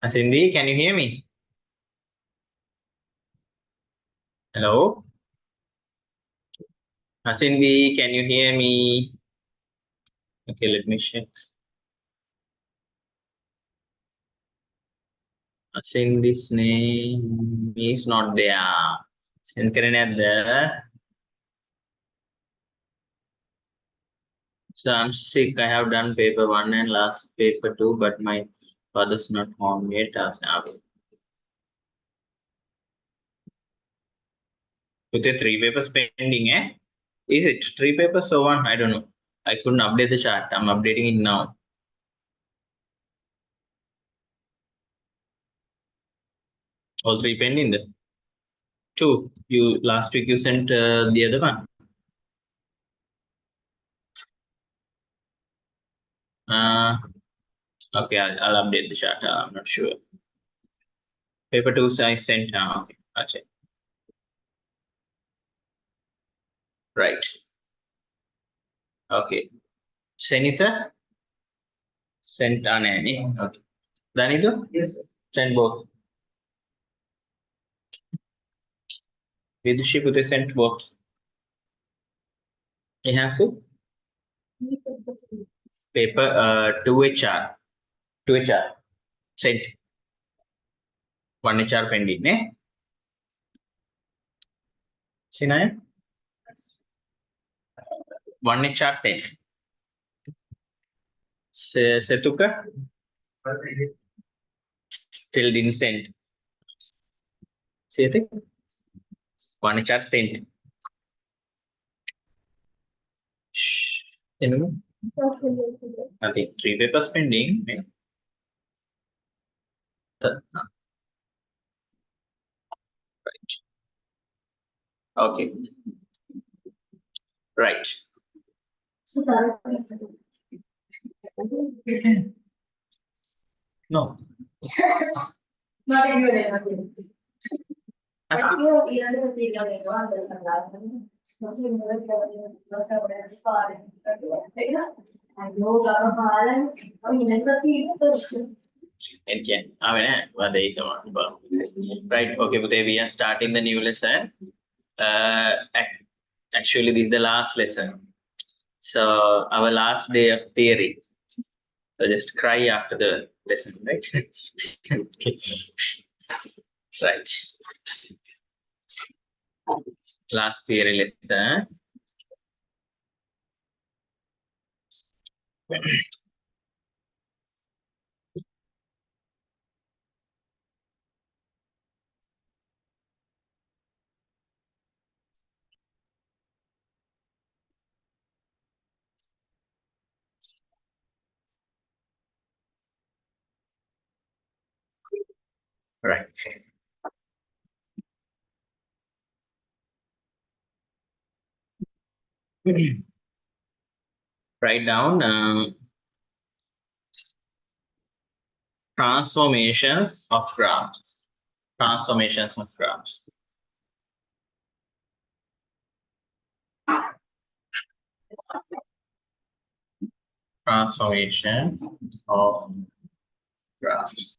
Cindy, can you hear me? Hello? Cindy, can you hear me? Okay, let me check. Cindy's name is not there. Send there. So I'm sick. I have done paper 1 and last paper 2, but my father's not home yet. With the 3 papers pending, eh? Is it 3 papers or 1? I don't know. I couldn't update the chart. I'm updating it now. All 3 pending there. 2. You last week you sent the other one. Okay, I'll update the chart. I'm not sure. Paper 2 I sent. Okay, I'll check. Right. Okay. Senita sent Anani. Okay. Danidu? Yes. Send both. Vidushi Pute sent both. Ihasu? Paper 2 HR. 2 HR. Sent. 1 HR pending. Eh? Sinay? 1 HR sent. Setuka? Still didn't send. Sete? 1 HR sent. Shh. Nothing. 3 papers pending. Right. Okay. Right. No. Right. Okay, but we are starting the new lesson. Actually, this is the last lesson. So our last day of theory. So just cry after the lesson, right? Okay. Right. Last theory lesson. Right. Write down transformations of graphs. Transformations of graphs. Transformation of graphs.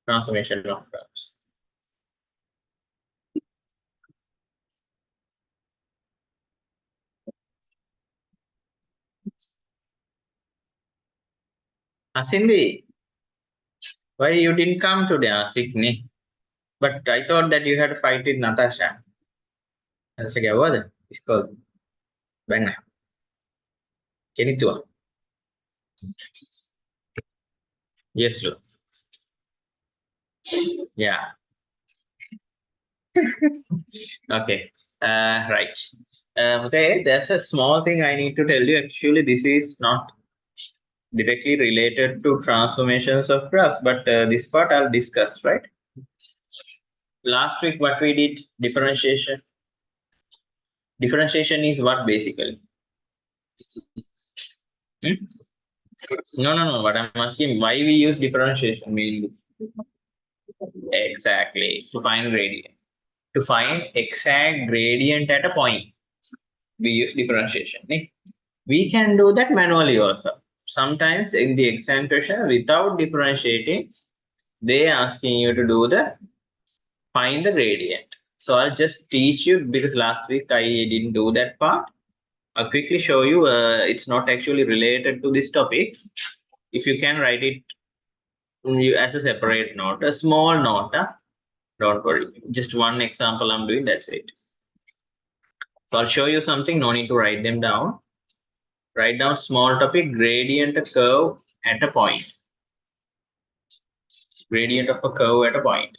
Transformation of graphs. Cindy, why you didn't come today, Sydney? But I thought that you had to fight with Natasha. Natasha क्या हुआ था? इसको बहना kenitwa. Yes, look. Yeah. Okay. Right. Okay, there's a small thing I need to tell you. Actually, this is not directly related to transformations of graphs, but this part I'll discuss, right? Last week, what we did, differentiation. Differentiation is what basically? No. What I'm asking, why we use differentiation mainly? Exactly, to find gradient. To find exact gradient at a point, we use differentiation. We can do that manually also. Sometimes in the exam question, without differentiating, they asking you to do the find the gradient. So I'll just teach you because last week I didn't do that part. I'll quickly show you. It's not actually related to this topic. If you can write it as a separate note, a small note. Don't worry. Just one example I'm doing. That's it. So I'll show you something. No need to write them down. Write down small topic gradient curve at a point. Gradient of a curve at a point.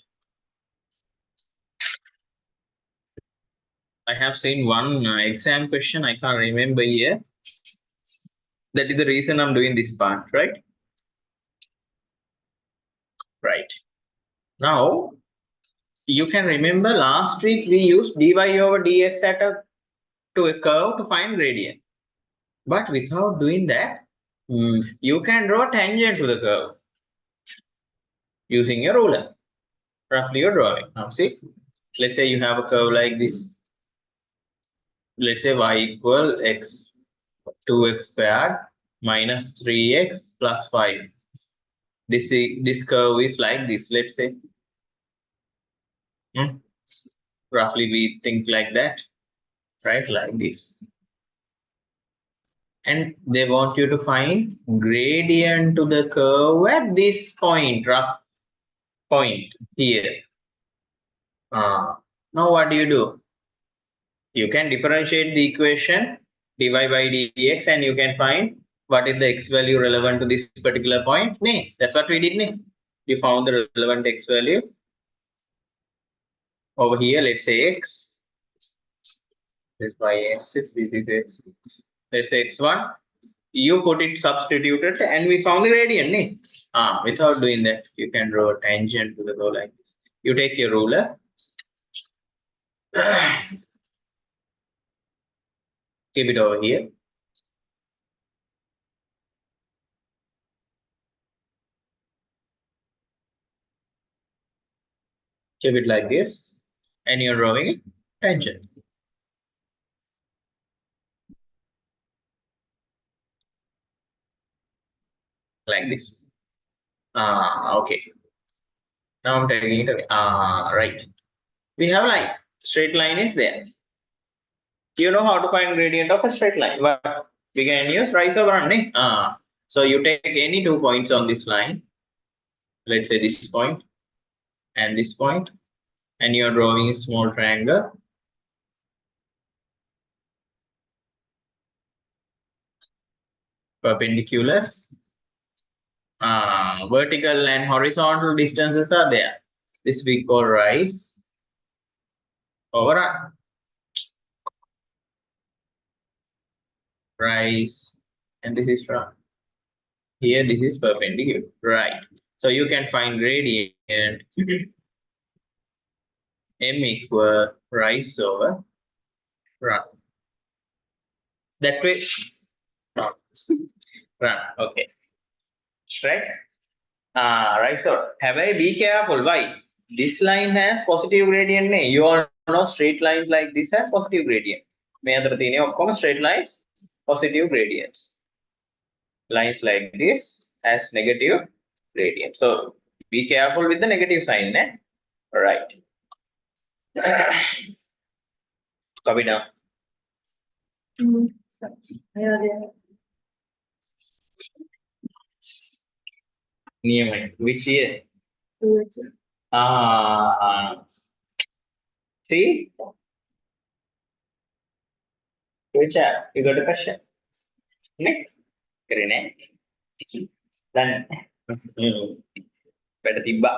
I have seen one exam question. I can't remember here. That is the reason I'm doing this part, right? Right. Now, you can remember last week we used dy over dx to a curve to find gradient. But without doing that, you can draw tangent to the curve using your ruler. Roughly you're drawing. Now see, let's say you have a curve like this. Let's say y equal x 2x squared minus 3x plus 5. This curve is like this, let's say. Roughly we think like that, right? Like this. And they want you to find gradient to the curve at this point, rough point here. Now what do? You can differentiate the equation dy by dx and you can find what is the x value relevant to this particular point. That's what we did. We found the relevant x value over here. Let's say x. This y-axis, this is x. Let's say x1. You put it substituted and we found the gradient. Without doing that, you can draw a tangent to the curve like this. You take your ruler. Keep it over here. Keep it like this. And you're drawing a tangent. Like this. Okay. Now I'm taking it away. Right. We have line. Straight line is there. You know how to find gradient of a straight line. But we can use rise or run. So you take any 2 points on this line. Let's say this point and this point. And you're drawing a small triangle. Perpendiculars. Vertical and horizontal distances are there. This we call rise over run. Rise, and this is run. Here this is perpendicular, right? So you can find gradient m equal rise over run. That way, run. Okay, right? Right. So have I be careful? Why? This line has positive gradient. You all know straight lines like this has positive gradient. May other thing straight lines, positive gradients. Lines like this has negative gradient. So be careful with the negative sign. Right. Copy down. Which year? See? Which you got a question? Next. Dan pada tiba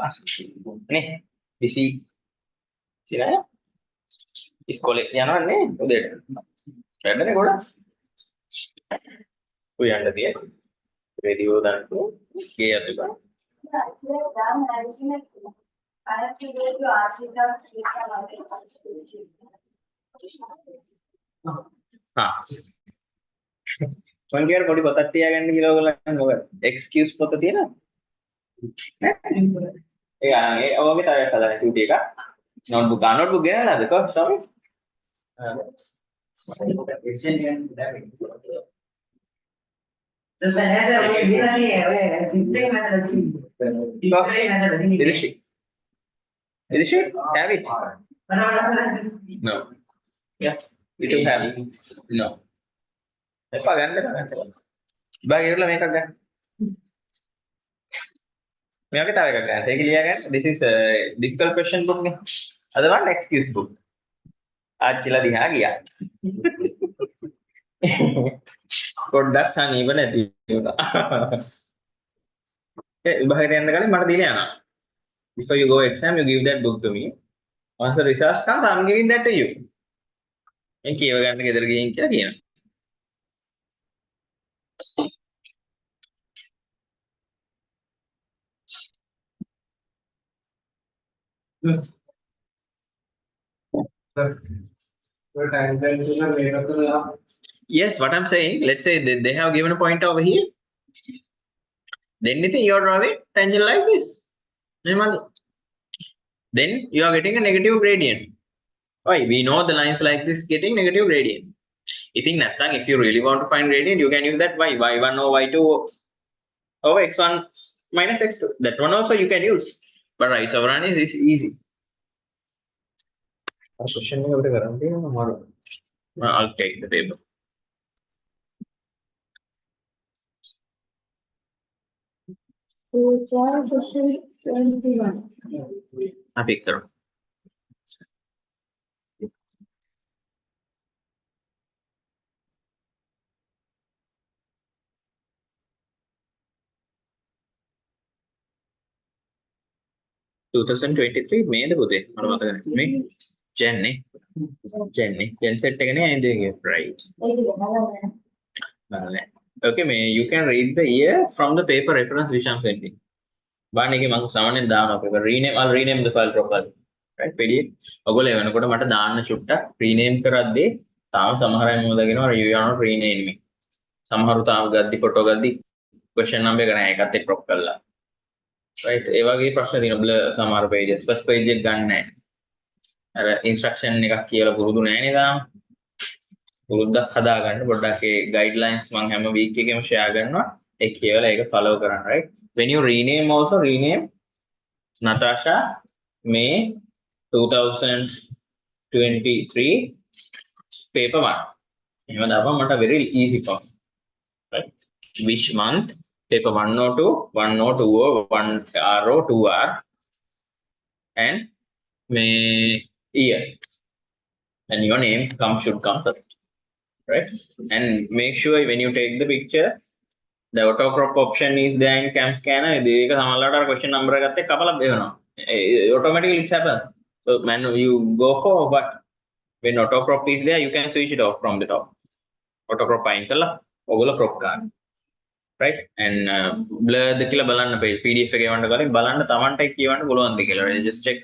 nih isi sini sekolah yang nih udah ada nih gua yang ada dia radio dan tuh kayak tuh kan මං කියන පොඩි පොතක් තියාගන්න කියලා ඔයගොල්ලන් ඔය excuse පොත තියෙනවා ඒ ඔයගේ තව සාදාන ටියුටි එක නෝට්බුක් ගෙනලාද කොහොමද ස්වාමී Is she? Have it? No. Yeah. You do have it. No. Apa ganda? Bagi dulu mereka kan. Mereka tahu kan? Saya kira kan. This is a difficult question book nih. Ada one excuse book. आज चिला दिहा गया. පොඩ්ඩක් සනීප නැති වුණා. ඒ විභාගයට යන්න කලින් මට දීලා යනවා. Before you go exam, you give that book to me. Once the results comes, I'm giving that to you. මේ කියව ගන්න ගෙදර ගිහින් කියලා කියනවා. Yes, what I'm saying, let's say they have given a point over here. Then you're drawing tangent like this. Then you are getting a negative gradient. Why? We know the lines like this getting negative gradient. You think that if you really want to find gradient, you can use that y1 or y2 over x1 minus x2. That one also you can use. But isoveran is easy. Question I'll take the paper. Question 21. I picked her. May the පුතේ මම මතක නැහැ මේ Jan Jan set එක නේ ending right. Okay, you can read the year from the paper reference which I'm sending. One එකේ මම සාමාන්‍යයෙන් දානවා paper rename. I'll rename the file properly. Right, PDF. ඔයගොල්ලෝ එවනකොට මට දාන්න චුට්ටක් rename කරද්දී තාම සමහර අය මොකද කියනවා you are not renaming. සමහරු තාම ගද්දි ෆොටෝ ගද්දි question number එක නෑ ඒකත් එක්ක crop කරලා. Right, ඒ වගේ ප්‍රශ්න තියෙනවා blur සමහර pages. First page එක ගන්න නෑ. අර instruction එකක් කියලා පුරුදු නෑනේ තාම. පුරුද්දක් හදාගන්න පොඩ්ඩක් ඒ guidelines මම හැම week එකෙම share කරනවා. ඒ කියලා ඒක follow කරන්න, right? When you rename also rename Natasha May 2023 paper 1. එහෙම දාපුවම මට very easy for me, right? Which month paper 102 102 1R 2R and May year and your name should come first, right? And make sure when you take the picture the auto crop option is there in cam scanner. ඒක සමහරවිට අර question number එකත් එක්ක කපලා බේනවා. Automatically it happens. So man, you go for what when auto crop is there, you can switch it off from the top. Auto crop අයින් කරලා ඔයගොල්ලෝ crop ගන්න. Right? And blur the කියලා බලන්න page PDF එක එවන්න කලින් බලන්න Tamanට කියවන්න පුළුවන්ද කියලා. Just check.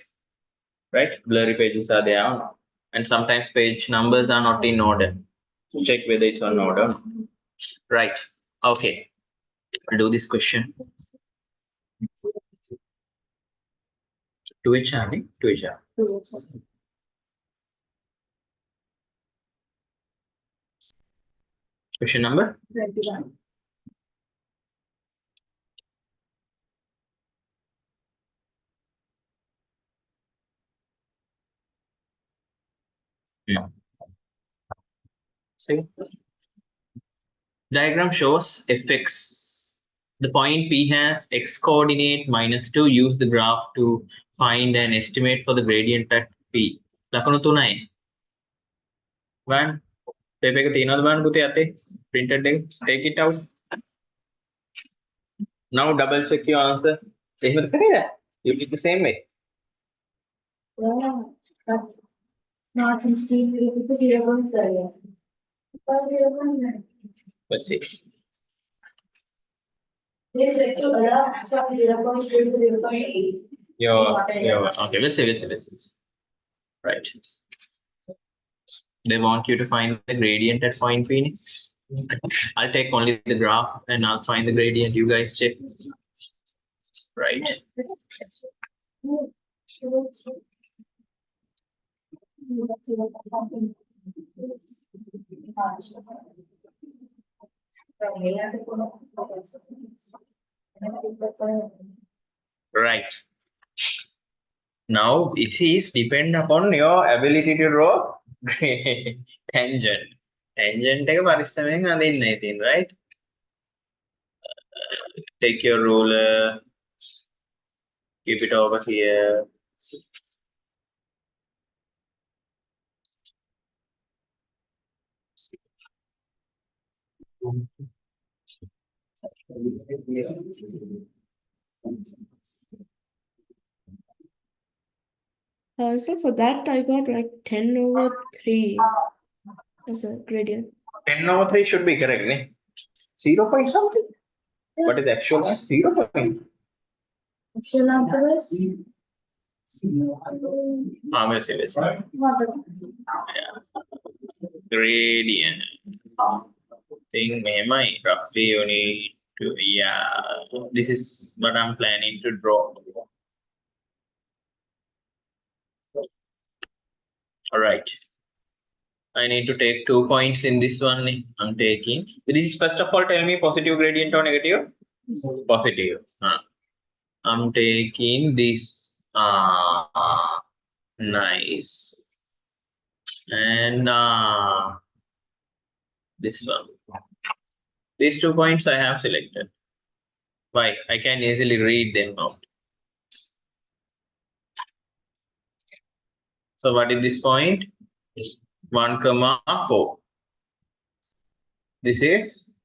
Right? Blurry pages are there or not. And sometimes page numbers are not in order. So check whether it's on order. Right. Okay. I'll do this question. To HR. Question number 21. No. See? Diagram shows fx. The point P has x coordinate -2. Use the graph to find an estimate for the gradient at P. ලකුණු 3යි. 1 paper එක තියෙනවද බලන්න පුතේ අතේ printed එක take it out. Now double check your answer. එහෙමද කරේ? You did the same way. Yeah, but not in speed because 0.7. Let's see. This vector from 0.2 to 0.8. Okay, let's see. Right. They want you to find the gradient at point P. I'll take only the graph and I'll find the gradient. You guys check. Right. Right. Now it is depend upon your ability to draw tangent. Tangent එක පරිස්සමෙන් අඳින්නයි තියෙන්නේ, right? Take your ruler, keep it over here. So for that, I got like 10/3 as a gradient. 10/3 should be correct, ne? 0 point something. What is the actual answer? 0 point. Actual answer is. Yeah. Gradient. Thing මෙහෙමයි. Roughly you need to, yeah. This is what I'm planning to draw. All right. I need to take 2 points in this one. I'm taking. This is first of all, tell me positive gradient or negative? Positive. I'm taking this. Nice. And this one. These 2 points I have selected. Why? I can easily read them out. So what is this point? 1,4. This is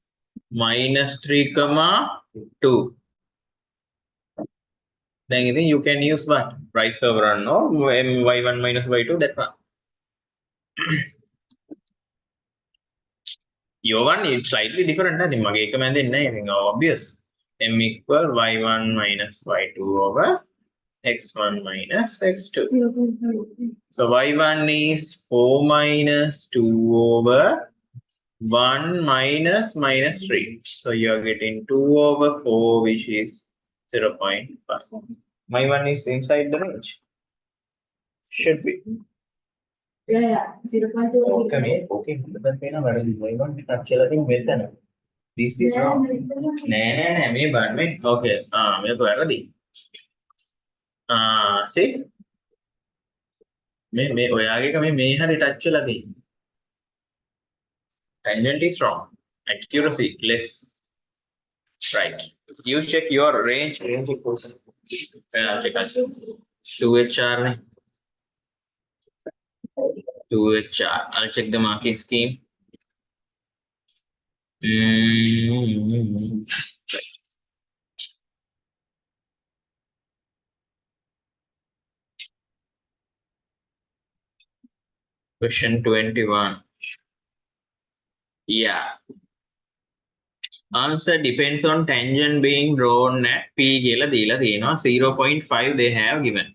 -3,2. Then you can use what? Rise over run, no? y1 minus y2, that one. Your one is slightly different. Obvious. M equal y1 minus y2 over x1 minus x2. So y1 is 4 minus 2 over 1 minus -3. So you are getting 2 over 4, which is 0.5. My one is inside the range. Should be. Yeah, 0.2. Okay. This is wrong. Me bad me. Okay. Me වැරදි. See? මේ ඔයාගේ එක මේ හරි touch වෙලා තියෙන්නේ. Tangent is wrong. Accuracy less. Right. You check your range. Range equals. Check 2HR. 2HR. I'll check the marking scheme. Right. Question 21. Yeah. Answer depends on tangent being drawn at P කියලා දීලා තියෙනවා. 0.5 they have given.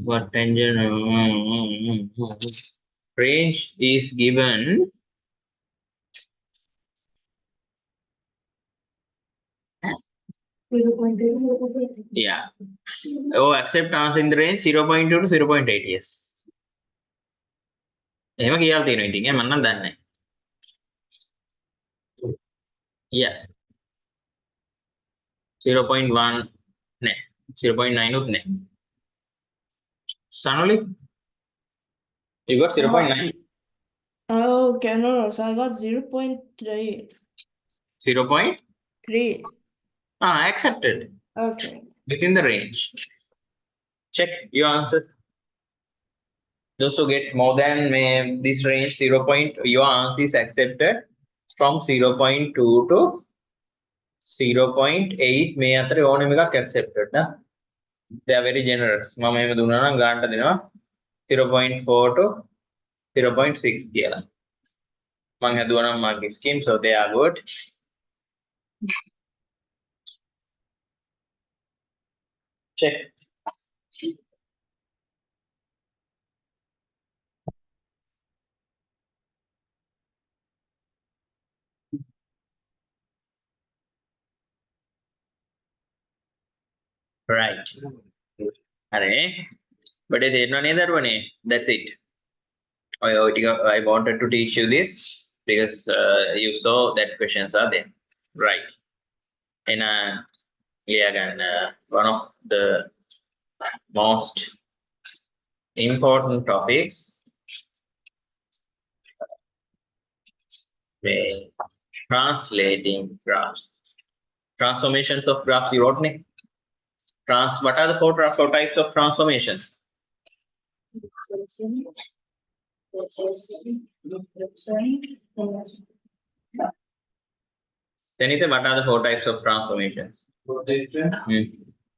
What tangent range is given. Yeah. Oh, accept answer in the range 0.2 to 0.8. Yes. එහෙම කියලා තියෙනවා ඉතින් මම නම් දන්නේ. Yeah. 0.1 නෑ. 0.9 උත් නෑ. Sanoli? You got 0.9. Okay, no. So I got 0.3. 0.3. Accepted. Okay. Within the range. Check your answer. Those who get more than this range 0. Your answer is accepted from 0.2 to 0.8. මේ අතර ඕනෙම එකක් accepted නා. They are very generous. මම එහෙම දුන්නා නම් ගන්නට දෙනවා 0.4 to 0.6 කියලා. මම හදුවා නම් marking scheme, so they are good. Check. Right. Hare. But that's it. I wanted to teach you this. because you saw that questions are there, right? And again, one of the most important topics, translating graphs, transformations of graphs. You wrote me. What are the four types of transformations? Anita, what are the four types of transformations? Rotation, Hmm.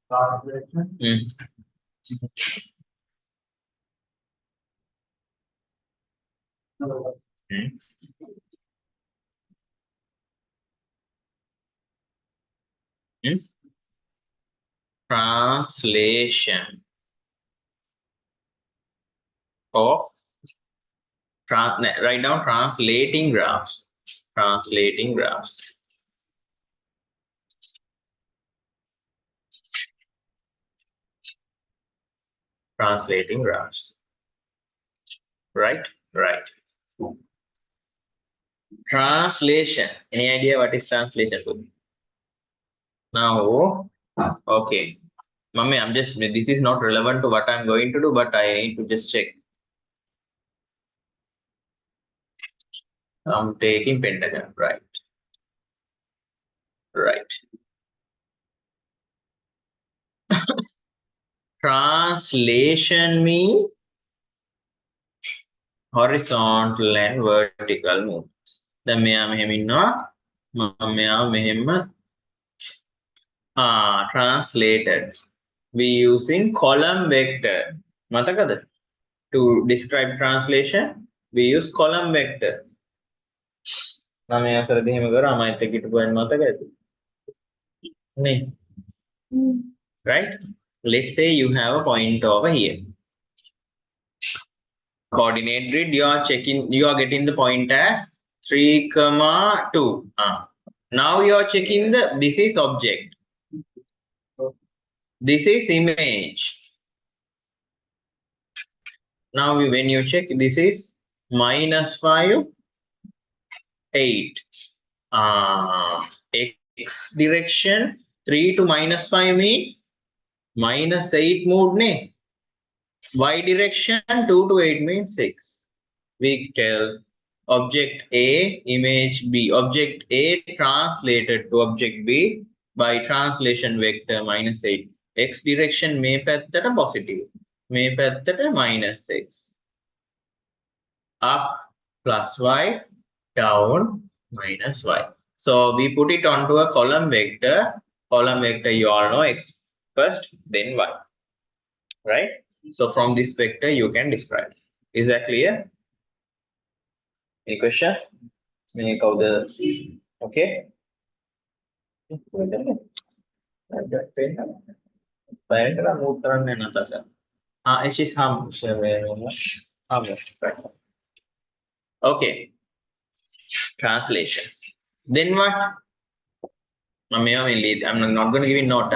translation, Hmm. Hmm. Hmm. Translation of write down translating graphs. Translating graphs. Translating graphs. Right? Right. Translation. Any idea what is translation? Now, okay. Mummy, this is not relevant to what I'm going to do, but I need to just check. I'm taking pentagon, right? Right. Translation means horizontal and vertical movements. දැන් මෙයා මෙහෙම ඉන්නවා මම මෙයා මෙහෙම translated we using column vector මතකද to describe translation we use column vector මම මේ අසරදී එහෙම කරා මයිත් එක්ක හිටපු අය මතකද නේ right let's say you have a point over here coordinate grid you are getting the point as 3,2 now you are checking this is object this is image now when you check this is -5 8 x direction 3 to -5 mean -8 mode ne y direction 2 to 8 means 6 we tell object A image B object A translated to object B by translation vector -8 x direction මේ පැත්තට positive මේ පැත්තට -6 up plus y down minus y so we put it onto a column vector you all know x first then y right so from this vector you can describe is that clear any questions okay okay translation then what I'm not going to give you note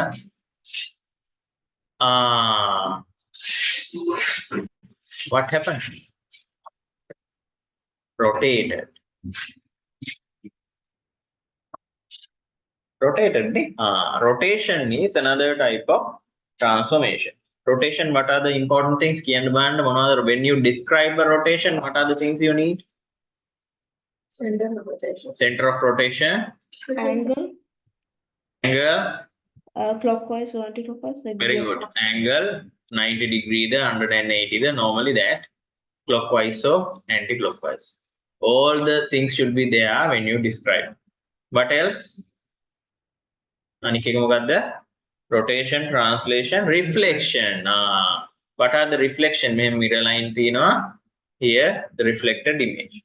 what happened rotated rotation is another type of transformation rotation what are the important things when you describe a rotation what are the things you need Center of rotation. center of rotation Angle, angle clockwise or anti-clockwise. Like very good angle 90 degree the 180 the normally that clockwise or anti-clockwise all the things should be there when you describe what else rotation translation reflection what are the reflection mirror line here the reflected image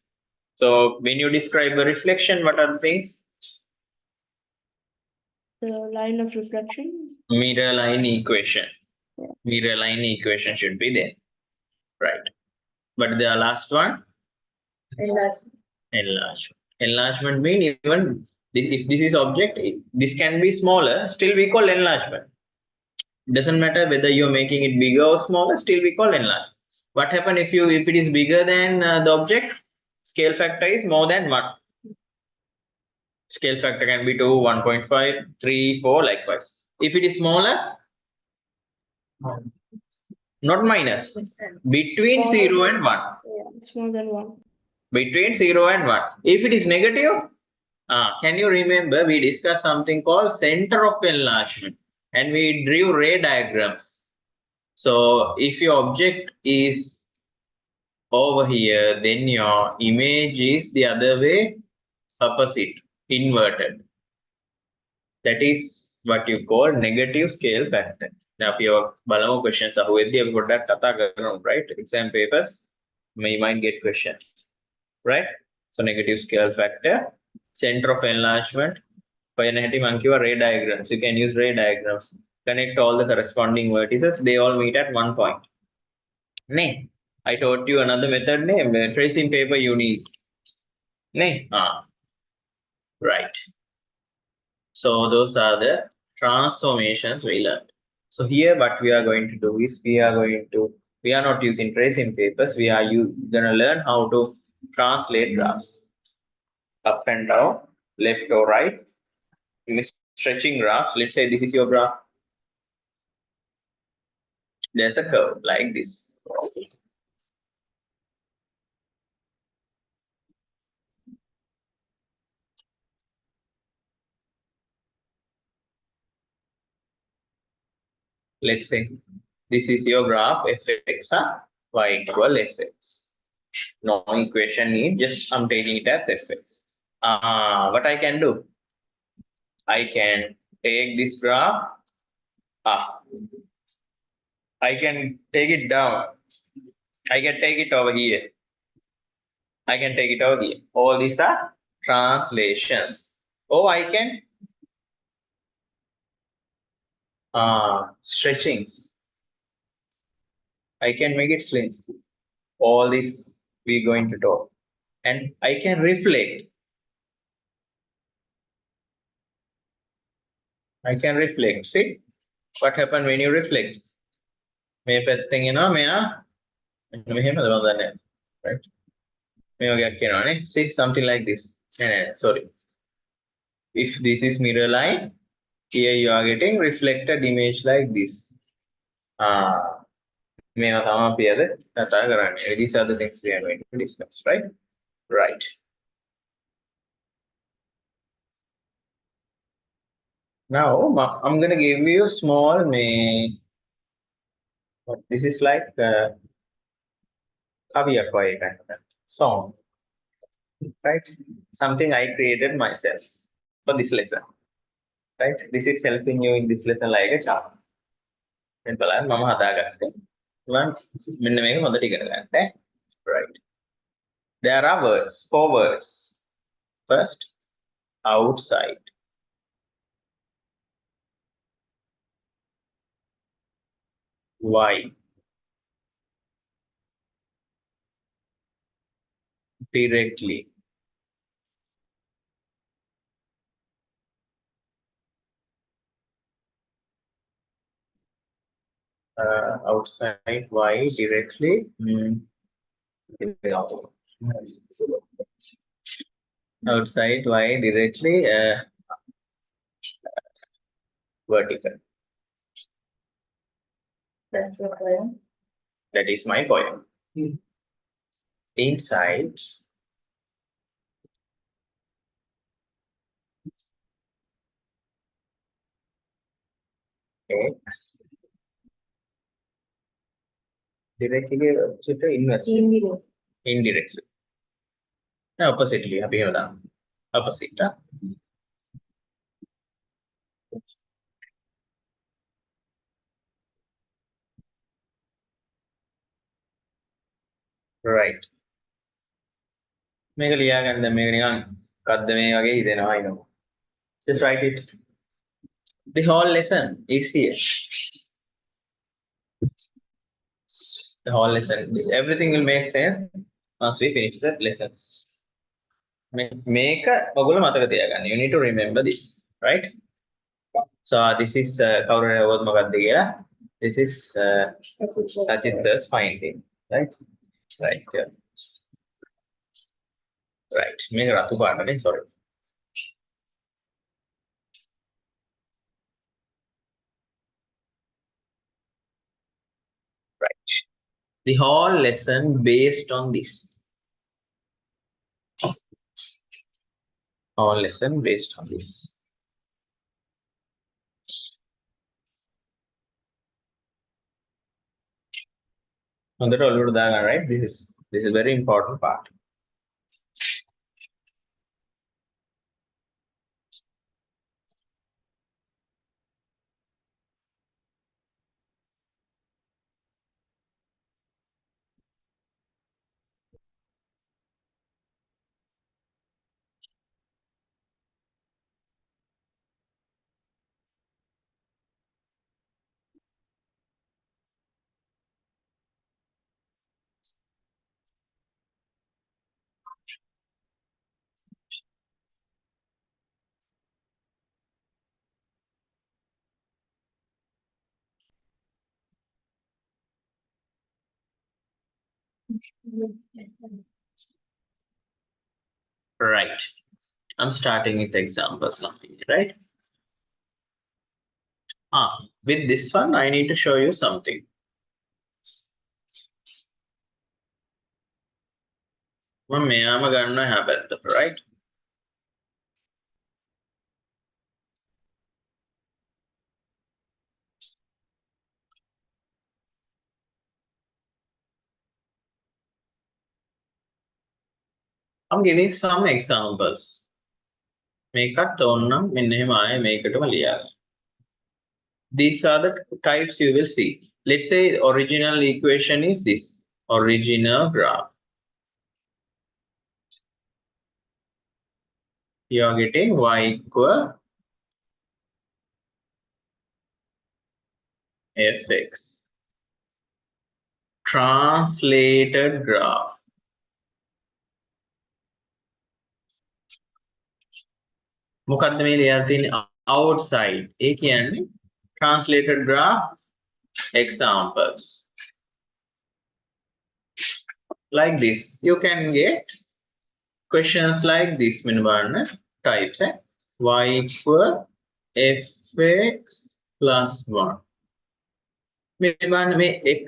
so when you describe a reflection what are the things the line of reflection. Mirror line equation mirror line equation should be there right but the last one enlargement mean even if this is object this can be smaller still we call enlargement doesn't matter whether you're making it bigger or smaller still we call enlargement what happen if it is bigger than the object scale factor is more than 1. Scale factor can be 2, 1.5, 3, 4, likewise. If it is smaller, not minus, between 0 and 1. Yeah, it's more than 1. Between 0 and 1. If it is negative, can you remember we discussed something called center of enlargement and we drew ray diagrams. So if your object is over here, then your image is the other way, opposite, inverted. That is what you call negative scale factor. Now, if you have questions, right? Exam papers, you might get questions, right? So negative scale factor, center of enlargement. Ray diagrams. You can use ray diagrams. Connect all the corresponding vertices. They all meet at one point. Ne? I taught you another method name. Tracing paper you need. Ne? Right. So those are the transformations we learned. So here what we are going to do is we are not using tracing papers. We are gonna learn how to translate graphs. Up and down, left or right. Stretching graphs. Let's say this is your graph. There's a curve like this. Let's say this is your graph fx, y equal fx. No equation need, just I'm taking it as fx. What I can do? I can take this graph. I can take it down. I can take it over here. I can take it over here. All these are translations. Oh, I can stretchings. I can make it slim. All this we're going to talk. And I can reflect. I can reflect. See what happened when you reflect? Right? See something like this. Sorry. If this is mirror line, here you are getting reflected image like this. These are the things we are going to discuss, right? Right. Now I'm gonna give you a small this is like song, right? Something I created myself for this lesson, right? This is helping you in this lesson like a chart. Right. There are words, 4 words. First, outside. Why? Directly. Outside, why? Directly. Outside, why? Directly. Vertical. That's a poem. That is my poem. Inside. X. Directly opposite inverse. Indirectly. Oppositely. Opposite. Right. Just write it. The whole lesson is here. The whole lesson. Everything will make sense once we finish the lesson. You need to remember this, right? So this is this is Sachit's finding, right? Right. right. මේක රතු පාටනේ, sorry. Right. The whole lesson based on this. Whole lesson based on this. හොඳට ඔලුවට දාගන්න, right? This is very important part. Right. I'm starting with examples now, right? With this one, I need to show you something. මම මෙයාම ගන්න හැබැයි, right? I'm giving some examples. මේකත් ඕනනම් මෙන්න එහෙම ආයේ මේකටම ලියාගන්න. These are the types you will see. Let's say original equation is this. Original graph. You are getting y equal fx. Translated graph. මොකද්ද මේ ලියලා තියෙන්නේ? Outside. ඒ කියන්නේ translated graph examples. Like this. You can get questions like this. මෙන්න බලන්න types. Y equal fx plus 1. මේ බලන්න මේ x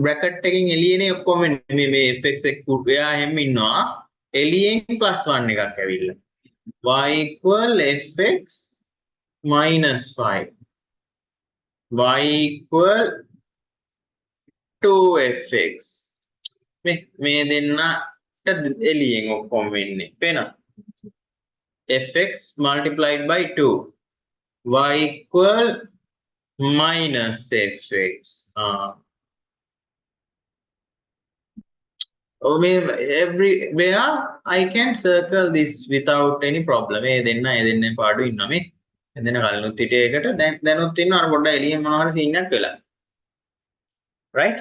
bracket එකකින් එළියනේ ඔක්කොම මේ fx එක එයා හැම ඉන්නවා. එළියෙන් plus 1 එකක් ඇවිල්ලා. Y equal fx minus 5. Y equal 2fx. මේ දෙන්නට එළියෙන් ඔක්කොම වෙන්නේ. පේනවා? fx multiplied by 2. Y equal minus fx. Everywhere I can circle this without any problem. ඒ දෙන්න පාඩු ඉන්නවා මේ. එදෙන කලිනුත් හිටිය එකට දැනුත් ඉන්නවා අර පොඩ්ඩක් එළියෙන් මොනවා හරි සීන් එකක් වෙලා. Right?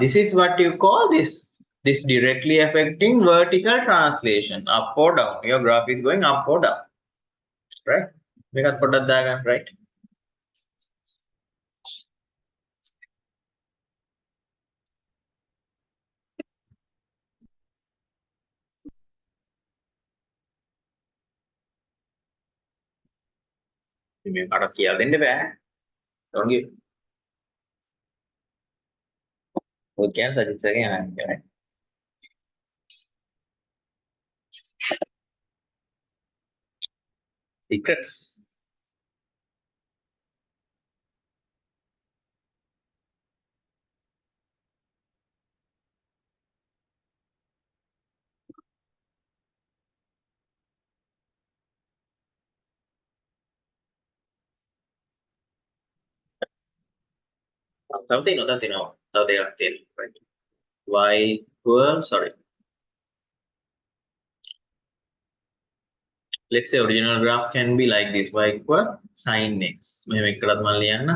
This is what you call this directly affecting vertical translation, up or down. Your graph is going up or down. Right? මේකත් පොඩ්ඩක් දාගන්න, right? මේ කාටවත් කියලා දෙන්න බෑ. Don't give. We can suggest again, right? Secrets. Something no, now they are telling, right? Y equal, sorry. Let's say original graph can be like this. Y equal sin x. මෙහෙම එකකටත් මම ලියන්න.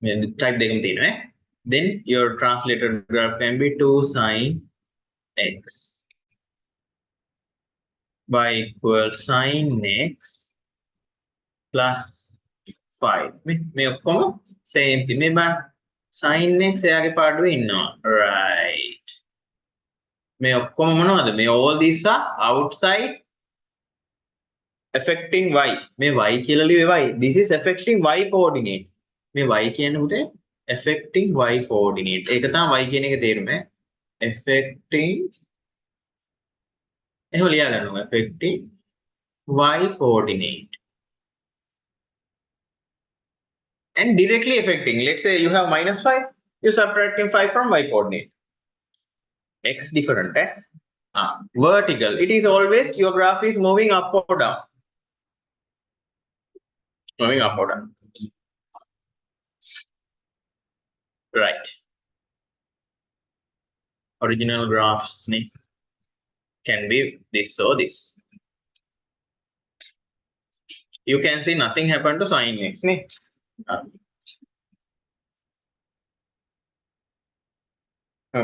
මේ type දෙකම තියෙනවා. Then your translated graph can be 2 sin x. Y equal sin x plus 5. මේ ඔක්කොම same thing. මේ බලන්න sin x එයාගේ පාඩුවේ ඉන්නවා. Right. මේ ඔක්කොම මොනවද? මේ all these are outside affecting y. මේ y කියලා ලියුවේ y. This is affecting y coordinate. මේ y කියන්නේ පුතේ affecting y coordinate. ඒක තමයි y කියන එකේ තේරුම. affecting එහෙම ලියා ගන්නවා. affecting y coordinate. And directly affecting. Let's say you have -5. You're subtracting 5 from y coordinate. X different. Vertical. It is always your graph is moving up or down. Moving up or down. Right. Original graphs can be this or this. You can see nothing happened to sin x.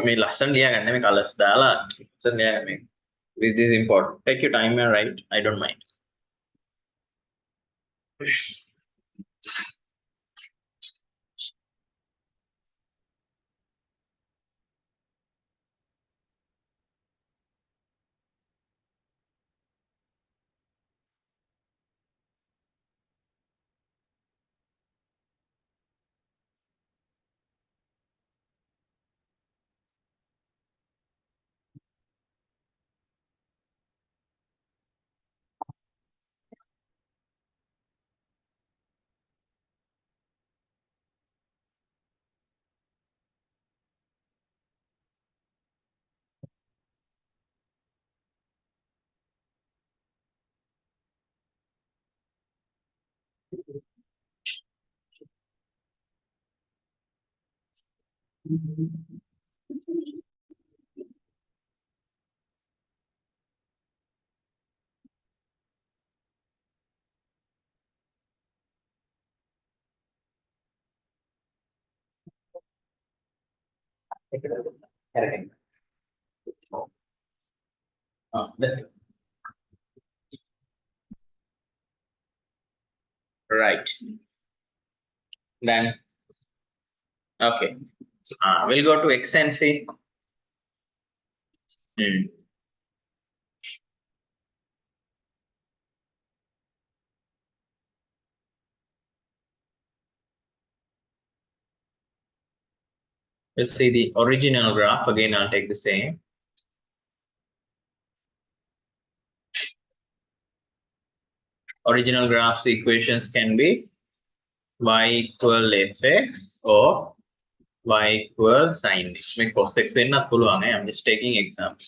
මේ ලස්සන ලියා ගන්න මේ colors දාලා ලස්සන ලියා ගන්න. This is important. Take your time and write. I don't mind. That's it. Right. Then, okay. We'll go to X and C. We'll see the original graph. Again, I'll take the same. Original graphs equations can be y equal fx or y equal sin x. Make cos x වෙන්නත් පුළුවන්. I'm just taking example.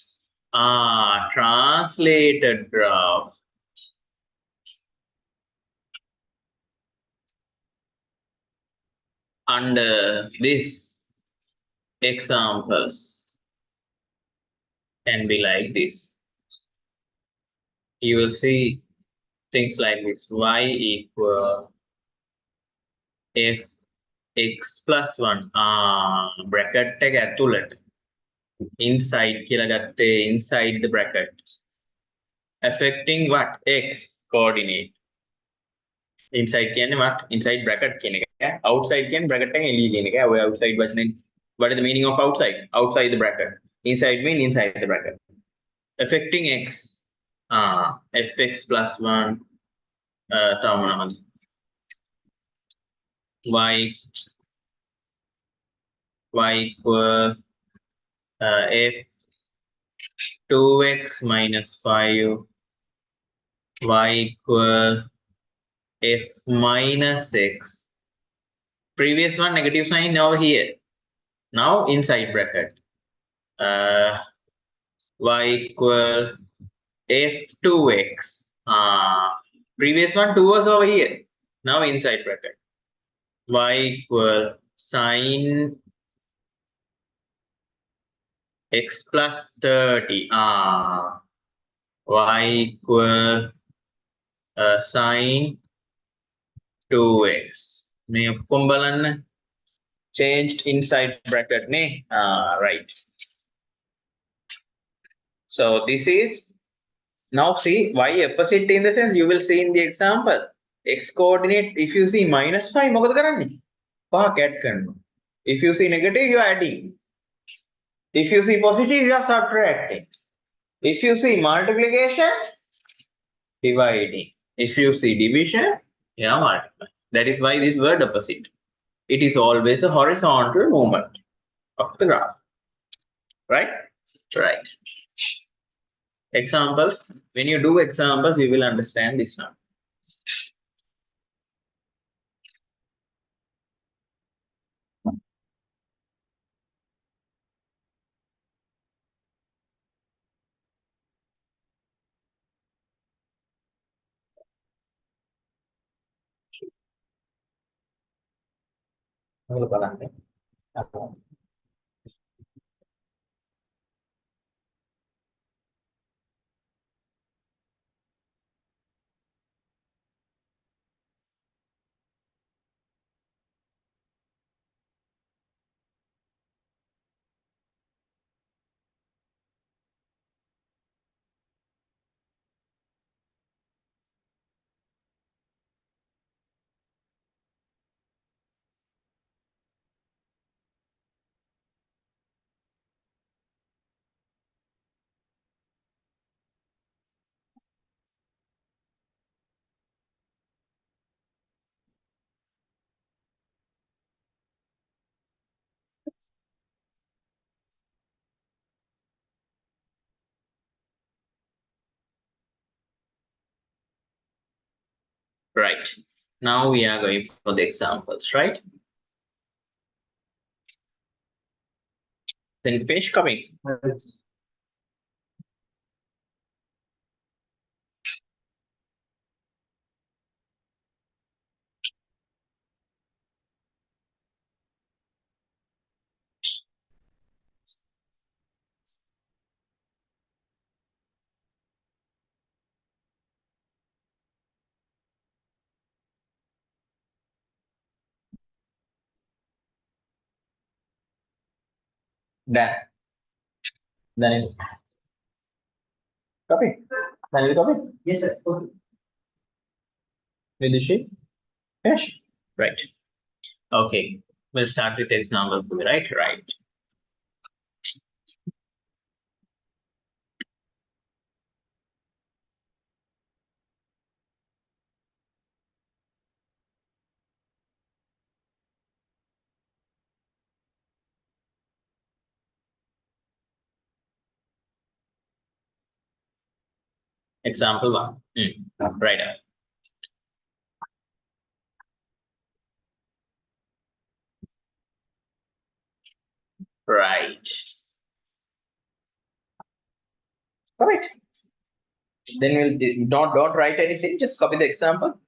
Translated graph. Under this examples can be like this. You will see things like this. Y equal f x plus 1. Bracket එක ඇතුළට. Inside කියලා ගත්තේ inside the bracket. Affecting what? X coordinate. Inside කියන්නේ what? Inside bracket කියන එක. Outside කියන්නේ bracket එකෙන් එළිය කියන එක. ඔය outside වචනේ. What is the meaning of outside? Outside the bracket. Inside mean inside the bracket. Affecting x. Fx plus 1. තව මොනවද? y equal f 2x minus 5. Y equal f minus x. Previous one negative sign over here. Now inside bracket. Y equal f2x. Previous one 2 was over here. Now inside bracket. Y equal sin x plus 30. Y equal sin 2x. මේ ඔක්කොම බලන්න changed inside bracket නේ. Right. So this is now see y opposite in the sense you will see in the example. X coordinate, if you see -5 මොකද කරන්නේ? 5 add කරනවා. If you see negative you are adding. If you see positive, you are subtracting. If you see multiplication, dividing. If you see division, you are multiplying. That is why this word opposite. It is always a horizontal movement of the graph. Right? Right. Examples. When you do examples, you will understand this now. Right. Now we are going for the examples, right? Then the page coming. Yes. Done. Then copy. Then you copy. Yes, sir. Okay. Vidushi. Finish. Right. Okay. We'll start with example 2, right? Right. Example 1. Right. Right. Correct. Then we'll don't write anything. Just copy the example.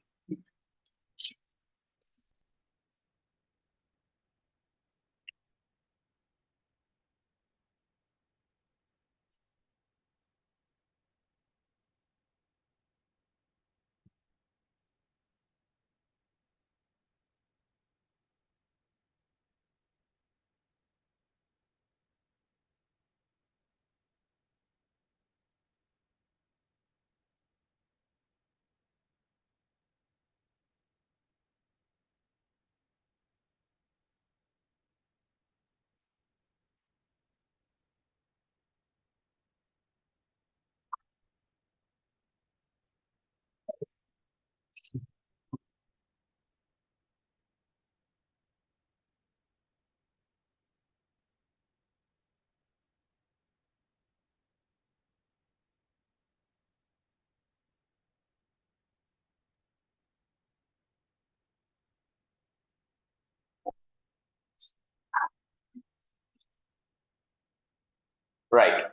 Right.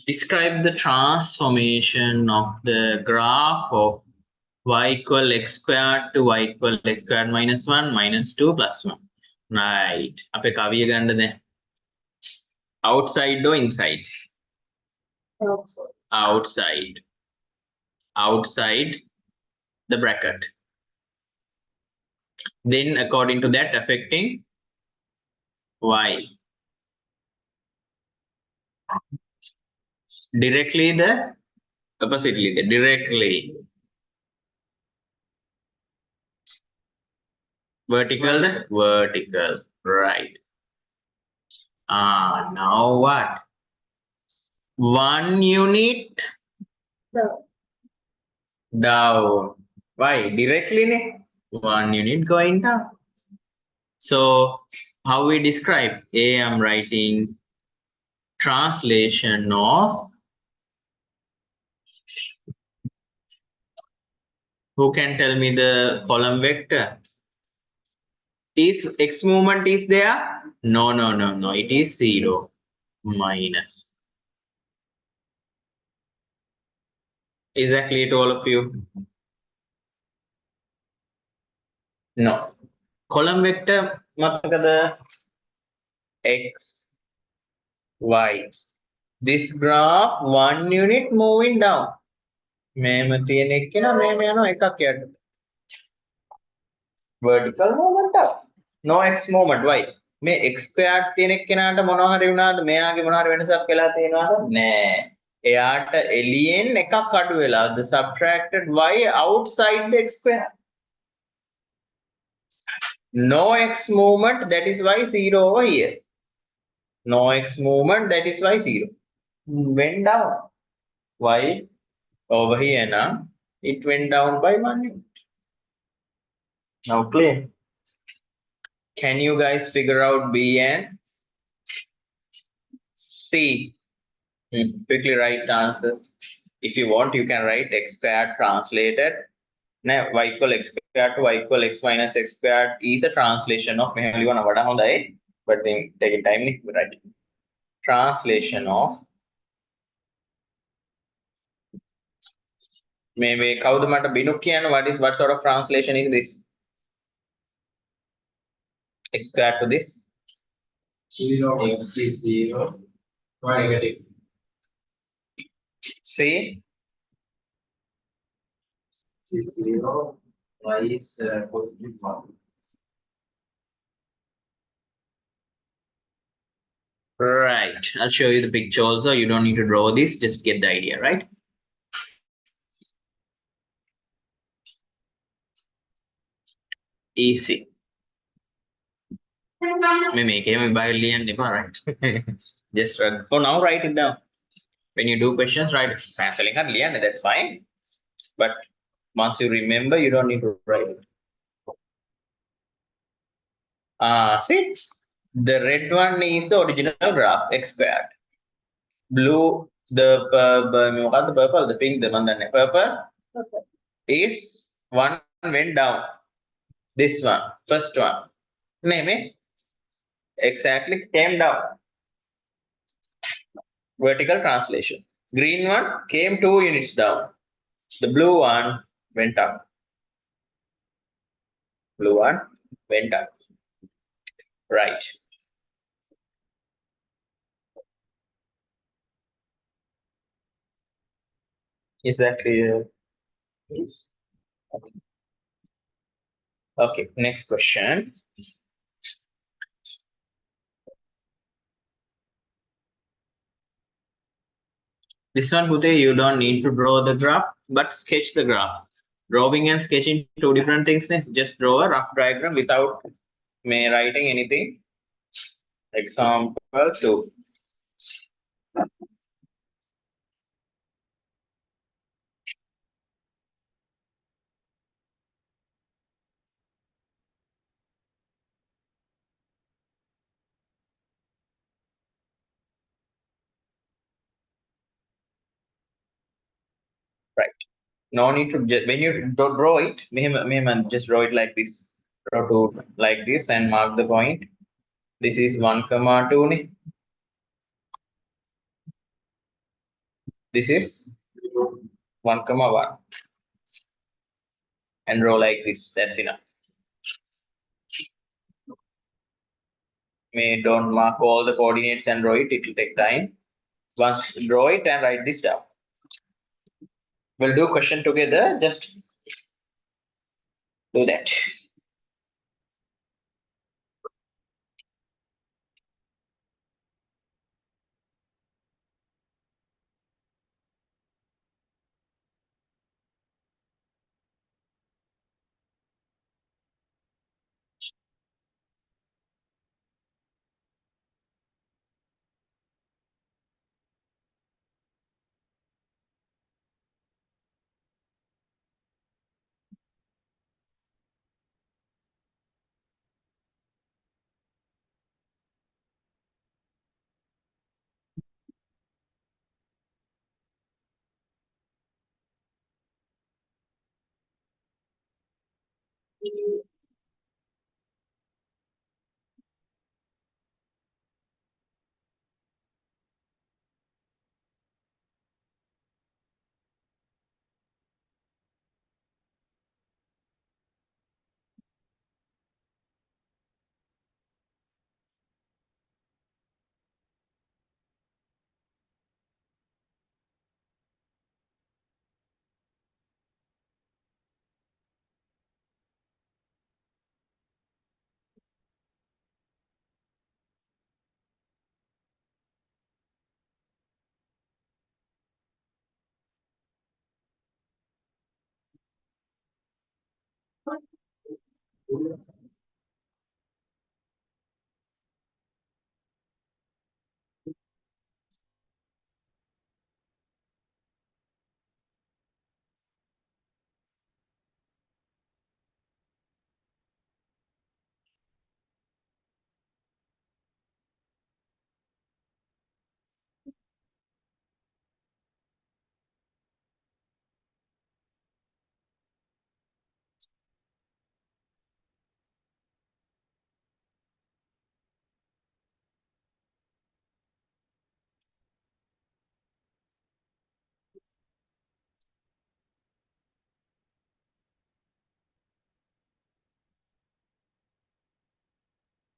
Describe the transformation of the graph of y equal x squared to y equal x squared minus 1 minus 2 plus 1. Right. අපේ කවිය ගන්නද? Outside or inside? Outside. Outside the bracket. Then according to that affecting y. Directly the oppositely the directly. Vertical the vertical. Right. Now what? 1 unit The down. Why? Directly, ne? 1 unit going down. So, how we describe? I'm writing translation of, who can tell me the column vector? Is x movement is there? No, no, no, no. It is 0 minus. Is that clear to all of you? No. Column vector matakada x, y. This graph 1 unit moving down. මේම තියෙන එක්කෙනා මේම යනවා එකක් යට. Vertical movement up. No x movement. Why? මේ x squared තියෙන එක්කෙනාට මොනවා හරි වුණාද? මෙයාගේ මොනවා හරි වෙනසක් වෙලා තියෙනවද? නෑ. එයාට එළියෙන් එකක් අඩු වෙලා. The subtracted y outside the x square. No x movement, that is why 0 over here. No x movement, that is why 0. Went down. Why? Over here now, it went down by 1 unit. Now clear? Can you guys figure out B and C? Quickly write answers. If you want, you can write x squared translated. Now, y equal x squared to y equal x minus x squared is a translation of but then take time to write. Translation of maybe Kaudamata Binukian, what sort of translation is this? X squared to this? 0 x is 0. Y negative. See? X is 0. Y is positive 1. Right. I'll show you the picture also. You don't need to draw this, just get the idea, right? Easy. Right? Just for now, write it down. When you do questions, write it. That's fine. But once you remember, you don't need to write it. See, the red one is the original graph, x squared. Blue, the purple, the pink, the one, purple is one went down. This one, first one. Name it. Exactly came down. Vertical translation. Green one came 2 units down. The blue one went up. Blue one went up. Right. Is that clear? Yes. Okay, next question. This one, Bhute, you don't need to draw the graph, but sketch the graph. Drawing and sketching, 2 different things. Just draw a rough diagram without me writing anything. Example 2. Right. No need to just, when you draw it, just draw it like this. Draw to like this and mark the point. This is 1, 2. This is 1, 1. And draw like this. That's enough. Don't mark all the coordinates and draw it. It will take time. Once draw it and write this down. We'll do question together. Just do that.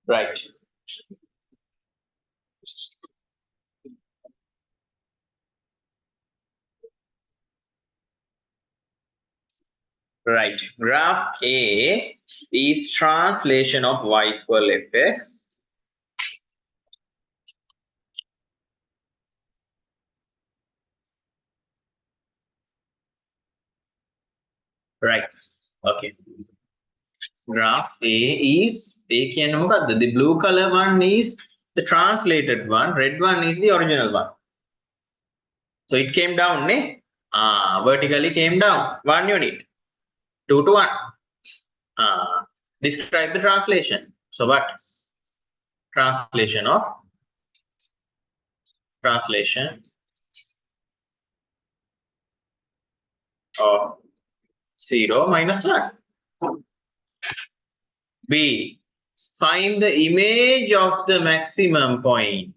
Right. Right. Graph A is translation of y equal fx. Right. Okay. Graph A is the blue color one is the translated one, red one is the original one. So it came down, ne? Vertically came down 1 unit, 2 to 1. Describe the translation. So what? Translation of 0 minus 1. B. Find the image of the maximum point.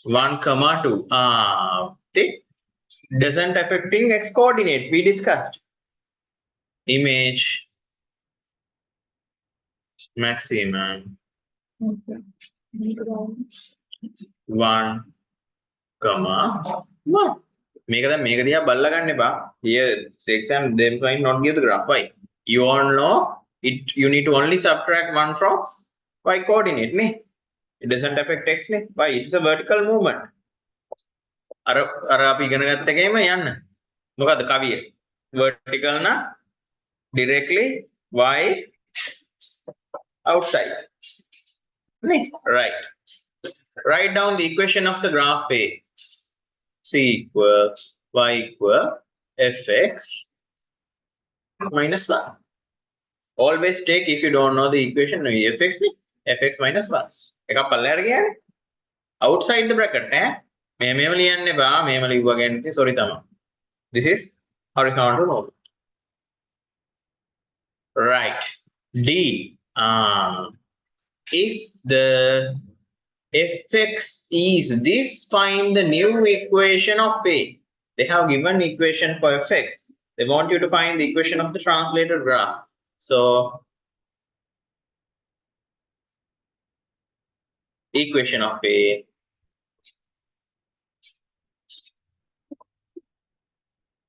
1, 2. Okay. Doesn't affecting x coordinate. We discussed. Image maximum 1, 1. Make diya balla ganne ba. Here, exam they might not give the graph. Why? You all know it. You need to only subtract 1 from y coordinate. Ne? It doesn't affect x. Ne? Why? It is a vertical movement. අර අපි ඉගෙන ගත්ත එකේම යන්න. මොකද්ද කවිය? Vertical na directly y outside. Right. Write down the equation of the graph A. C equal y equal fx minus 1. Always take, if you don't know the equation, fx ni fx minus 1. එකක් පල්ලෙහාට ගියානේ. Outside the bracket මේව ලියන්න එපා. මේව ලිව්වා කියන්නේ sorry තමයි. This is horizontal movement. Right. D. If the fx is this, find the new equation of A. They have given equation for fx. They want you to find the equation of the translated graph. So equation of A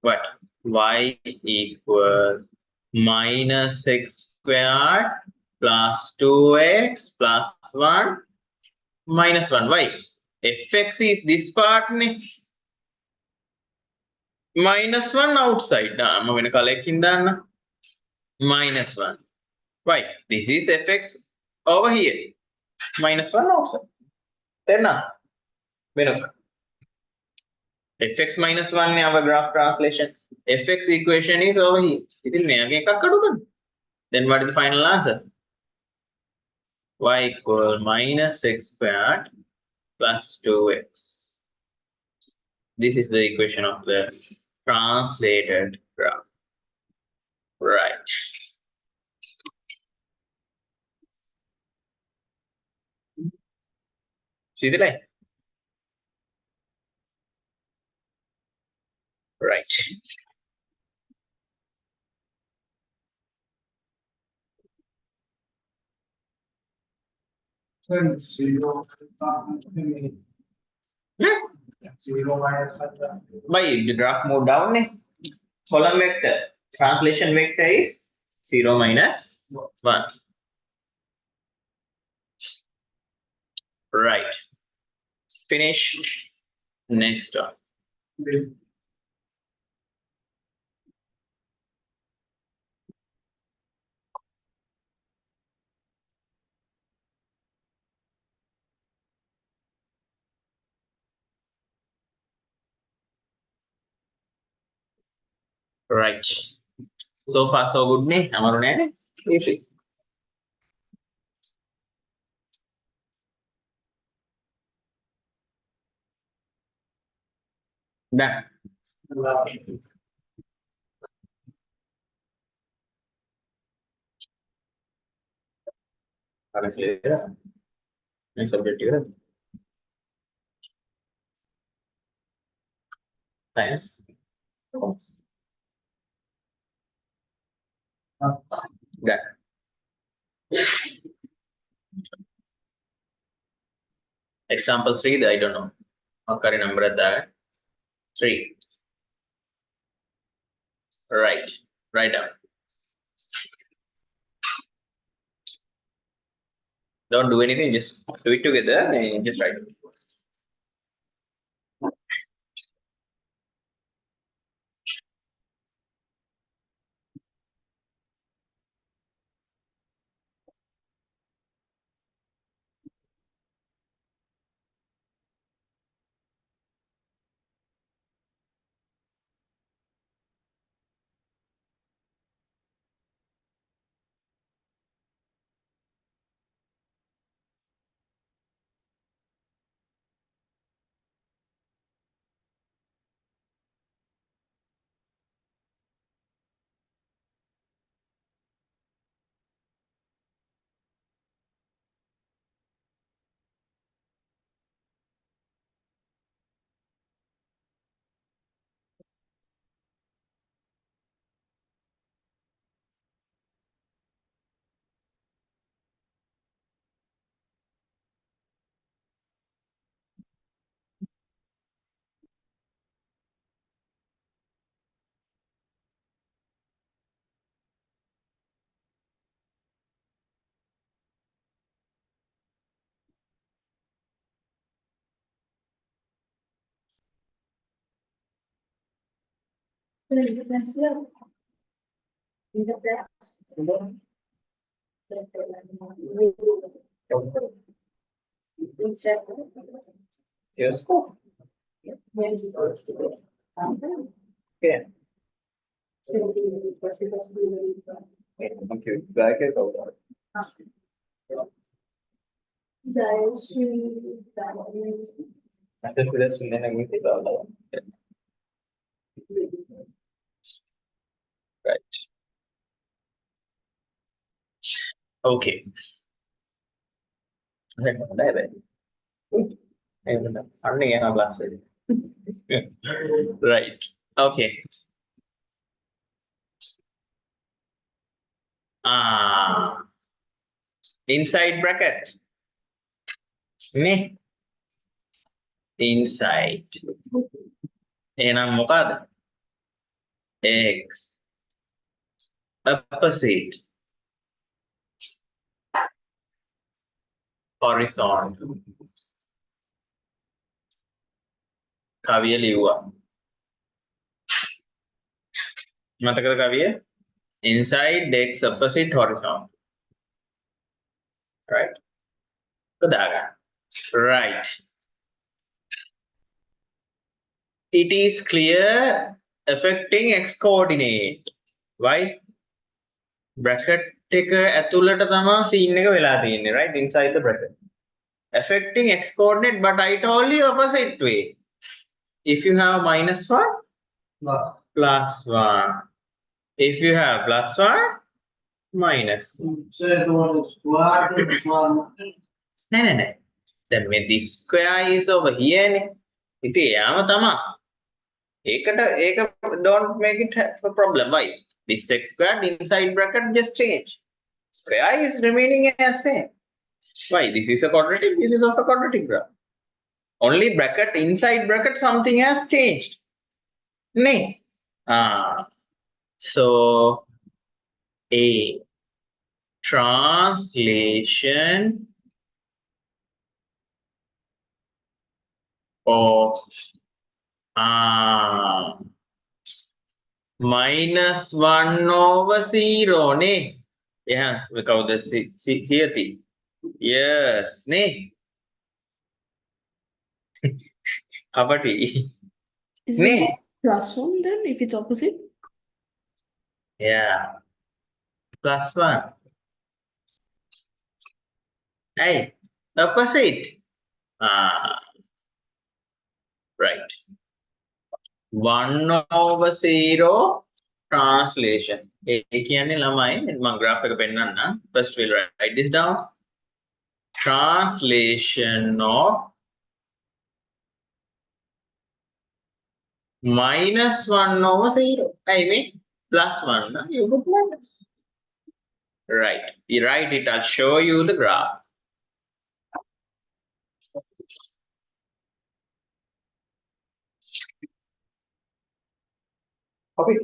what? Y equal minus x squared plus 2x plus 1 minus 1. Why? Fx is this part minus 1 outside. I'm going to collect in the minus 1. Why? This is fx over here. Minus 1 outside. Then fx minus 1 our graph translation. Fx equation is over here. Then what is the final answer? Y equal minus x squared plus 2x. This is the equation of the translated graph. Right. See the line? Right. Zero. Zero minus By the graph move down, column vector, translation vector is 0 minus 1. Right. Finish. Next one. Right. So far so good ne? Amaru nene? Easy. Done. Next subject here. Science. Done. Example 3, I don't know. Okay, number that 3. Right. Write down. Don't do anything, just do it together and just write. Yes. Okay. Okay. Back it over. Nanti sudah nanti tahu. Right. Okay. Right. Okay. Inside bracket. Ne? Inside. Enam මොකද? X. Opposite. Horizontal. කවිය ලිව්වා. මතකද කවිය? Inside X opposite horizontal. Right. Kadaga. Right. It is clear affecting x coordinate. Why? Bracket එක ඇතුළට තමයි scene එක වෙලා තියෙන්නේ, right? Inside the bracket. Affecting x coordinate, but I told you opposite way. If you have -1, +1. If you have +1, -1. No. Then when this square is over here නේ. ඉතින් එයාම තමයි. ඒක don't make it have a problem. Why? This x squared inside bracket just change. Square is remaining as same. Why? This is a quadratic, this is also quadratic graph. Only bracket inside bracket something has changed. Ne? So a translation of -1/0 ne? Yes, because the CRT. Yes, ne? Kapati. Is Ne? it +1 then if it's opposite? Yeah. +1. Hey, opposite. Right. 1/0 translation. ඒ කියන්නේ ළමයි මම graph එක පෙන්නන්න. First we'll write this down. Translation of -1/0. I mean +1. You put minus. Right. You write it. I'll show you the graph.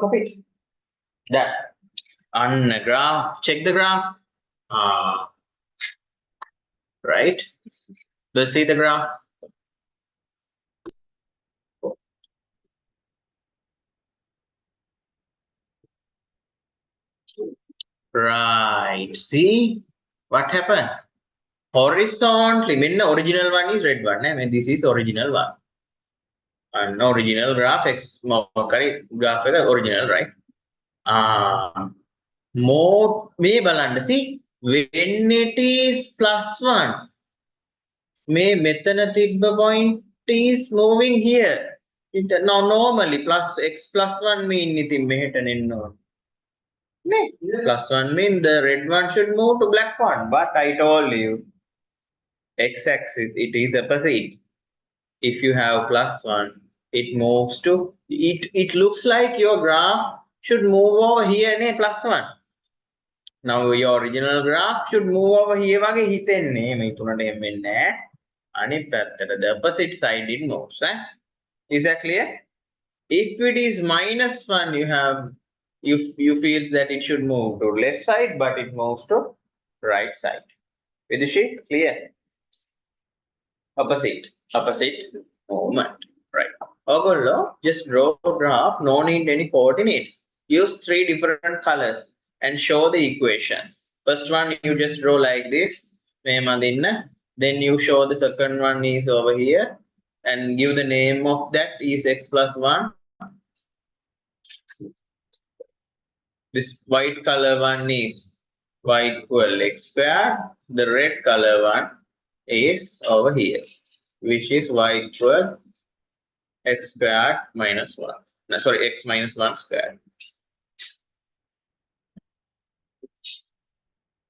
Copy it. That. On a graph, check the graph. Right. We'll see the graph. Right. See what happened? Horizontally, when the original one is red one, when this is original one. And original graph X correct graph original, right? More may balanda. See, when it is +1, may metana tibba point is moving here. It now normally plus X +1 mean itin meheta nenno. +1 mean the red one should move to black one, but I told you x-axis it is opposite. If you have +1, it moves to it looks like your graph should move over here +1. Now your original graph should move over here වගේ හිතෙන්නේ මේ තුනට එම් වෙන්නේ අනිත් පැත්තට the opposite side it moves. Is that clear? If it is -1, you feels that it should move to left side, but it moves to right side. Vidushi, clear? Opposite movement, right? Ogollo, just draw a graph, no need any coordinates. Use 3 different colors and show the equations. First one you just draw like this, then you show the second one is over here and give the name of that is x + 1. This white color one is y equal x squared. The red color one is over here, which is y equal x squared minus 1. No, sorry, x minus 1 squared.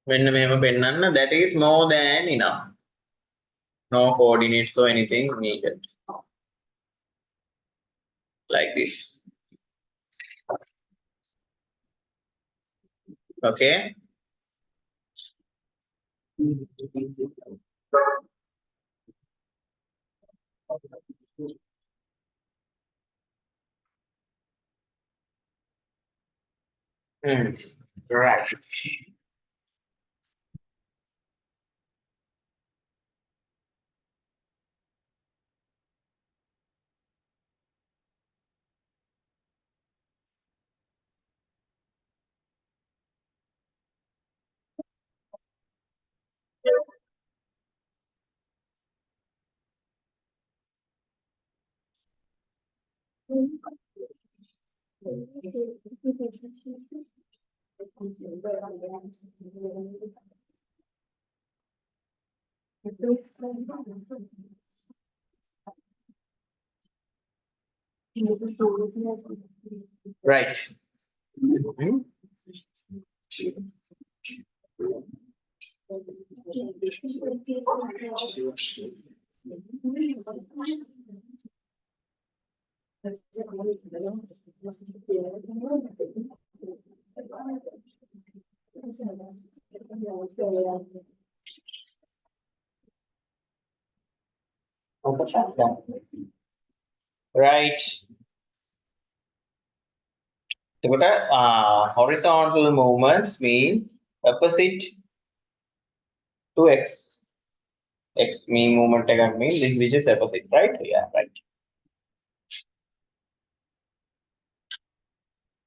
When that is more than enough. No coordinates or anything needed. Like this. Okay. Right. Right. Right. Horizontal movements mean opposite to x. X mean movement mean this which is opposite, right? Yeah, right.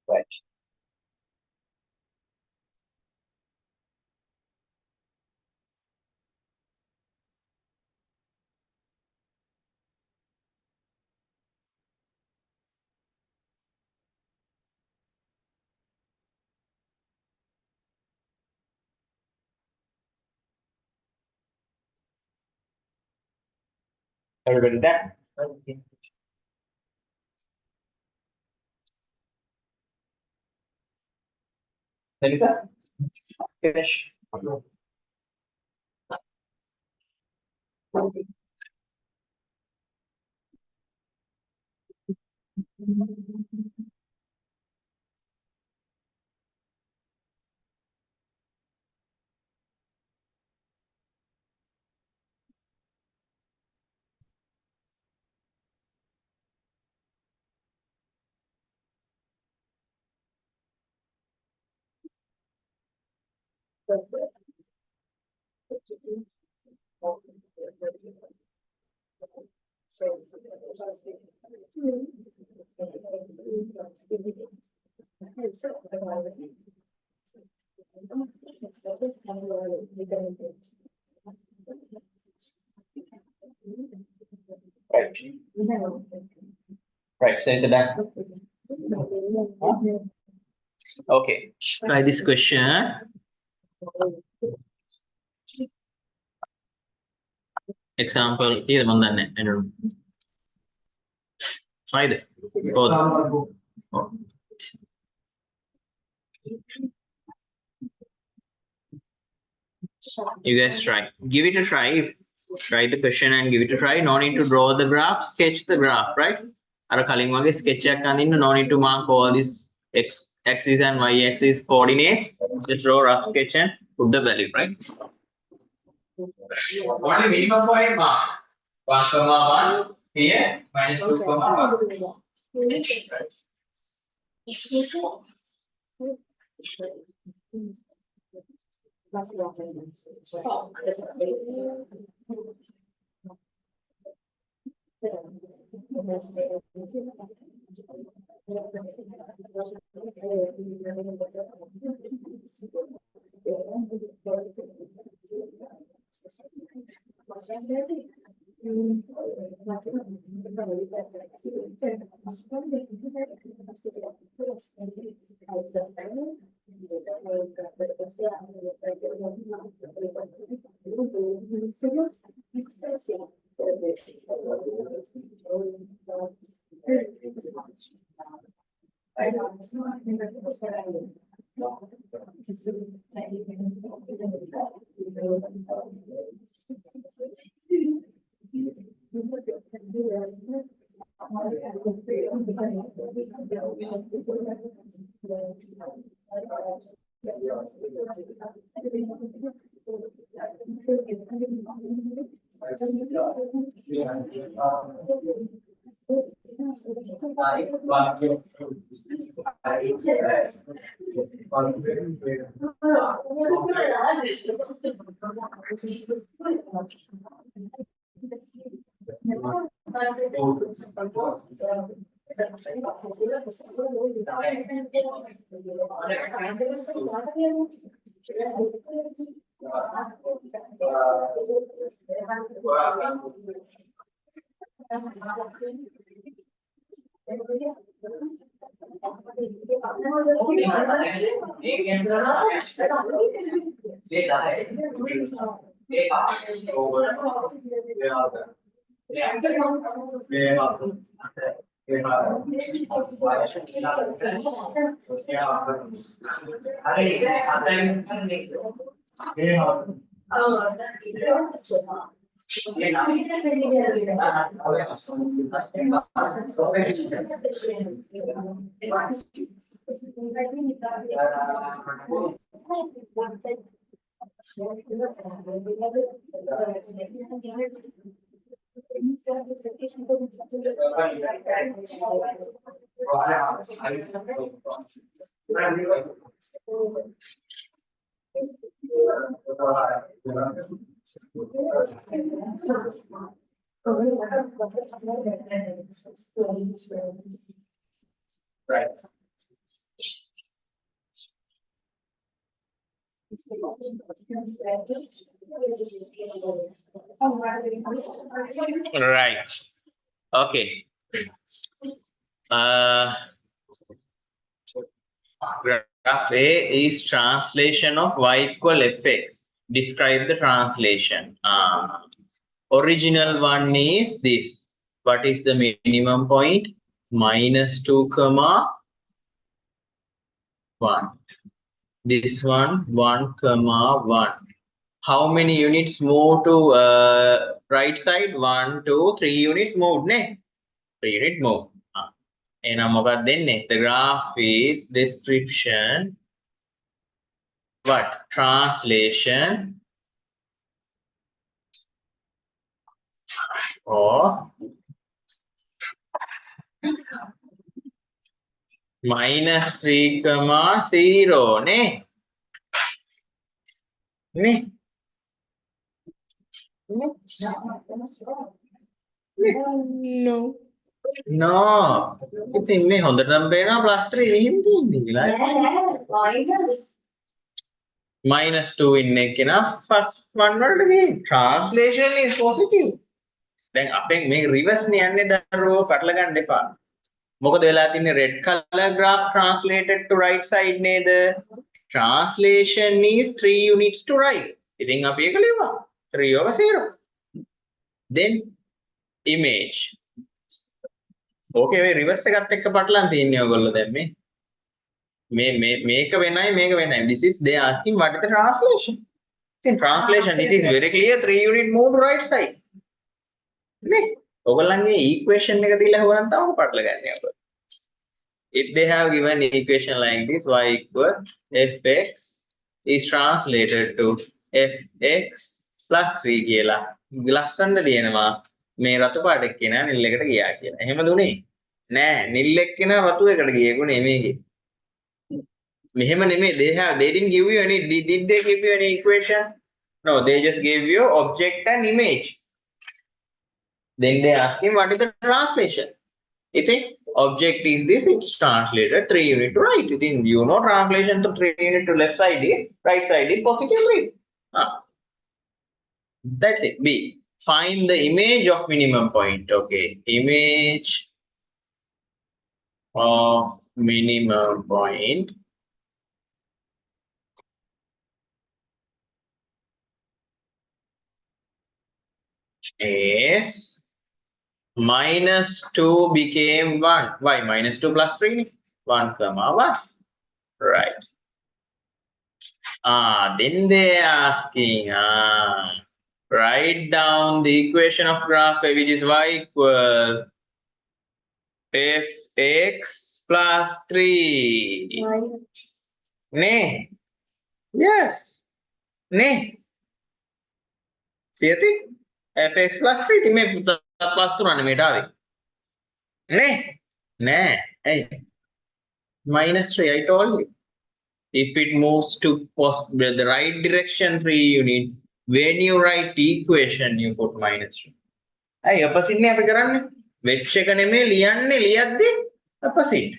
Right. Everybody done? Okay. Anita? Finish. Right. Right. So it's done. Okay. Try this question. Example. Here, one I don't know. Try it. Oh. You guys try. Give it a try. Write the question and give it a try. No need to draw the graph. Sketch the graph, right? Ara කලින් වගේ sketch එකක් අඳින්න no need to mark all these x axis and y axis coordinates. Just draw rough sketch and put the value, right? Only minimum point mark. 1,1 here minus 2,1. Right. Right. Right. Okay. Graph A is translation of y equal fx. Describe the translation. Original one is this. What is the minimum point? Minus 2, 1. This one 1, 1. How many units move to right side? 1, 2, 3 units moved, ne? 3 unit move. The graph is description. What? Translation of minus 3, 0, ne? නේ No. no ඉතින් මේ හොඳටම පේනවා +3 එහෙම තියෙන්නේ කියලා -2 ඉන්න එක්කෙනා first one වලට ගිහින් translation is positive දැන් අපෙන් මේ reverse නේ යන්නේ දරුවෝ පටල ගන්න එපා මොකද වෙලා තින්නේ red color graph translated to right side නේද translation is 3 units to right ඉතින් අපි ඒක ලියුවා 3/0 then image okay මේ reverse එකත් එක්ක පටලන් තියන්නේ ඔයගොල්ලෝ දැන් මේක වෙනයි this is they asking what is the translation in translation it is very clear 3 unit move to right side නේ ඔයගොල්ලන්ගේ equation එක දීලා හොරන් තමයි පටල ගන්න ඔයගොල්ලෝ if they have given equation like this y equal fx is translated to fx plus 3 කියලා ලස්සනට ලියනවා මේ රතු පාට එක්කෙනා නිල් එකට ගියා කියලා. එහෙම දුනේ නෑ නිල් එක්කෙනා රතු එකට ගියේකුනේ මේකේ. මෙහෙම නෙමෙයි they didn't give you any did they give you any equation? No, they just gave you object and image. Then they ask him what is the translation. ඉතින් object is this it's translated 3 unit to right. ඉතින් you know translation to 3 unit to left side is right side is positive read. That's it. B. Find the image of minimum point. Okay, image of minimum point is -2 became 1. Why? -2 plus 3? 1 comma 1. Right. Then they are asking, write down the equation of graph which is y equal fx plus 3. Nee. Yes. Nee. See it? fx plus 3 ඉතින් මේ plus 3 නේ මේට ආවේ. නේ? නෑ. ඇයි? -3 I told you. If it moves to the right direction 3 unit, when you write equation you put -3. ඇයි opposite නේ අපි කරන්නේ? වෙච්ච එක නෙමෙයි ලියන්නේ ලියද්දි opposite.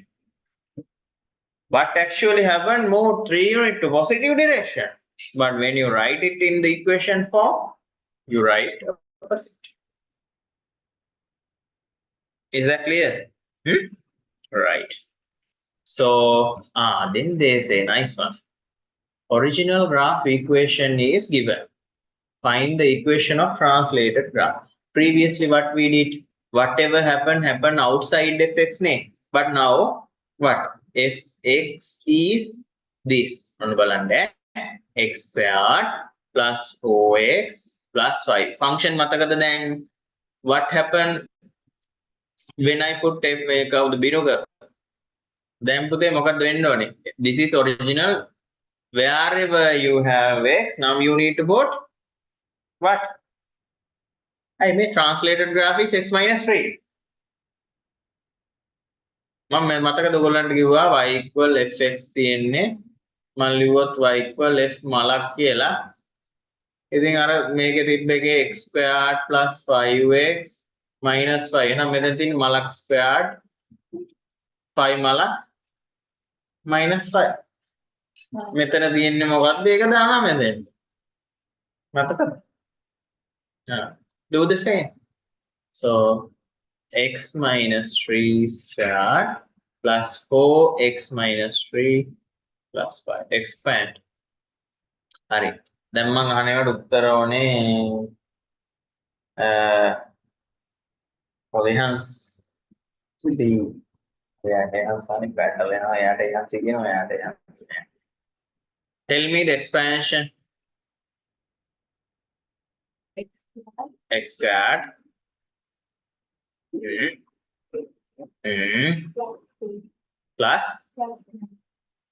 What actually happened move 3 unit to positive direction. But when you write it in the equation form, you write opposite. Is that clear? Right. So, then they say, nice one. Original graph equation is given. Find the equation of translated graph. Previously, what we did, whatever happened outside fx name. But now, what? Fx is this. X squared plus 4x plus 5. Function matakada then, what happened when I put f of the biroga? Then put this is original. Wherever you have x, now you need to put what? I made translated graph is x minus 3. මම මතකද ඔයගොල්ලන්ට කිව්වා y equal fx තියෙන්නේ මම ලිව්වොත් y equal f මලක් කියලා. ඉතින් අර මේකේ තිබ්බ එකේ x squared plus 5x minus 5. එහෙනම් මෙතන තියෙන මලක් squared 5 මලක් minus 5. මෙතන තියෙන්නේ මොකක්ද? ඒක දානවා මෙතෙන්. මතකද? Do the same. So x minus 3 squared plus 4x minus 3 plus 5. Expand. හරි. දැන් මම අහනේකට උත්තර ඕනේ කොහෙන්ස් ඉතින් එයාට හංසානේ පැටල වෙනවා එයාට හංසි කියනවා එයාට Tell me the expansion. X squared. Plus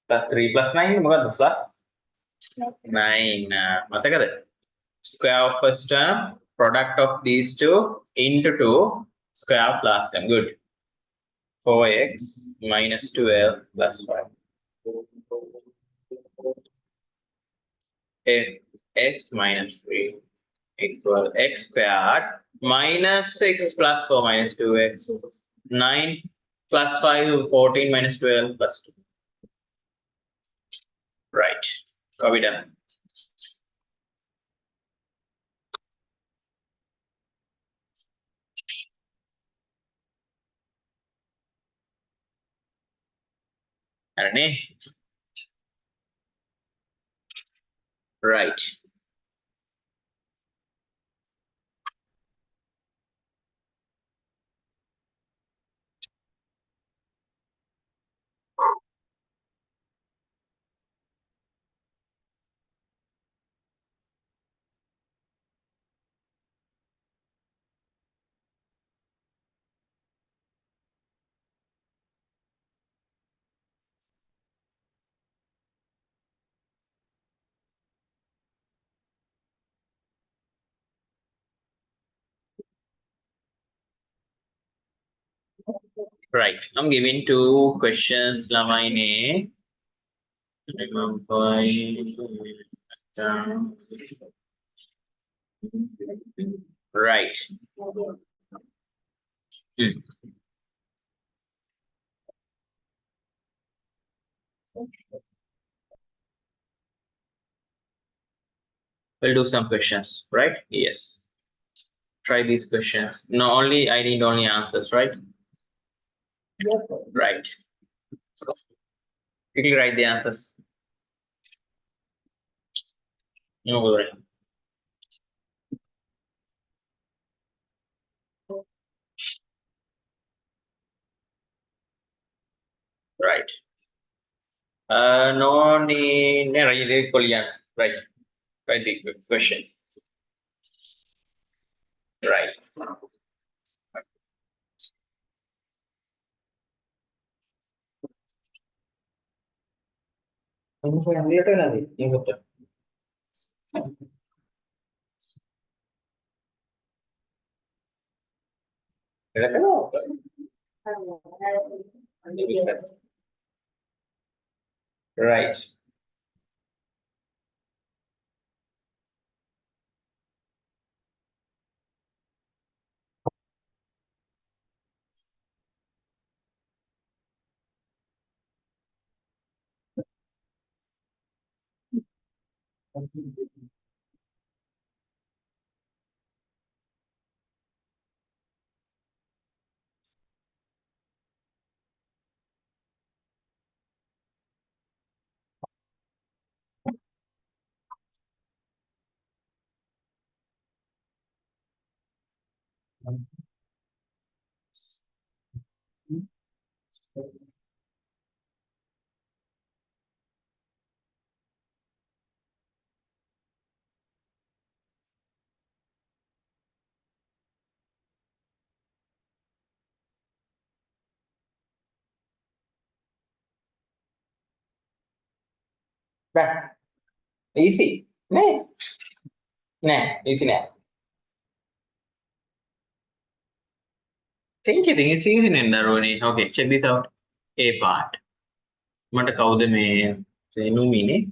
3 plus 9 මොකද්ද plus 9 මතකද square of first term product of these two into 2 square of last term. Good. 4x minus 12 plus 5. F x minus 3 equal x squared minus 6 plus 4 minus 2x. 9 plus 5, 14 minus 12 plus 2. Right. Copy done. Arane. Right. Right. I'm giving 2 questions. Lamaine. Right. We'll do some questions, right? Yes. Try these questions. No, I need only answers, right? Right. So quickly write the answers. No worry. Right. No need. Right. Write the question. Right. Right. Back. Easy. Nah. Easy nah. Think it's easy Naroni. Okay, check this out. A part. Mata kaude me Senumine.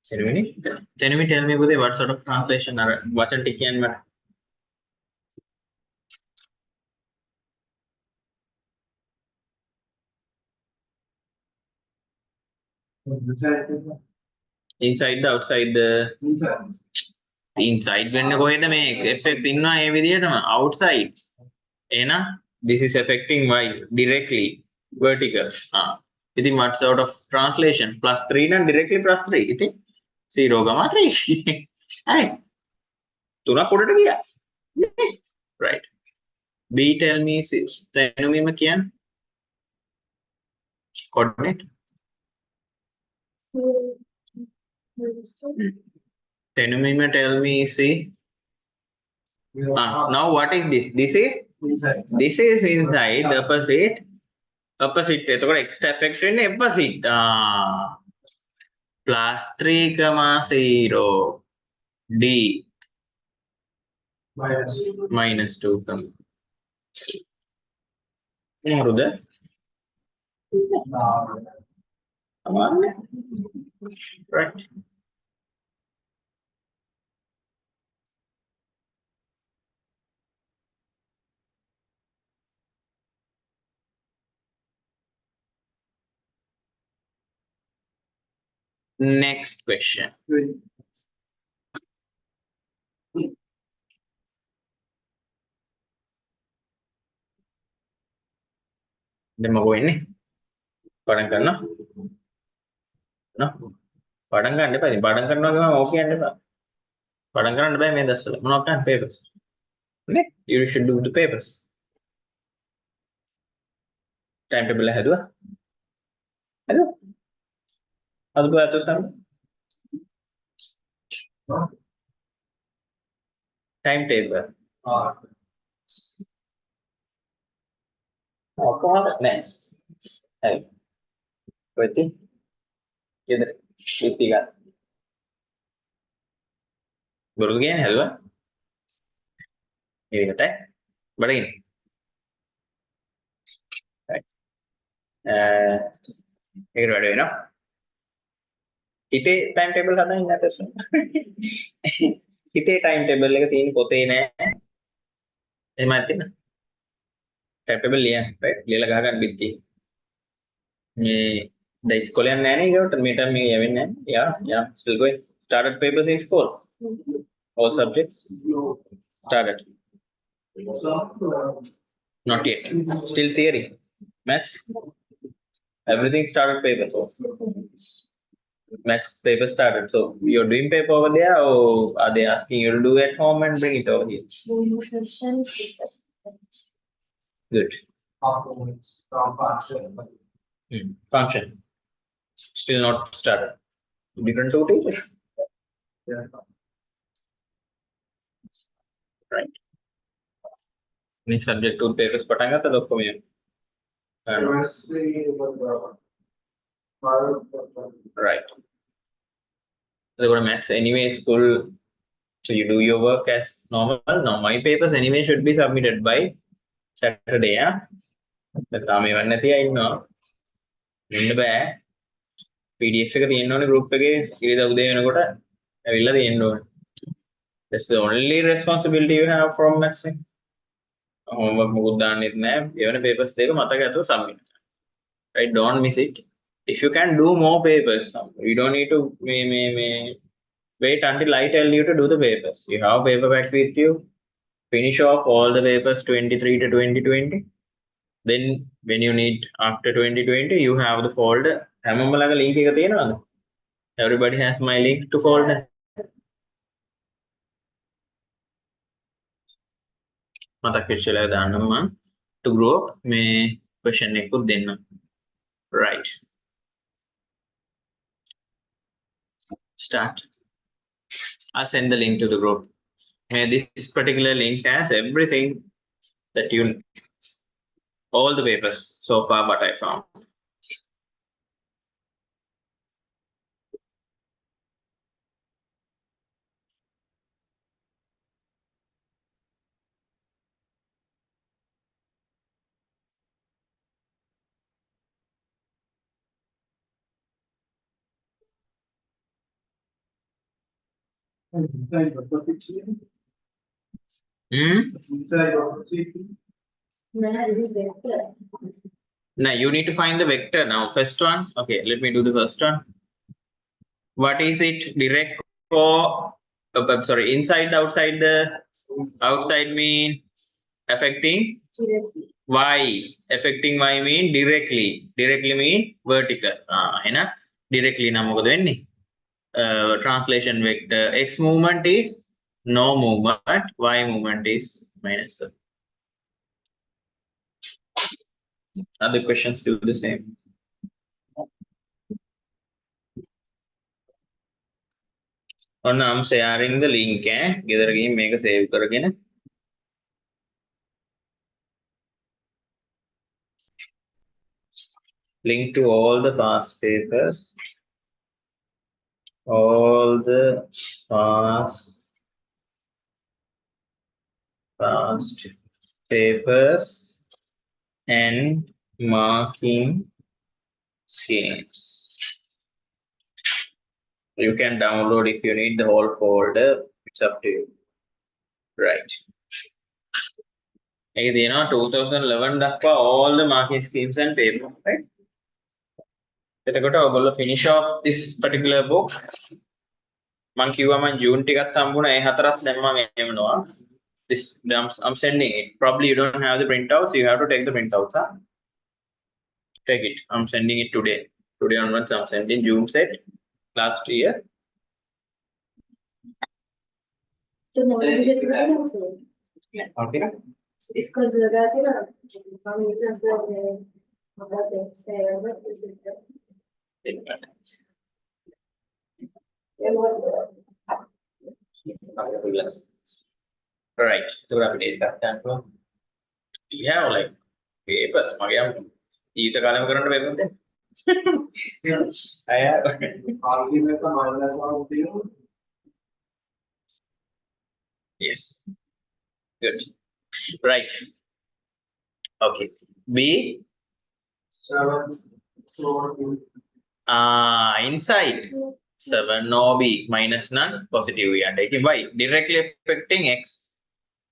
Senumine. Senumi, tell me what sort of translation or what a tiki and inside the outside the inside when go ahead make effects in outside. Ena, this is affecting y directly vertical. Within what sort of translation? +3 and directly +3. It is 0, 3. Hey, tuna put it here. Right. B tell me Tenumima coordinate. Tenumima tell me see. Now what is this? This is inside. This is inside the opposite. Opposite. Extra effect in opposite. +3, 0. D -2. Ruda. Right. Next question. දැන් මම වෙන්නේ පටන් ගන්නවා න පටන් ගන්න එපා ඉතින් පටන් කරනවා ගමන් ඕක කියන්න එපා පටන් ගන්න බෑ මේ දැස්සල මොනවද ගන්න papers නේ you should do the papers time table හැදුවා අද අත සම් time table කොහොමද next හරි වෙති ගෙදර ඉති ගන්න බොරු කියන්නේ හැදුවා ඒකට බඩගින්න ඒකට වැඩ වෙනවා හිතේ ටයිම් ටේබල් හදන්න නැතත් හිතේ ටයිම් ටේබල් එක තියෙන පොතේ නෑ එහෙම නැත්නම් ටයිම් ටේබල් ලියන්න right ලියලා ගහ ගන්න බිත්තිය මේ දැන් ඉස්කෝලේ යන්නේ නැහැ නේ ඒකට මේ ටර්ම් එක යවෙන්නේ නැහැ yeah still going started papers in school all subjects started not yet still theory maths everything started papers maths paper started so you're doing paper over there or are they asking you to do at home and bring it over here good function still not started different two teachers right මේ subject two papers පටන් ගත්තද ඔක්කොම right so maths anyway school so you do your work as normal now my papers anyway should be submitted by Saturday yeah තාම එවන්න නැතිව ඉන්නවා වෙන්න බෑ PDF එක තියෙන්න ඕනේ group එකේ ඉරිදා උදේ වෙනකොට ඇවිල්ලා තියෙන්න ඕනේ that's the only responsibility you have from maths homework මොකුත් දාන්නෙත් නෑ එවන papers දෙක මතක ඇතුව submit right don't miss it if you can do more papers you don't need to wait until I tell you to do the papers you have paper back with you finish off all the papers 23 to 2020 then when you need after 2020 you have the folder හැමෝම ළඟ link එක තියෙනවද everybody has my link to folder මතක් වෙච්චලා දාන්නම් මම to group මේ question එකකුත් දෙන්නම් right start I'll send the link to the group this particular link has everything that you all the papers so far what I found Now you need to find the vector now first one okay let me do the first one what is it direct or I'm sorry inside outside the outside mean affecting y affecting y mean directly mean vertical එහෙනම් directly නම් මොකද වෙන්නේ translation vector x movement is no movement y movement is minus other questions do the same ඔන්න I'm sharing the link ගෙදර ගිහින් මේක save කරගෙන link to all the past papers all the past papers and marking schemes you can download if you need the whole folder it's up to you right ඒක තියෙනවා 2011 දක්වා all the marking schemes and paper right එතකොට ඔයගොල්ලෝ finish off this particular book. මං කිව්වා මං June ටිකක් හම්බුණා ඒ හතරත් දැන් මම එවනවා. This I'm sending it. Probably you don't have the printouts, you have to take the printouts, huh? Take it. I'm sending it today. Today onwards I'm sending June set last year. तो model मुझे कितना नाम से Okay. इसको लगाते ना हम इतना से लगाते हैं से Right. So අපි දෙකක් ගන්නවා. We have like papers මගේ අම්ම ඊට කාලෙම කරන්න බැරිද? I have. Argument का minus one होती है Yes. Good. Right. Okay. B. seven four Inside 7 no B minus none positive we are taking y directly affecting x.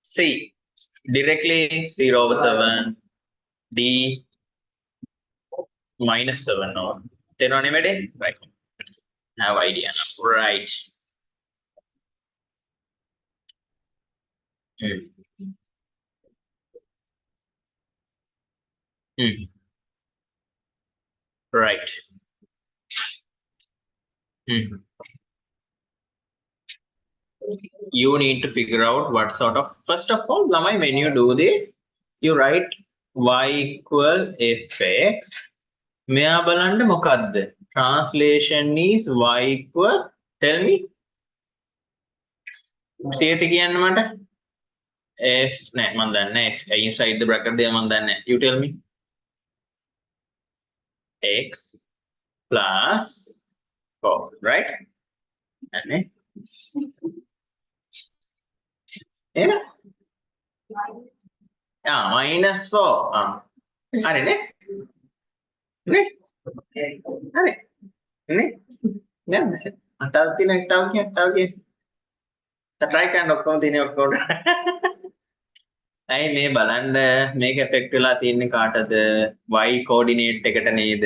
C directly 0 over 7 D minus 7 no. Then on right. Have idea now. Right. Right. You need to figure out what sort of, first of all, Lamai, when you do this, you write y equal fx. මෙයා බලන්න මොකද්ද? Translation is y equal, tell me. සියයට කියන්න මට. F නෑ මම දන්නේ F inside the bracket දෙය මම දන්නේ. You tell me. X plus 4, right? And එන minus 4 හරි නේ නේ හරි නේ නේද අතල් තියෙන තව කිය try කරන්න ඔක්කොම තියෙන ඔක්කොම ඇයි මේ බලන්න මේක effect වෙලා තියෙන්නේ කාටද y coordinate එකට නේද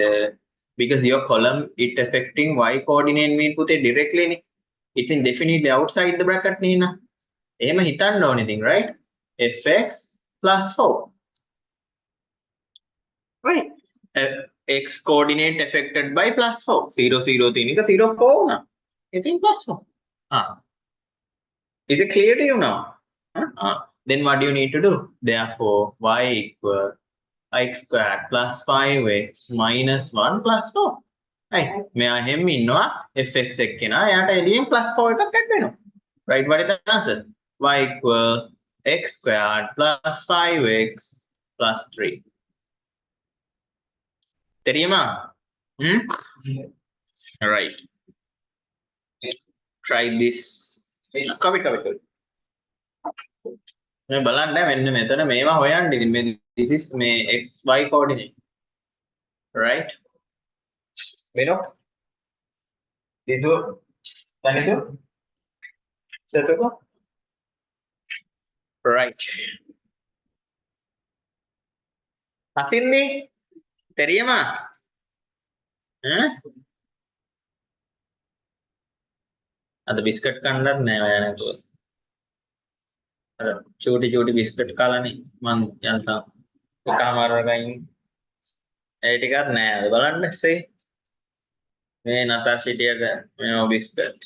because your column it affecting y coordinate mean පුතේ directly නේ it's in definitely outside the bracket නේ නා එහෙම හිතන්න ඕනේ ඉතින් right fx plus 4 right x coordinate affected by plus 4 0 0 තියෙන එක 0 4 වුණා ඉතින් plus 4 is it clear to you now then what do you need to do therefore y equal x squared plus 5x minus 1 plus 4 right මෙයා හැම ඉන්නවා fx එක්කෙනා එයාට එළියෙන් plus 4 එකක් add වෙනවා right what is the answer y equal x squared plus 5x plus 3 தெரியுமா all right try this copy මේ බලන්න මෙන්න මෙතන මේවා හොයන්න ඉතින් මේ this is මේ x y coordinate right වෙනෝ itu tadi itu satu right Asindi தெரியுமா අද බිස්කට් කන්නත් නෑ ඔයා නේද චූටි බිස්කට් කාලානේ මං යන්තම් එකමාරවගින් ඒ ටිකක් නෑ අද බලන්න සේ මේ නතාෂිටියට මේ බිස්කට්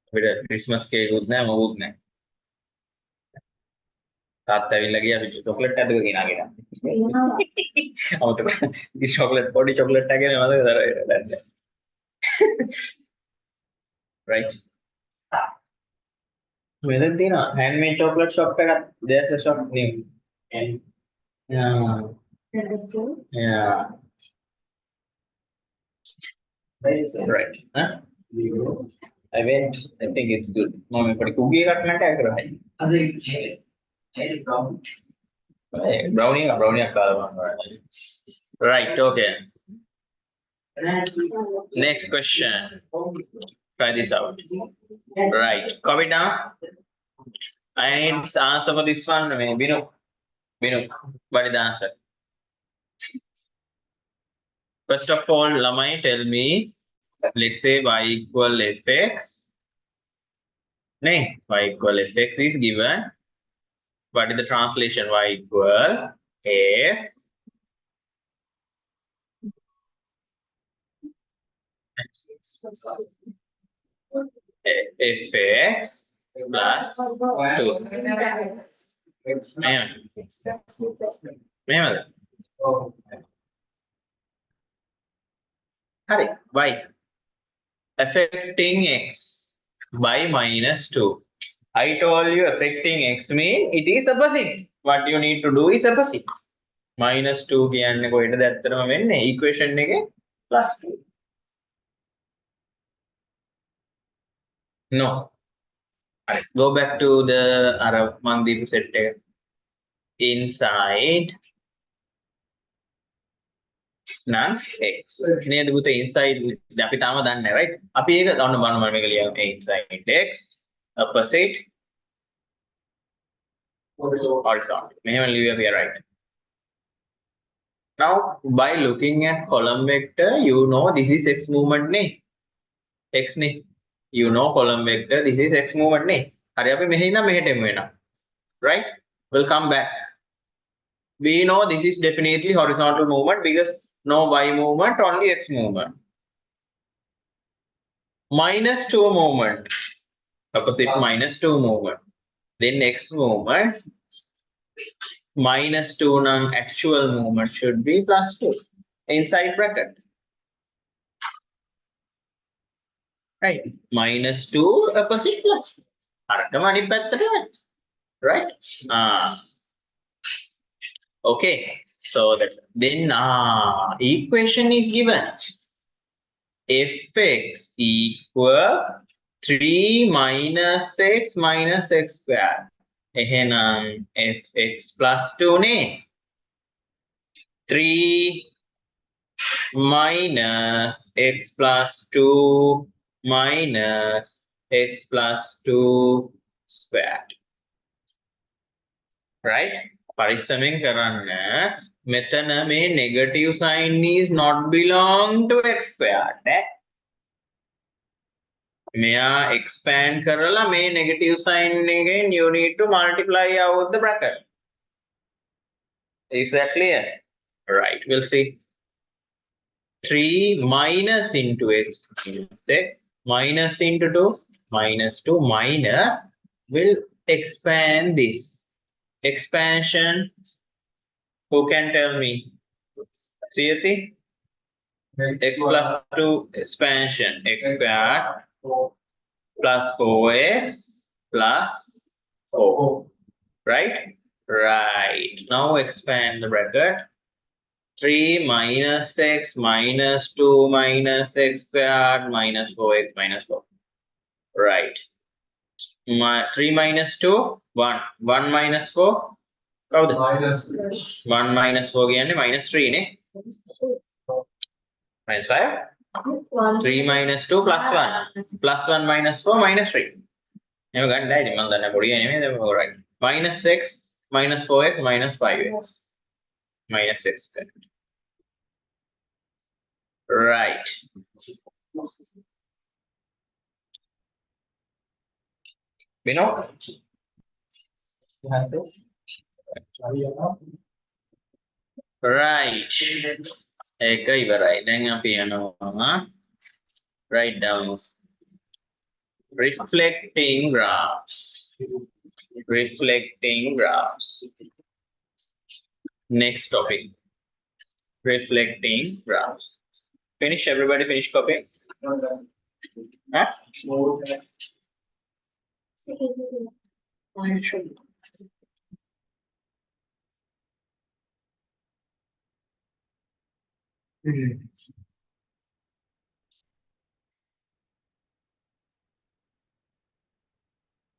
අපිට ක්‍රිස්මස් කේක් උත් නෑ මොකුත් නෑ තාත්තා ඇවිල්ලා ගියා අපි චොක්ලට් එකක් ගෙනාගෙන අමතක මේ චොක්ලට් පොඩි චොක්ලට් එකක් ගෙන මතකද දැන් right මෙතන තියෙනවා handmade chocolate shop එකක් there's a shop name and yeah right huh I went I think it's good මම පොඩි කුකී එකක් නටය කරා අද ඒක brownie එකක් කාලා මම right okay next question try this out right copy down I need answer for this one maybe no Binu, what is the answer? First of all, Lamai, tell me, let's say y equal fx. Nay, y equal fx is given. What is the translation? Y equal f fx plus 2. Ma'am, hurry, y affecting x by minus 2. I told you affecting x mean it is opposite. What you need to do is opposite. Minus 2 කියන්නේ කොහෙටද ඇත්තටම වෙන්නේ? Equation එකේ plus 2. No. Go back to the අර මං දීපු set එක. Inside නම් x. නේද පුතේ inside අපි තාම දන්නේ නැහැ right? අපි ඒක ගන්න බලන්න මේක ලියමු. Inside x opposite horizontal. මෙහෙම ලියුවා here right. Now by looking at column vector you know this is x movement නේ. x නේ. You know column vector this is x movement නේ. හරි අපි මෙහෙ ඉඳන් මෙහෙට එමු වෙනවා. Right? We'll come back. We know this is definitely horizontal movement because no y movement, only x movement. Minus 2 movement. Opposite minus 2 movement. Then x movement. Minus 2 non actual movement should be plus 2. Inside bracket. Right? Minus 2 opposite plus 2. අරකම අනිත් පැත්තට වෙනවා. Right? Okay. So that then equation is given. Fx equal 3 minus x square. එහෙනම් fx plus 2 නේ. 3 minus x plus 2 minus x plus 2 squared. Right? පරිස්සමෙන් කරන්න. මෙතන මේ negative sign is not belong to x squared. මෙයා expand කරලා මේ negative sign එකෙන් you need to multiply out the bracket. Is that clear? Right, we'll see. 3 minus into x minus into 2 minus 2 minus will expand this. Expansion, who can tell me? Priyati? X plus 2 expansion, x squared plus 4x plus 4. Right? Right. Now expand the bracket. 3 minus x minus 2 minus x squared minus 4x minus 4. Right. 3 minus 2, 1. 1 minus 4. කවුද? Minus 1 minus 4 කියන්නේ minus 3 නේ. Minus 5. 3 minus 2 plus 1. Plus 1 minus 4 minus 3. එහෙම ගන්න බැහැ ඉතින් මම දන්නේ පොඩි නෙමෙයි දැන් right. Minus x minus 4x minus 5x. Minus x squared. Right. Bino? Right. ඒක ඉවරයි. දැන් අපි යනවා write down reflecting graphs. Reflecting graphs. Next topic. Reflecting graphs. Finish, everybody finish copying? Huh? I should.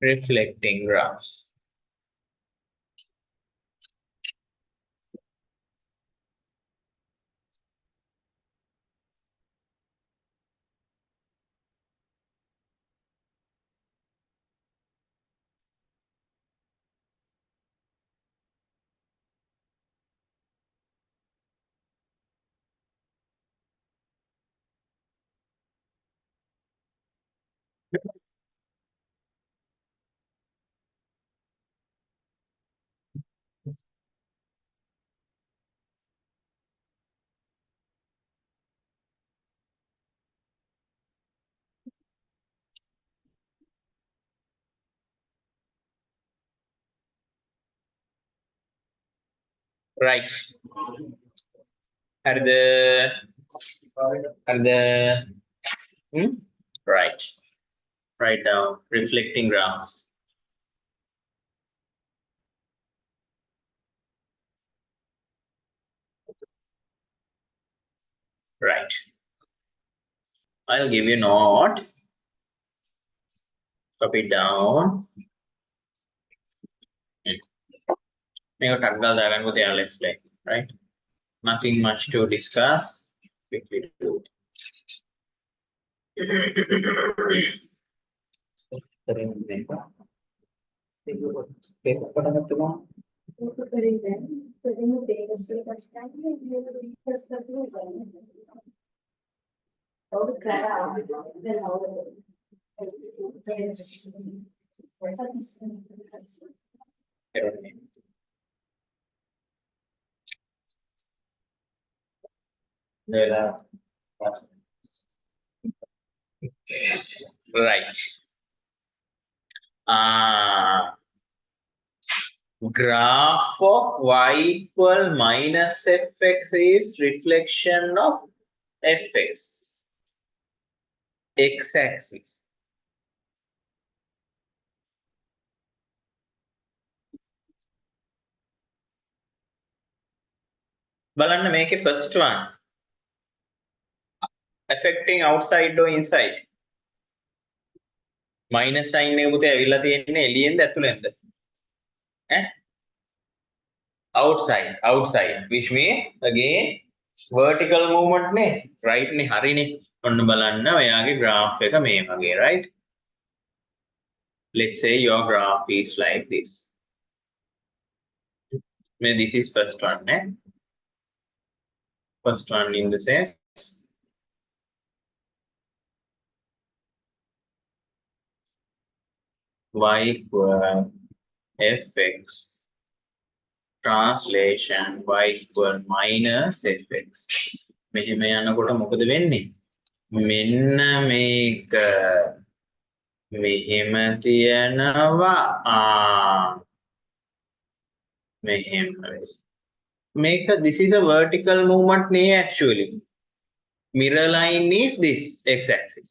Reflecting graphs. Right. At the right. Write down reflecting graphs. Right. I'll give you a note. Copy it down. I'll explain. Right. Nothing much to discuss. Quickly do it. Right. Graph of y equal minus fx is reflection of fx. X-axis. බලන්න මේකේ first one affecting outside or inside. Minus sign එක පුතේ ඇවිල්ලා තියෙන්නේ එළියෙන්ද ඇතුළෙන්ද? outside which means again vertical movement නේ right නේ හරිනේ ඔන්න බලන්න ඔයාගේ graph එක මේ වගේ right. Let's say your graph is like this. This is first one නේ. First one in the sense y equal fx translation y equal minus fx. මෙහෙම යනකොට මොකද වෙන්නේ? මෙන්න මේක මෙහෙම තියනවා මෙහෙම මේක this is a vertical movement නේ actually. Mirror line is this x-axis.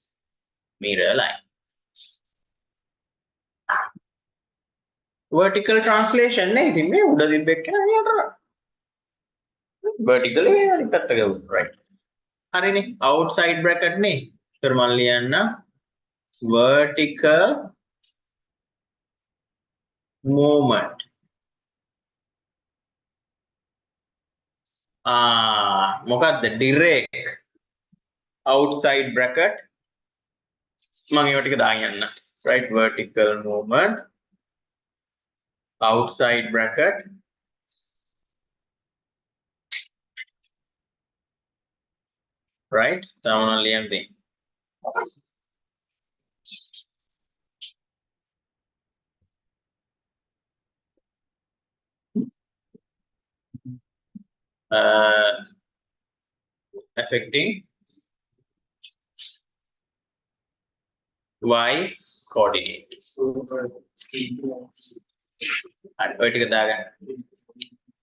Mirror line. Vertical translation නේ ඉතින් මේ උඩ තිබෙක යනට vertically අනිත් පැත්ත ගමු right. හරිනේ outside bracket නේ. ඒතර මම ලියන්න vertical movement. මොකක්ද direct outside bracket මම ඒව ටික දාන්න right vertical movement outside bracket right down ලියන්න තියෙන්නේ affecting y coordinate. හරි ඔය ටික දාගන්න.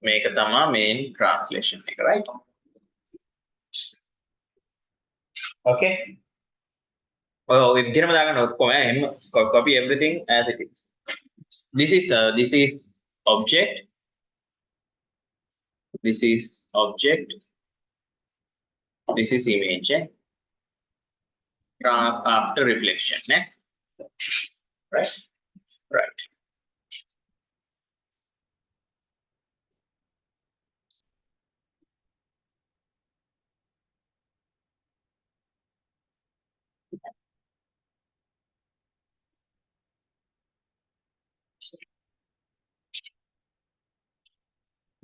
මේක තමයි main translation එක right. Okay. ඔය විදිහටම දාගන්න ඔක්කොම එහෙම copy everything as it is. This is object. This is object. This is image. After reflection. Right. Right.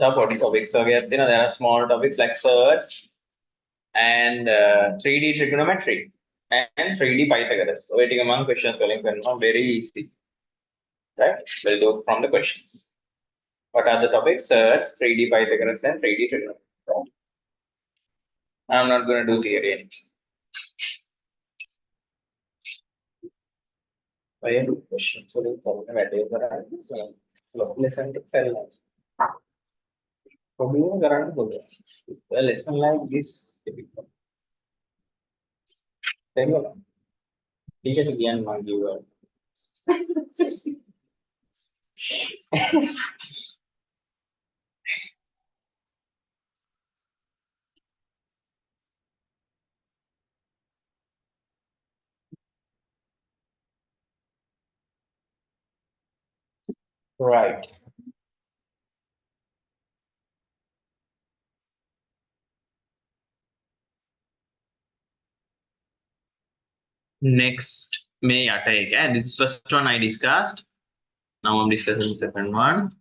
The body topics. So there are small topics like search and 3D trigonometry and 3D Pythagoras. So waiting among questions very easy. Right? We'll do from the questions. What are the topics? Search, 3D Pythagoras and 3D trigonometry. Right? I'm not going to do theory. I do questions. So we'll lesson to Problem කරන්න පුළුවන්. A lesson like this difficult. තේරුණා? ටීචර්ට කියන්න මම කිව්වා. Right. Next may take. This is first one I discussed. Now I'm discussing the second one.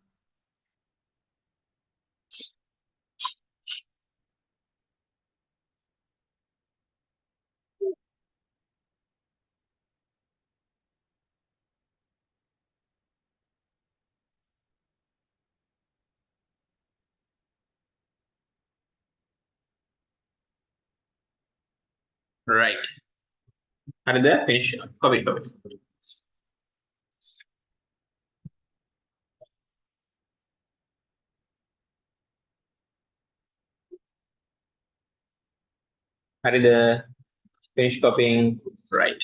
Right. Are they finish? Copy. Are they finish copying? Right.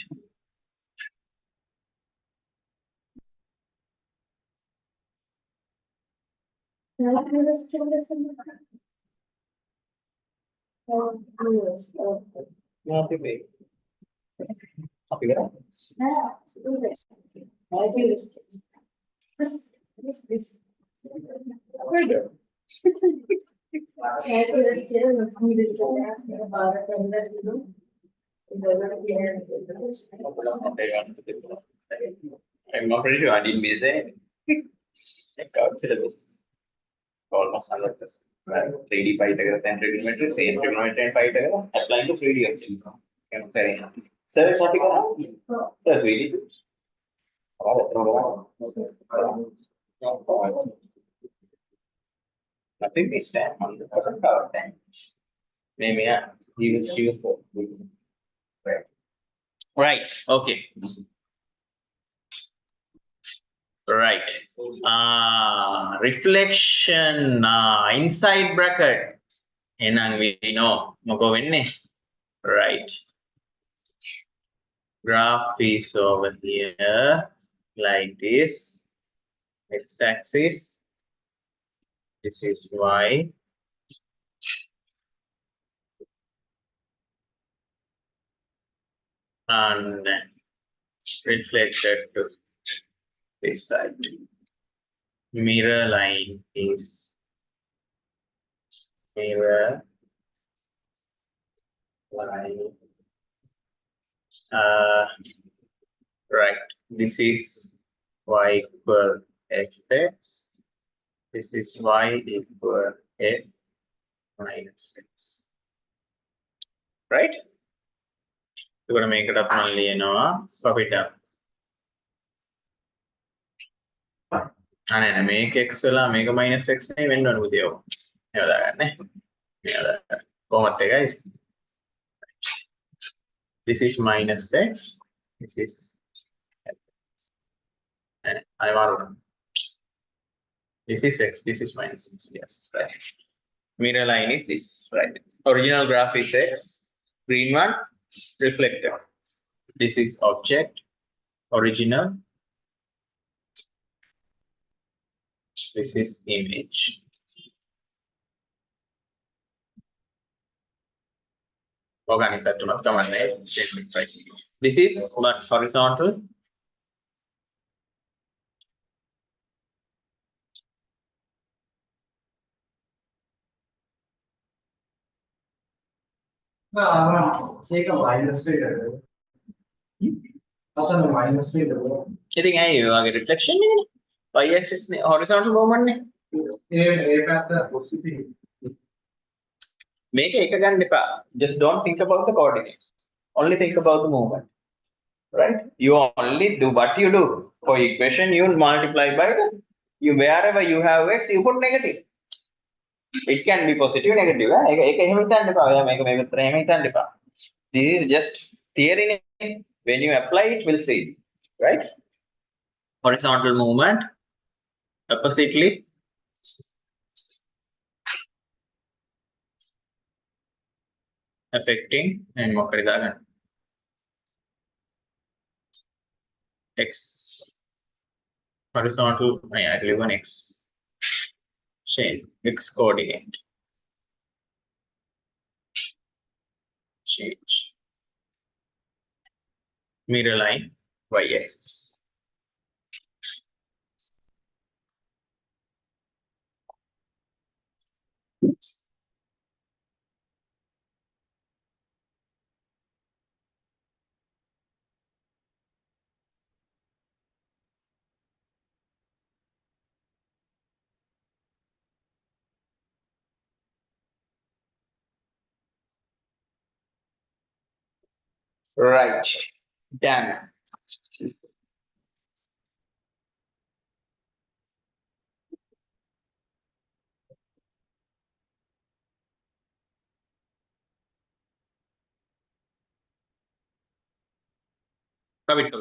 Copy. Copy. This. I'm not pretty sure I didn't miss it. Check out syllabus. Almost 100%. 3D pi diagrams and trigonometry, same trigonometry and pi diagrams applying to 3D actually. Sir, it's not Sir, 3D. Nothing this time, 100% power time. Maybe she was right. Okay. Right. Reflection inside bracket. And we know right. Graph is over here like this. X-axis. This is Y. And reflected to this side. Mirror line is mirror line. Right. This is Y equal X. This is Y equal F minus X. Right? We're going to make it up only, swap it up. And make X make a minus X when done with you. Guys. This is minus X. This is I want this is X, this is minus X. Yes, right. Mirror line is this, right? Original graph is X, green one, reflector. This is object, original. This is image. Organic right? This is what horizontal. Take a minus later. Minus later. Sitting I get reflection. Y-axis horizontal movement. Make it again. Just don't think about the coordinates. Only think about the movement. Right? You only do what you do. For equation, you multiply by the wherever you have X, you put negative. It can be positive, negative. This is just theory. When you apply it, we'll see. Right? Horizontal movement. Oppositely. affecting and මොකද දාගන්න x horizontal I live on x change x coordinate change mirror line y axis. Right, done. Come it.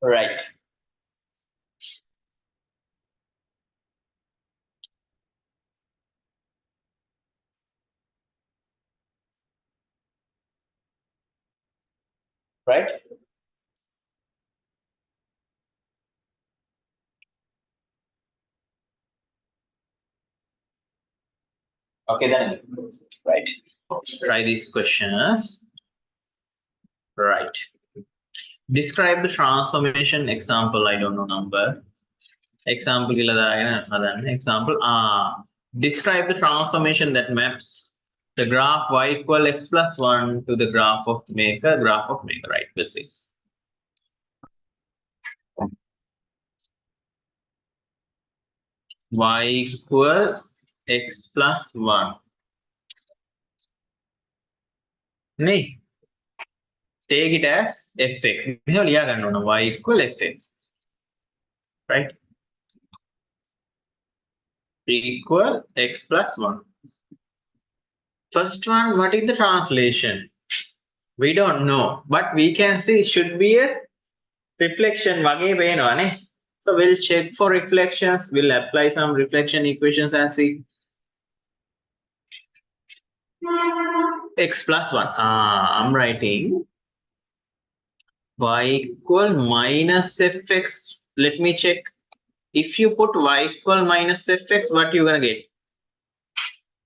Right. Right. Okay then. Right. Try these questions. Right. Describe the transformation example. I don't know number. Example example. Describe the transformation that maps the graph y equal x plus 1 to the graph of maker. Right. This is. Y equals x plus 1. Nee. Take it as fx. Y equal fx. Right? Equal x plus 1. First one, what is the translation? We don't know, but we can see it should be a reflection. So we'll check for reflections. We'll apply some reflection equations and see. X plus 1. I'm writing y equal minus fx. Let me check. If you put y equal minus fx, what you gonna get?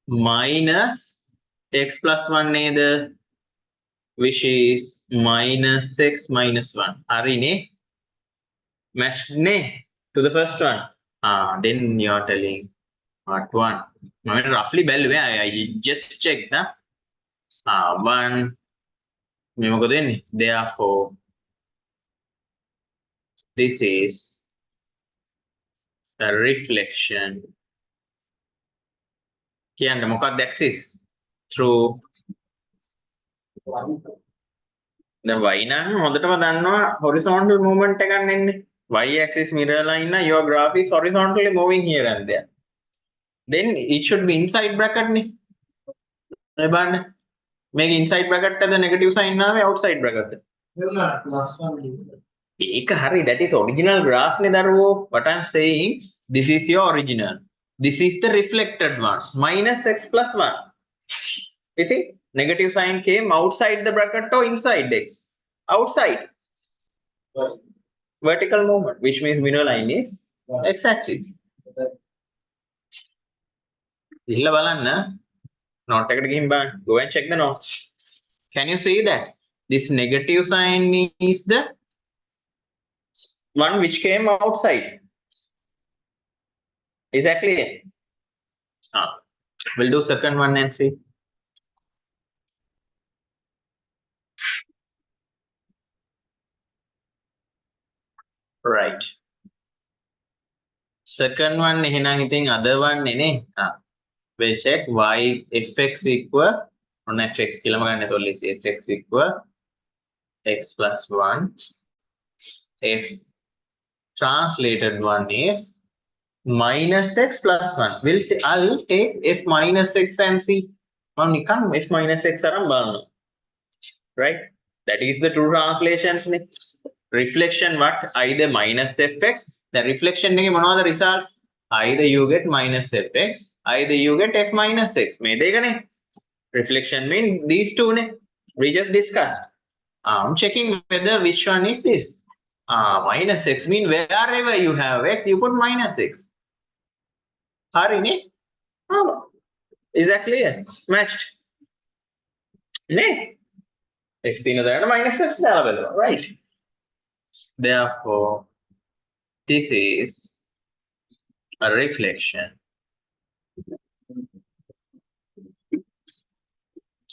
Minus x plus 1 either, which is minus x minus 1. Arine matched to the first one. Then you're telling what one? I mean, roughly bell way. I just checked. 1. Therefore, this is a reflection. කියන්න මොකක්ද axis through දැන් y නම් හොඳටම දන්නවා horizontal movement එකක් එන්නේ y axis mirror line na your graph is horizontally moving here and there, then it should be inside bracket නේ බලන්න මේක inside bracket එකද negative sign ආවේ outside bracket ඒක හරි, that is original graph නේ දරුවෝ. What I'm saying, this is your original, this is the reflected one, minus x plus 1. You see, negative sign came outside the bracket or inside x? Outside. Vertical movement, which means mirror line is x-axis. ඉල්ල බලන්න note එකට ගිහින් බලන්න. Go and check the notes. Can you see that this negative sign is the one which came outside? Exactly. We'll do second one and see. Right. Second one එහෙනම් ඉතින් other one නේ. We'll check y fx equal on fx කියලා මගන්න තොල්ලි fx equal x plus 1 f translated one is minus x plus 1. I'll take f minus x and see. F minus x right? That is the true translation. Reflection what? Either minus fx. The reflection name one of the results. Either you get minus fx, either you get f minus x. Reflection mean these two we just discussed. I'm checking whether which one is this. Minus x mean wherever you have x, you put minus x. Is that clear? Matched. X minus x right? Therefore, this is a reflection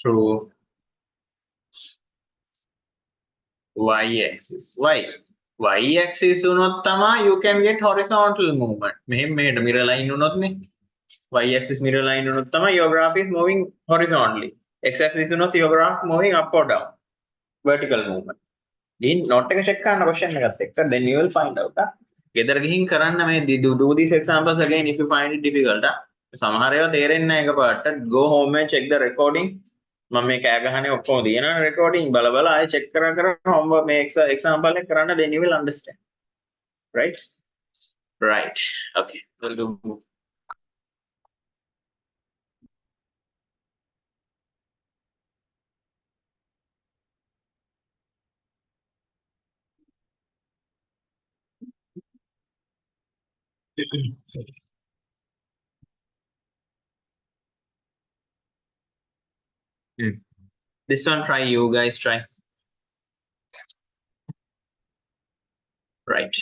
through y-axis. Why? Y-axis you can get horizontal movement. Mirror line y-axis mirror line your graph is moving horizontally. X-axis your graph moving up or down. Vertical movement. Not take a check question then you will find out. Do these examples again if you find it difficult. Go home and check the recording. Recording I check homework example then you will understand. Right? Right. Okay. We'll do. This one try, you guys try. Right.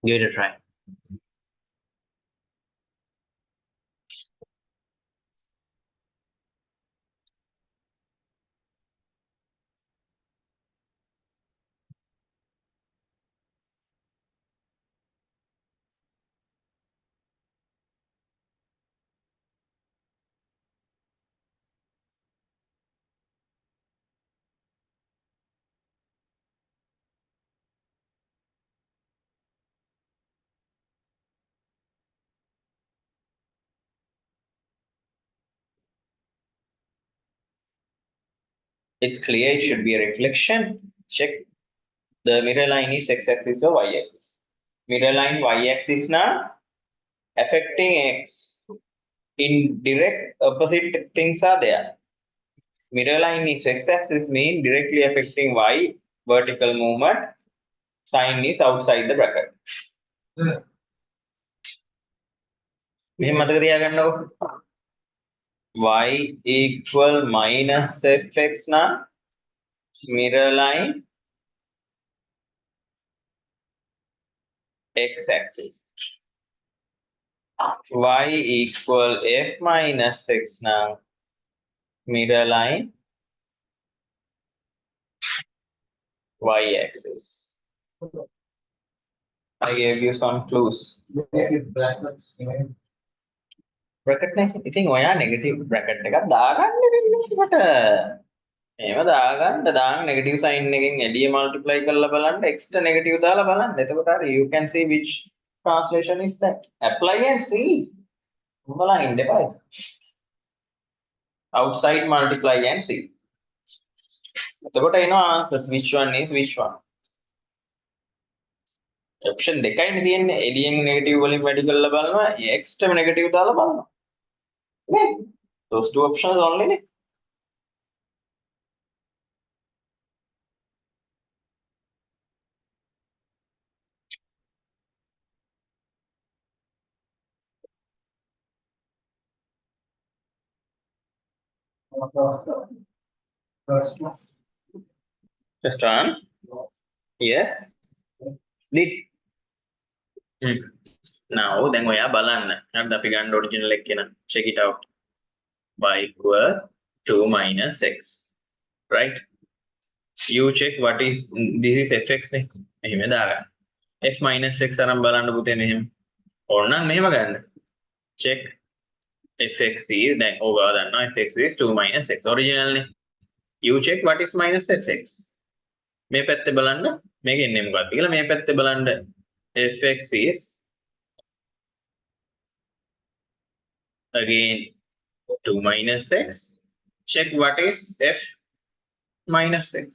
Give it a try. It's clear it should be a reflection. Check. The mirror line is x-axis or y-axis. Mirror line y-axis now affecting x. In direct opposite things are there. Mirror line is x-axis mean directly affecting y, vertical movement. Sign is outside the bracket. Y equal minus fx na mirror line x-axis. Y equal f minus x na mirror line y-axis. I gave you some clues. Bracket එක ඉතින් ඔයා negative bracket එකක් දාගන්න වෙන්නේ මට. එහෙම දාන්න negative sign එකෙන් එළිය multiply කරලා බලන්න extra negative දාලා බලන්න. එතකොට හරි you can see which translation is that. Apply and see. උඹලා ඉන්න එපා. Outside multiply and see. එතකොට එනවා answers which one is which one. Option දෙකයිනේ තියෙන්නේ. එළියෙන් negative වලින් වැඩි කරලා බලනවා, extra negative දාලා බලනවා. Those two options only. Just one. Yes. Did. Now then ඔයා බලන්න. හරිද අපි ගන්න original එක කියන. Check it out. Y equal 2 minus x. Right? You check what is this is fx නේ. එහෙම දාගන්න. f minus x අරන් බලන්න පුතේ මෙහෙම. ඕනනම් මෙහෙම ගන්න. Check fx is then over දන්නවා fx is 2 minus x original නේ. You check what is minus fx. මේ පැත්තේ බලන්න මේක එන්නේ මොකක්ද කියලා මේ පැත්තේ බලන්න fx is again 2 minus x. Check what is f minus x.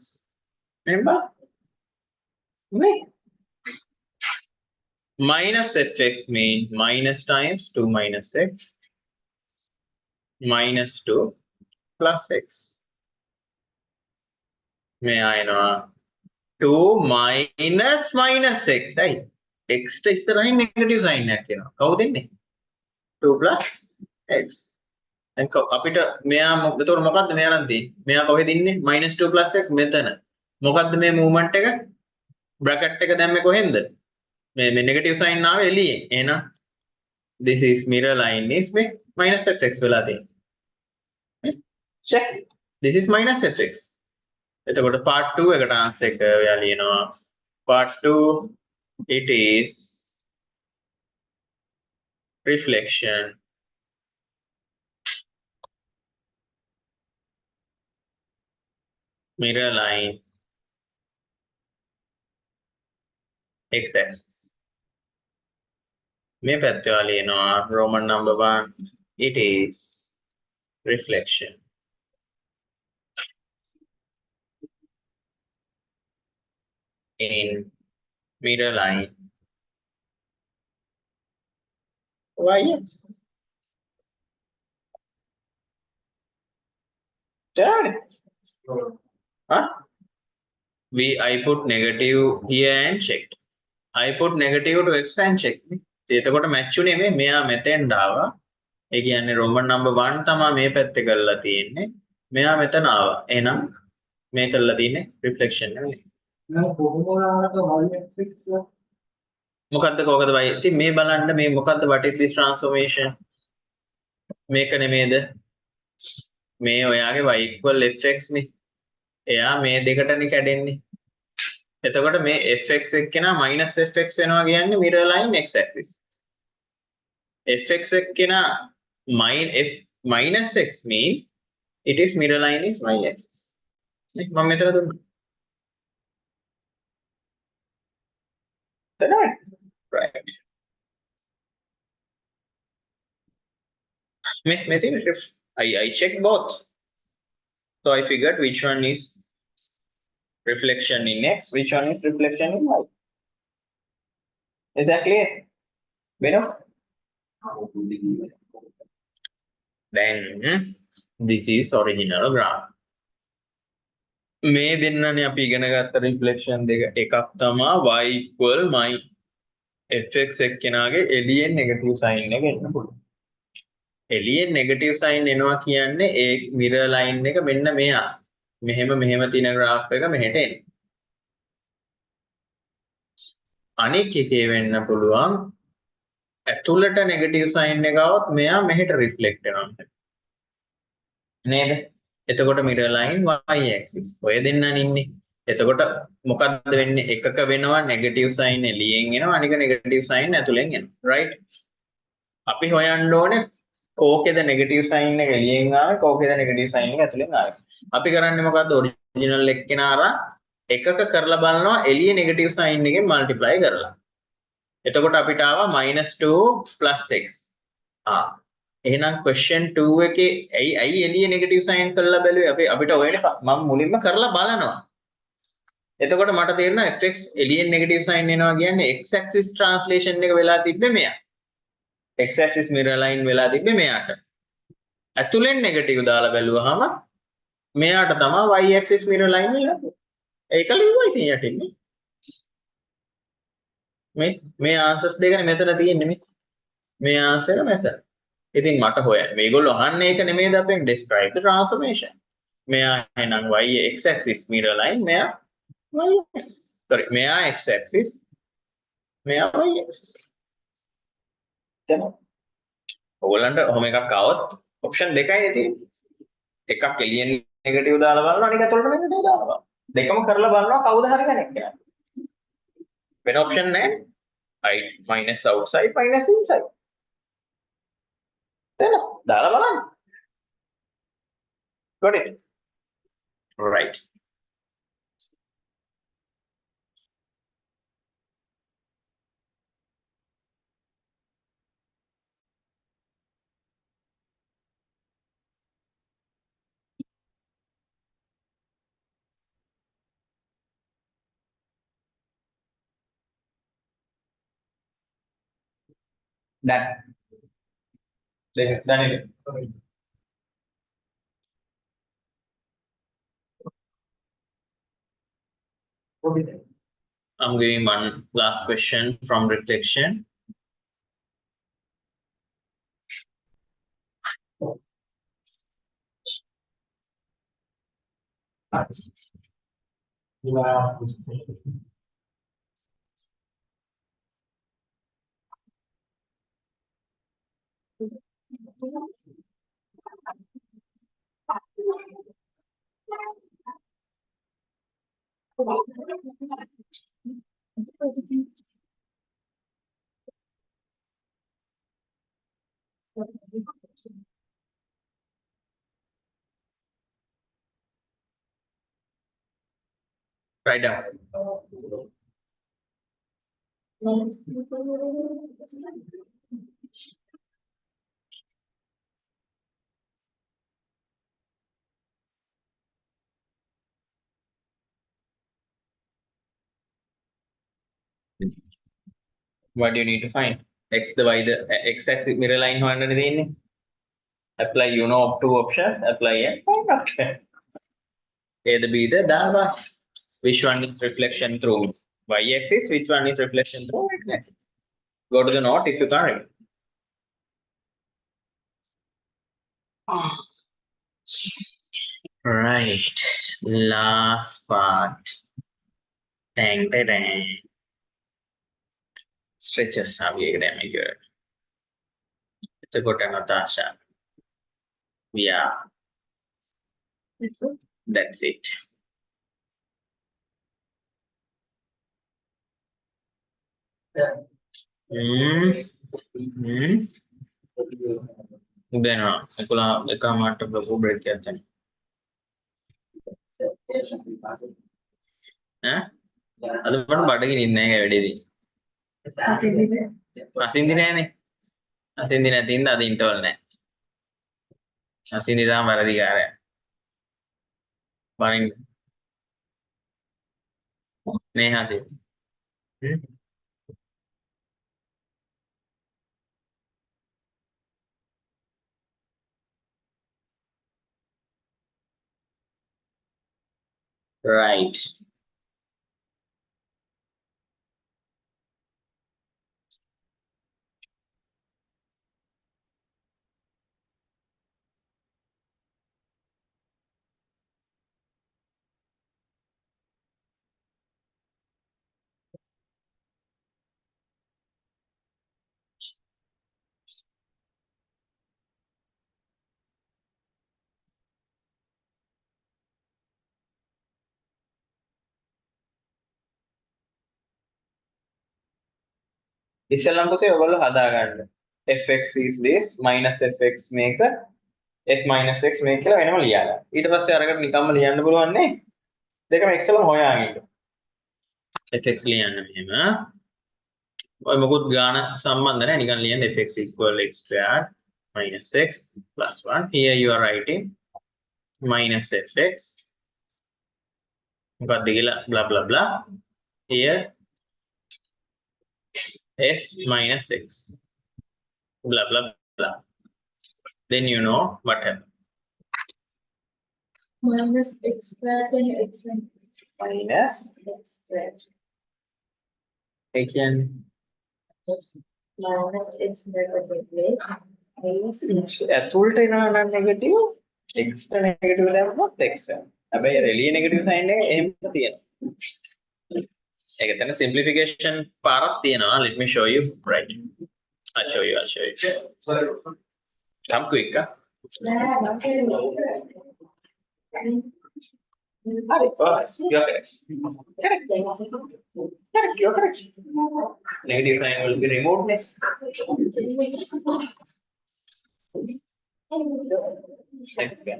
Remember? Minus fx means minus times 2 minus x minus 2 plus x. May I know 2 minus minus x. Right? X is the right negative sign. How then? 2 plus x. And අපිට මෙයා එතකොට මොකද්ද මෙයා නම් තියෙන්නේ? මෙයා කොහෙද ඉන්නේ? -2 plus x මෙතන. මොකද්ද මේ मूवमेंट එක? බ්‍රැකට් එක දැම්මේ කොහෙන්ද? මේ නෙගටිව් සයින් ආවේ එළියේ. එහෙනම් this is mirror line is මේ -fx වෙලා තියෙන්නේ. check. This is -fx. එතකොට part 2 එකට answer එක ඔයා ලියනවා. part 2 it is reflection mirror line x-axis. මේ පැත්තේ ඔයා ලියනවා Roman number 1 it is reflection in mirror line y-axis. Huh? I put negative here and checked. I put negative to x and checked. එතකොට match උනේ මෙයා මෙතෙන්ට ආවා. ඒ කියන්නේ Roman number 1 තමයි මේ පැත්තේ කරලා තියෙන්නේ. මෙයා මෙතන ආවා. එහෙනම් මේ කරලා තියෙන්නේ reflection නෙවෙයි. මොකද්ද කොහොමද y? ඉතින් මේ බලන්න මේ මොකද්ද what is this transformation? මේක නෙමේද? මේ ඔයාගේ y equal fx නේ. එයා මේ දෙකටනේ කැඩෙන්නේ. එතකොට මේ fx එක්කෙනා -fx වෙනවා කියන්නේ mirror line x axis. fx එක්කෙනා minus x mean it is mirror line is y axis. මම මෙතන දුන්නා. Right. I checked both. So I figured which one is reflection in x, which one is reflection in y. Is that clear? Beno? Then this is original graph. මේ දෙන්නනේ අපි ඉගෙන ගත්ත reflection දෙක. එකක් තමයි y equal fx එක්කෙනාගේ එළියෙන් negative sign එක එන්න පුළුවන්. එළියෙන් negative sign එනවා කියන්නේ ඒ mirror line එක මෙන්න මෙයා. මෙහෙම තියෙන graph එක මෙහෙට එන්නේ. අනෙක් එකේ වෙන්න පුළුවන් ඇතුළට negative sign එක આવොත් මෙයා මෙහෙට reflect වෙනවා. නේද? එතකොට mirror line y axis. ඔය දෙන්නනේ ඉන්නේ. එතකොට මොකක්ද වෙන්නේ? එකක වෙනවා negative sign එළියෙන් එනවා අනික negative sign ඇතුළෙන් එනවා. right? අපි හොයන්න ඕනේ කෝකේද negative sign එක එළියෙන් ආවේ කෝකේද negative sign එක ඇතුළෙන් ආවේ. අපි කරන්නේ මොකද්ද? original එක්කෙනා අරන් එකක කරලා බලනවා එළියේ negative sign එකෙන් multiply කරලා. එතකොට අපිට ආවා -2 plus x. එහෙනම් question 2 එකේ ඇයි එළියේ negative sign කරලා බැලුවේ? අපිට ඔයනේ මම මුලින්ම කරලා බලනවා. එතකොට මට තේරෙනවා fx එළියෙන් negative sign එනවා කියන්නේ x axis translation එක වෙලා තිබ්බේ මෙයා. x axis mirror line වෙලා තිබ්බේ මෙයාට. ඇතුලෙන් negative දාලා බැලුවාම මෙයාට තමයි y axis mirror line වෙලා තියෙන්නේ. ඒක ලිව්වා ඉතින් යටින්නේ. මේ answers දෙකනේ මෙතන තියෙන්නේ මේ. මේ answer එක මෙතන. ඉතින් මට හොයන්න. මේගොල්ලෝ අහන්නේ ඒක නෙමෙයිද අපෙන් describe the transformation. මෙයා එහෙනම් y x axis mirror line මෙයා y axis. sorry මෙයා x axis මෙයා y axis. දැන් ඔයගොල්ලන්ට ඔහොම එකක් આવොත් ඔප්ෂන් දෙකයිනේ තියෙන්නේ. එකක් එළියෙන් නෙගටිව් දාලා බලනවා අනික ඇතුළට නෙගටිව් දාලා බලනවා. දෙකම කරලා බලනවා කවුද හරි කෙනෙක් කියලා. වෙන ඔප්ෂන් නැහැ. right minus outside minus inside. then දාලා බලන්න. got it? right. That. Done it. I'm giving one last question from reflection. Write down. What do you need to find? X the y the x-axis mirror line one apply two options, apply a option. A the B the data. Which one is reflection through y-axis? Which one is reflection through x-axis? Go to the note if you can't. Right. Last part. Dang, dang, dang. Stretches are we gonna make it? It's a good Natasha. Yeah, That's it. that's it. Then එක මාට ලොකු break එකක් ගන්න. ඈ? අද මට බඩගිනි ඉන්නේ නැහැ වැඩේදී. අසින්දි නෑනේ. අසින්දි නැති ඉඳ අද ඉන්ටර්වල් නෑ. අසින්දි තමයි වරදිකාරයා. බණින් නේ හසින්. Right. ඉස්සෙල්ලම පුතේ ඔයගොල්ලෝ හදා ගන්න. fx is this minus fx මේක f minus x මේක කියලා වෙනම ලියා ගන්න. ඊට පස්සේ අරකට නිකම්ම ලියන්න පුළුවන් නේ. දෙකම excel හොයාගෙන ඉන්න. fx ලියන්න මෙහෙම. ඔය මොකුත් ගාන සම්බන්ධ නැහැ නිකන් ලියන්න fx equal x squared minus x plus 1. Here you are writing minus fx. මොකක්ද කියලා blah blah blah. Here f minus x blah blah blah. Then you know what happened. Minus x squared can you explain? Minus X squared. I can Minus x squared was x squared. Minus ඇතුළට එනවා නම් negative x negative දැම්මොත් x. හැබැයි really negative sign එක එහෙම තියෙනවා. ඒක තමයි simplification පාරක් තියෙනවා. Let me show you. Right. I'll show you. Come quick. You're correct. You're correct. Negative sign will be removed. Next.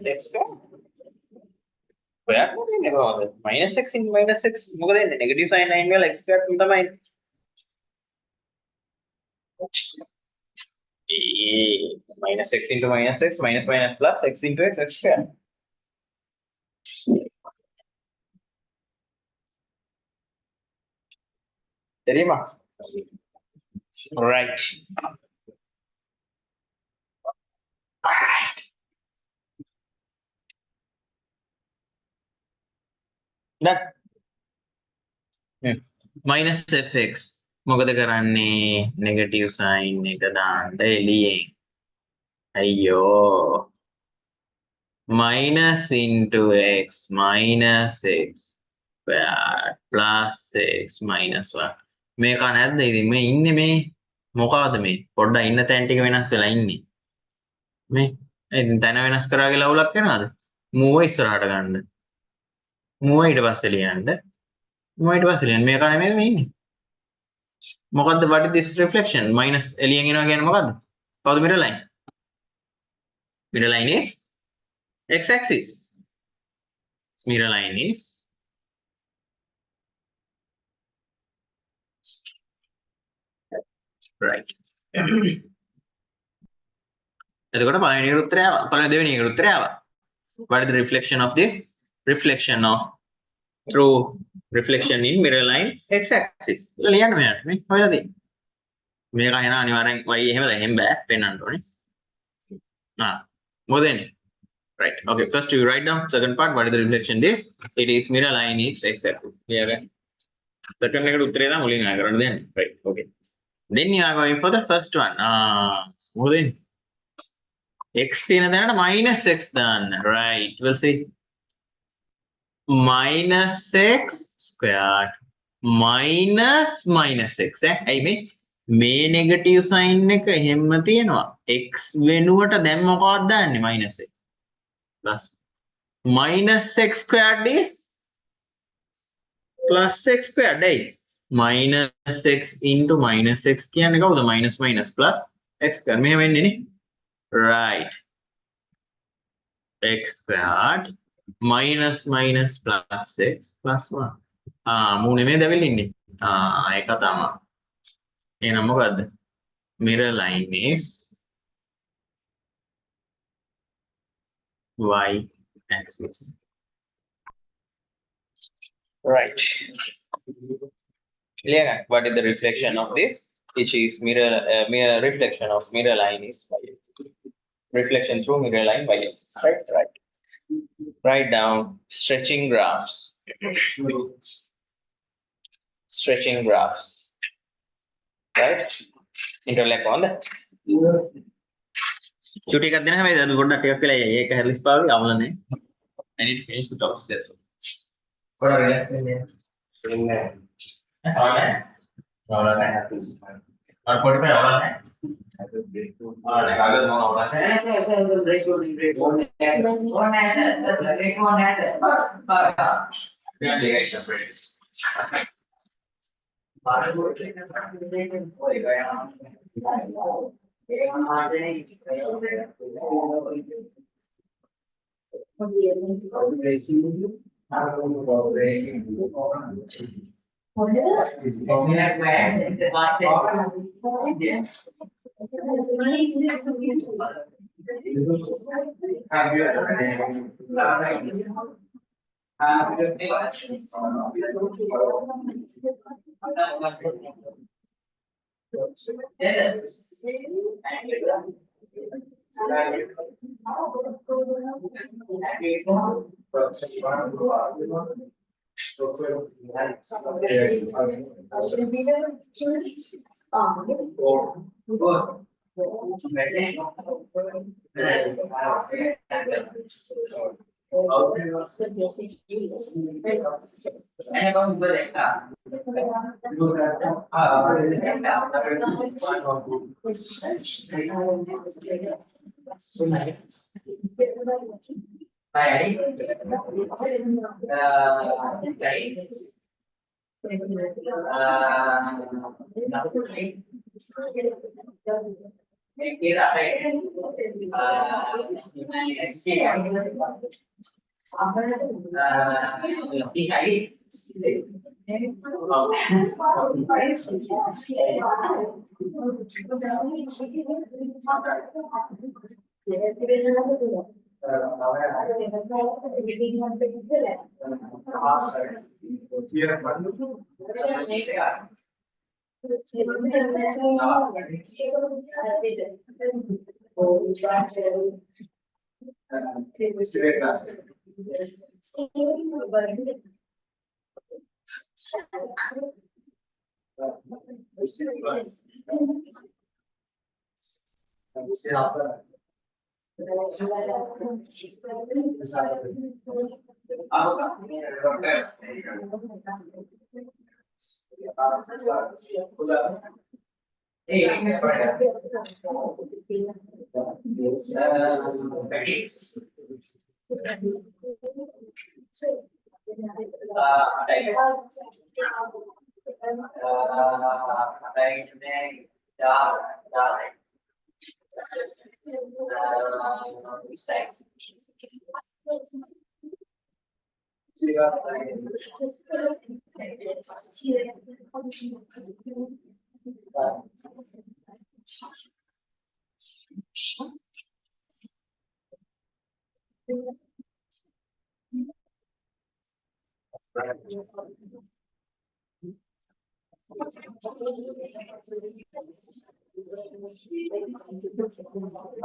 Let's go. Where minus x into minus x. මොකද එන්නේ negative sign 9 වල x squared තමයි. Minus x into minus x minus minus plus x into x squared. தெரியுமா? Right. That minus fx මොකද කරන්නේ negative sign එක දාන්න එළියෙන් අයියෝ minus into x minus x squared plus x minus 1 මේක නැද්ද ඉතින් මේ ඉන්නේ මේ මොකවද මේ පොඩ්ඩක් ඉන්න තැන් ටික වෙනස් වෙලා ඉන්නේ මේ ඉතින් තැන වෙනස් කරා කියලා අවුලක් වෙනවද මූව ඉස්සරහට ගන්න මූව ඊට පස්සේ ලියන්න මූව ඊට පස්සේ ලියන්න මේක නෙමෙයි මේ ඉන්නේ මොකද්ද what is this reflection minus එළියෙන් එනවා කියන්නේ මොකද්ද කවුද middle line is x axis mirror line is right එතකොට පළවෙනි එකට උත්තරය ආවා පළවෙනි දෙවෙනි එකට උත්තරය ආවා what is the reflection of this reflection of through reflection in mirror line x axis කියලා ලියන්න මෙයාට මේ හොයලා දෙන්න මේක එන අනිවාර්යෙන් y එහෙම එහෙම බෑ පෙන්නන්න ඕනේ මොකද එන්නේ right okay first you write down second part what is the reflection this it is mirror line is x axis clear second එකට උත්තරය තමයි මුලින් ආ කරන්න දෙන්නේ right okay then you are going for the first one මොකද එන්නේ x තියෙන තැනට minus x දාන්න right we'll see minus x squared minus minus x ඇයි මේ negative sign එක එහෙම තියෙනවා x වෙනුවට දැන් මොකක්ද දාන්නේ minus x plus minus x squared is plus x squared ඇයි minus x into minus x කියන්නේ කවුද minus minus plus x squared මෙහෙම වෙන්නේ නේ right x squared minus minus plus x plus 1 මූනේ මේ දැවිලි ඉන්නේ ඒක තමයි එහෙනම් මොකද්ද mirror line is y axis right clear what is the reflection of this which is mirror reflection of mirror line is y axis reflection through mirror line y axis right write down stretching graphs right interlake on that චුටි එකක් දෙන්න හැබැයි අද පොඩ්ඩක් ටිකක් වෙලා යයි ඒක Harris පාවි අවුල නැහැ I need to finish the talks that's all පොඩ්ඩක් relax වෙන්න ඉන්නේ නැහැ අවුල නැහැ और 45 අවුල නැහැ कागज में होगा sir break on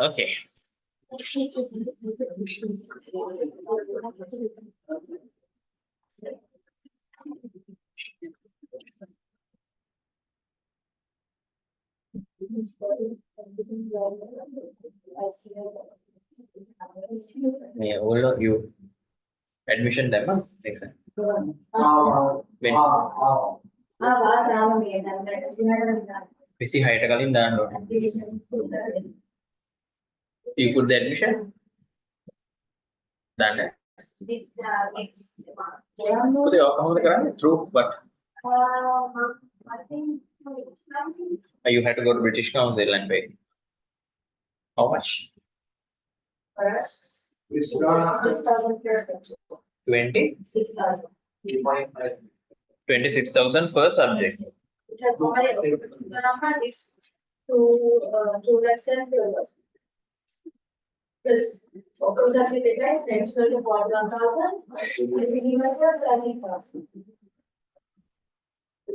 Okay. Yeah, all of you admission them next time. When busy height කලින් දාන්න ඕනේ. You put the admission? දාන්න. පුතේ කොහොමද කරන්නේ? Through what? You had to go to British Council and pay. How much? 6,000 per subject. 26,000 6,000. per subject. The number is 2 lakhs and 12,000. This subject guys, next to 41,000, PCB material 30,000.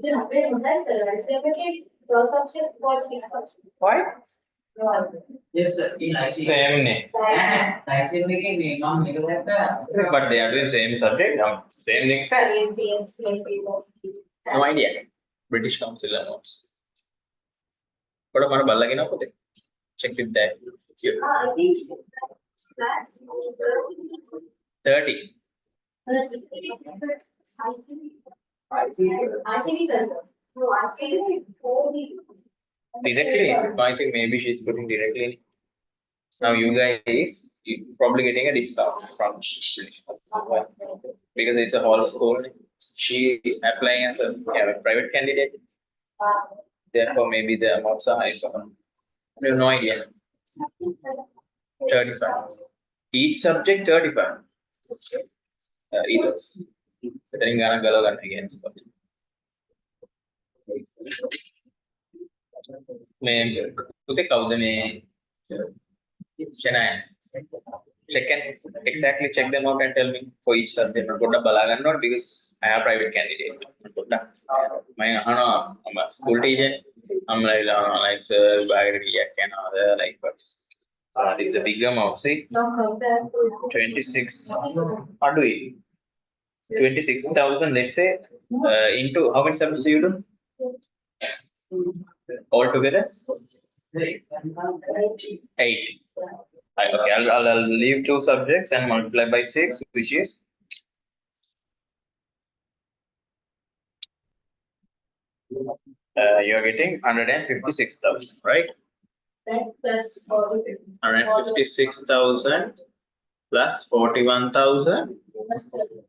Then pay guys, I say okay, per subject 46,000. Why? Yes, sir. In IC. Same name. IC making non negative. But they are doing same subject, same next. Same thing, same papers. No idea. British Council notes. What about Balagina? Check with that. I think that's 30. 30. I see 30. No, I see 40. Directly, I think maybe she's putting directly in. Now you guys probably getting a discount from British Council. Because it's a whole school. She applying as a private candidate. Therefore, maybe the amounts are high. I have no idea. 35. Each subject 35. Ethos. Setting against. මේ පුතේ කවුද මේ Chennai? Check and exactly check them out and tell me for each subject. I'm going to බලා ගන්න ඕනේ because I have private candidate. මම අහනවා I'm a school teacher. I'm like sir විභාගෙට කීයක් යනවාද like what's this is a big amount. See Now compare to 26 අඩුයි 26,000 let's say into how many subjects you do altogether? 8. Okay, I'll leave 2 subjects and multiply by 6, which is you're getting 156,000, right? that plus 40. 156,000 plus 41,000, Plus 30.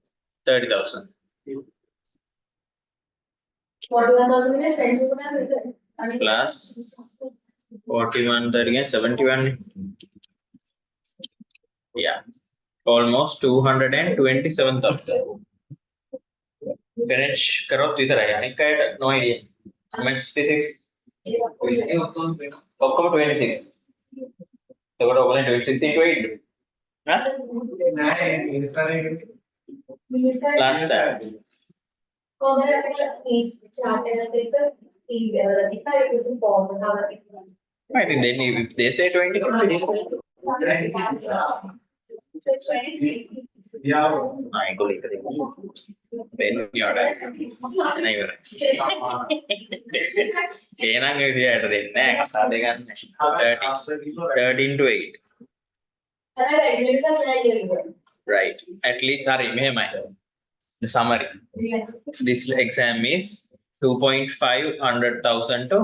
30,000. 41,000 in a friend's students, is it? I mean, Plus 41, 30 and 71. Yeah, almost 227,000. Finish කරොත් විතරයි අනික අයට no idea. Max physics ඔක්කොම 26. එතකොට ඔයගොල්ලෝ 26 into 8. ඈ? Last time. Common fees chart and paper fees developing it is important. I think then if they say 20, Yeah. I go later. Then you're right. You're right. එහෙනම් විදියට දෙන්නේ නැහැ. කතා දෙකක් 13 to 8. Right. At least sorry, මෙහෙමයි. The summary. This exam is 2.500,000 to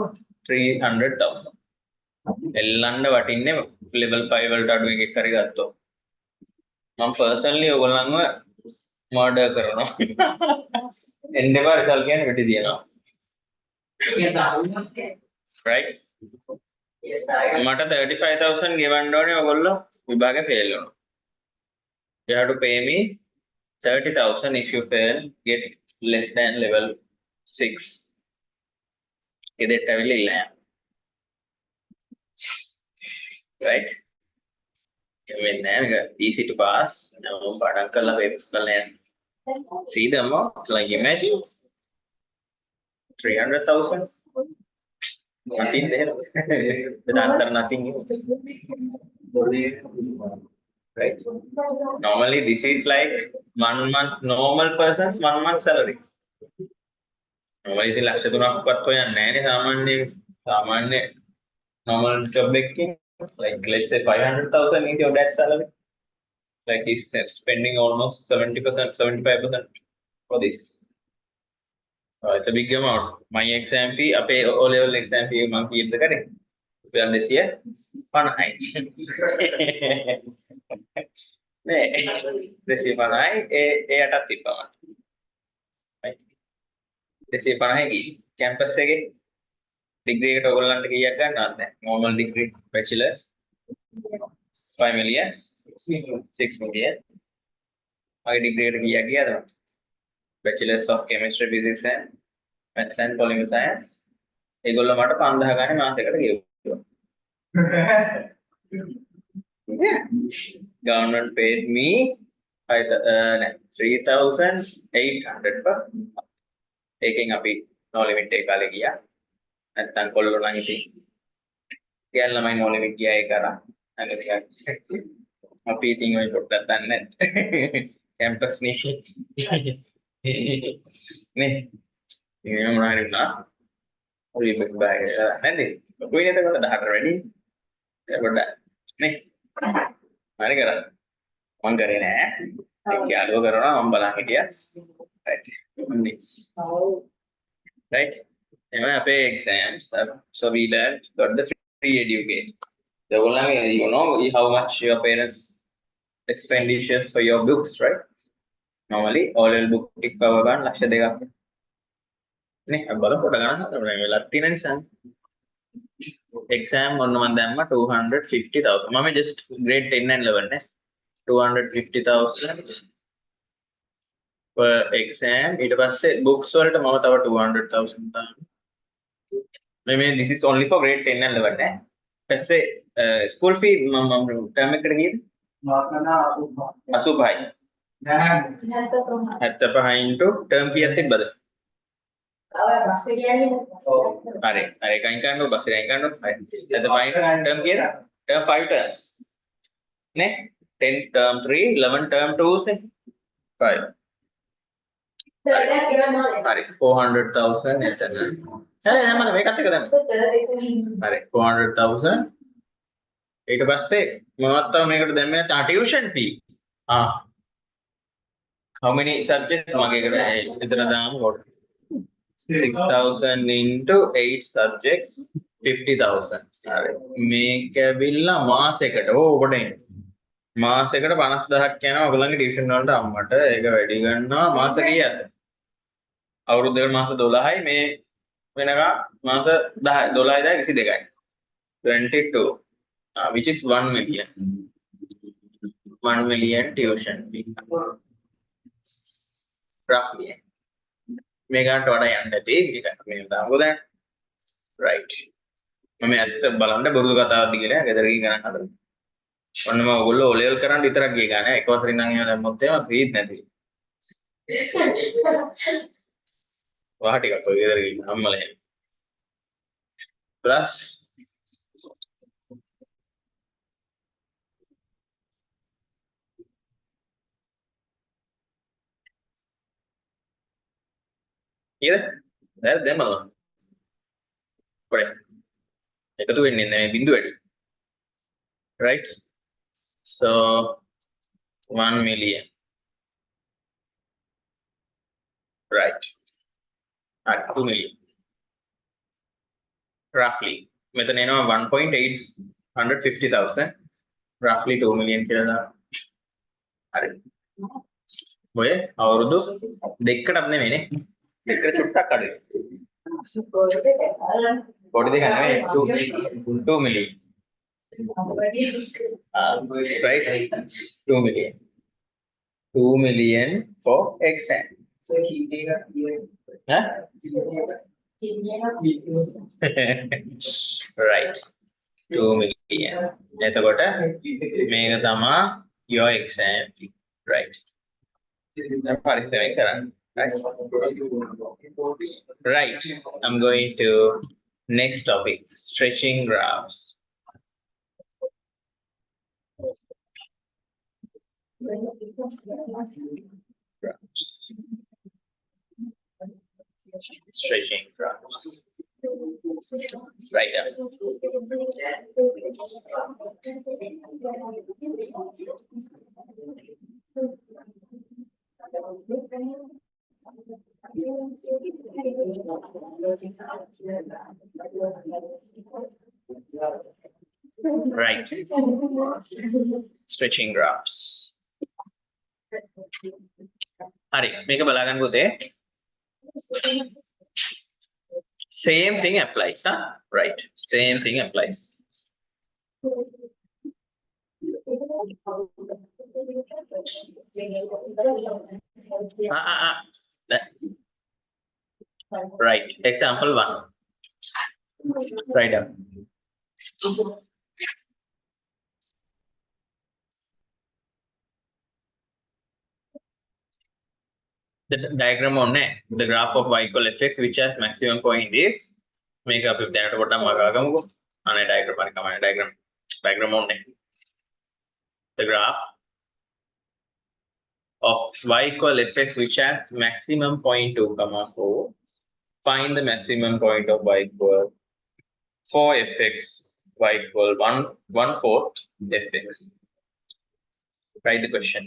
300,000. එල්ලන්න වටින්නේ level 5 වලට අඩු එකක් හරි ගත්තොත්. මම personally ඔයගොල්ලන්ව murder කරනවා. එන්නෙම result කියන්නේ වෙටි දිනනවා. Right? මට 35,000 ගෙවන්න ඕනේ ඔයගොල්ලෝ විභාගේ fail වුණා. You have to pay me 30,000 if you fail, get less than level 6. ඉදෙට ඇවිල්ලා ඉල්ලන්න. Right? When easy to pass, see the amount, like imagine 300,000. Nothing there. The answer nothing is. Right? Normally this is like 1 month, normal person's 1 month salary. Normally the ලක්ෂ 3ක්වත් හොයන්නේ නැහැ නේ සාමාන්‍ය normal job එකකින්. Like let's say 500,000 is your dad's salary. Like he's spending almost 70%, 75% for this. It's a big amount. My exam fee, a pay O level exam fee, monkey in the cutting. Well, this year, fun high. This year, fun high, a at the pound. Right? This year, fun high, campus again. Degree at Overland, normal degree, bachelor's, 5 million, 6 million. My degree at bachelor's of chemistry, physics, and maths and polymer science. ඒගොල්ලෝ මට 5000 ගානේ මාසෙකට ගෙවුවා. Government paid me 3,800 per month. Taking අපි no limit එක කාලේ ගියා. නැත්තම් කොල්ලෝ නම් ඉතින් ගෑල් ළමයි no limit ගියා ඒක අර අපි ඉතින් ඔය පොට්ටක් දන්නේ නැහැ. කැම්පස් නේ. නේ. ඉතින් මොනවද නා? ඔය බෑ නැද්ද? කොයි නේද කරලා 18 වැඩි. ඒකට නේ. හරි කරා. මං කරේ නෑ. ඒක යාළුව කරනවා මම බලන් හිටියා. right. Right. Anyway, I pay exams. So we learned, got the free education. The whole you know how much your parents expenditures for your books, right? Normally, all your book tick power gun ලක්ෂ දෙකක්. නේ බලපොට ගණන් හදන්න වෙලක් තියෙන නිසා. Exam ඔන්න මම දැම්මා 250,000. මම just grade 10 and 11 නේ. 250,000 per exam. ඊට පස්සේ books වලට මම තව 200,000 දානවා. මේ this is only for grade 10 and 11 නේ. ඊපස්සේ school fee මම term එකට ගියේ 85. 75 into term කීයක් තිබ්බද? හරි කයින් ගන්නව බස් එකෙන් ගන්නව 75 term කීයද? term 5 terms නේ 10 term 3 11 term 2 නේ 5 හරි 400,000 එතන හරි මම මේකත් එක දැම්මා හරි 400,000 ඊට පස්සේ මමත් තව මේකට දැම්මේ tuition fee how many subjects මගේ එකට එතන දාමු කොට 6,000 into 8 subjects 50,000 හරි මේක ඇවිල්ලා මාසෙකට ඔකට එන්නේ මාසෙකට 50,000ක් යනවා ඔයගොල්ලන්ගේ ටියුෂන් වලට අම්මට ඒක වැඩි ගන්නවා මාස කීයද අවුරුද්දකට මාස 12යි මේ වෙනකම් මාස 10 12,22යි 22 which is 1 million 1 million tuition fee roughly මේකට වඩා යන්න ඇති ඒක මේ දාමුකෝ දැන් right මම ඇත්ත බලන්න බොරු කතාවක්ද කියලා ගෙදර ගිහින් ගණන් හදලා ඔන්න මම ඔයගොල්ලෝ O level කරන් විතරක් ගියේ ගාන එක වසරින් නම් එහෙම දැම්මොත් එහෙම ෆීත් නැති වහ ටිකක් ඔය ගෙදර ගිහින් අම්මලා එහෙම plus නේද? දැන් බලන්න. පොඩේ. එකතු වෙන්නේ නැහැ මේ බිඳුවට. Right? So 1 million. Right. At 2 million. Roughly. මෙතන එනවා 1,850,000. Roughly 2 million කියලා දාන්න. හරි. ඔය අවුරුදු දෙකකටත් නෙමෙයිනේ. දෙකකට චුට්ටක් අඩුයි. පොඩි දෙකක් නෙමෙයි 2 million. Right? 2 million. 2 million for exam. Huh? Right. 2 million. එතකොට මේක තමයි your exam fee. Right. දැන් පරිස්සමෙන් කරන්න. Right. I'm going to next topic, stretching graphs. Graphs. Stretching graphs. Right up. Right. Stretching graphs. හරි මේක බලා ගන්න පුතේ. Same thing applies, huh? Right. Same thing applies. Right. Example 1. Right up. The diagram on the graph of y equal fx which has maximum point is make up if දැනට පොඩ්ඩක් මගා ගමුකෝ. අනේ diagram හරි කමයි diagram on the graph of y equal fx which has maximum point 2, 4. Find the maximum point of y equal 4fx y equal 1/4 fx. Write the question.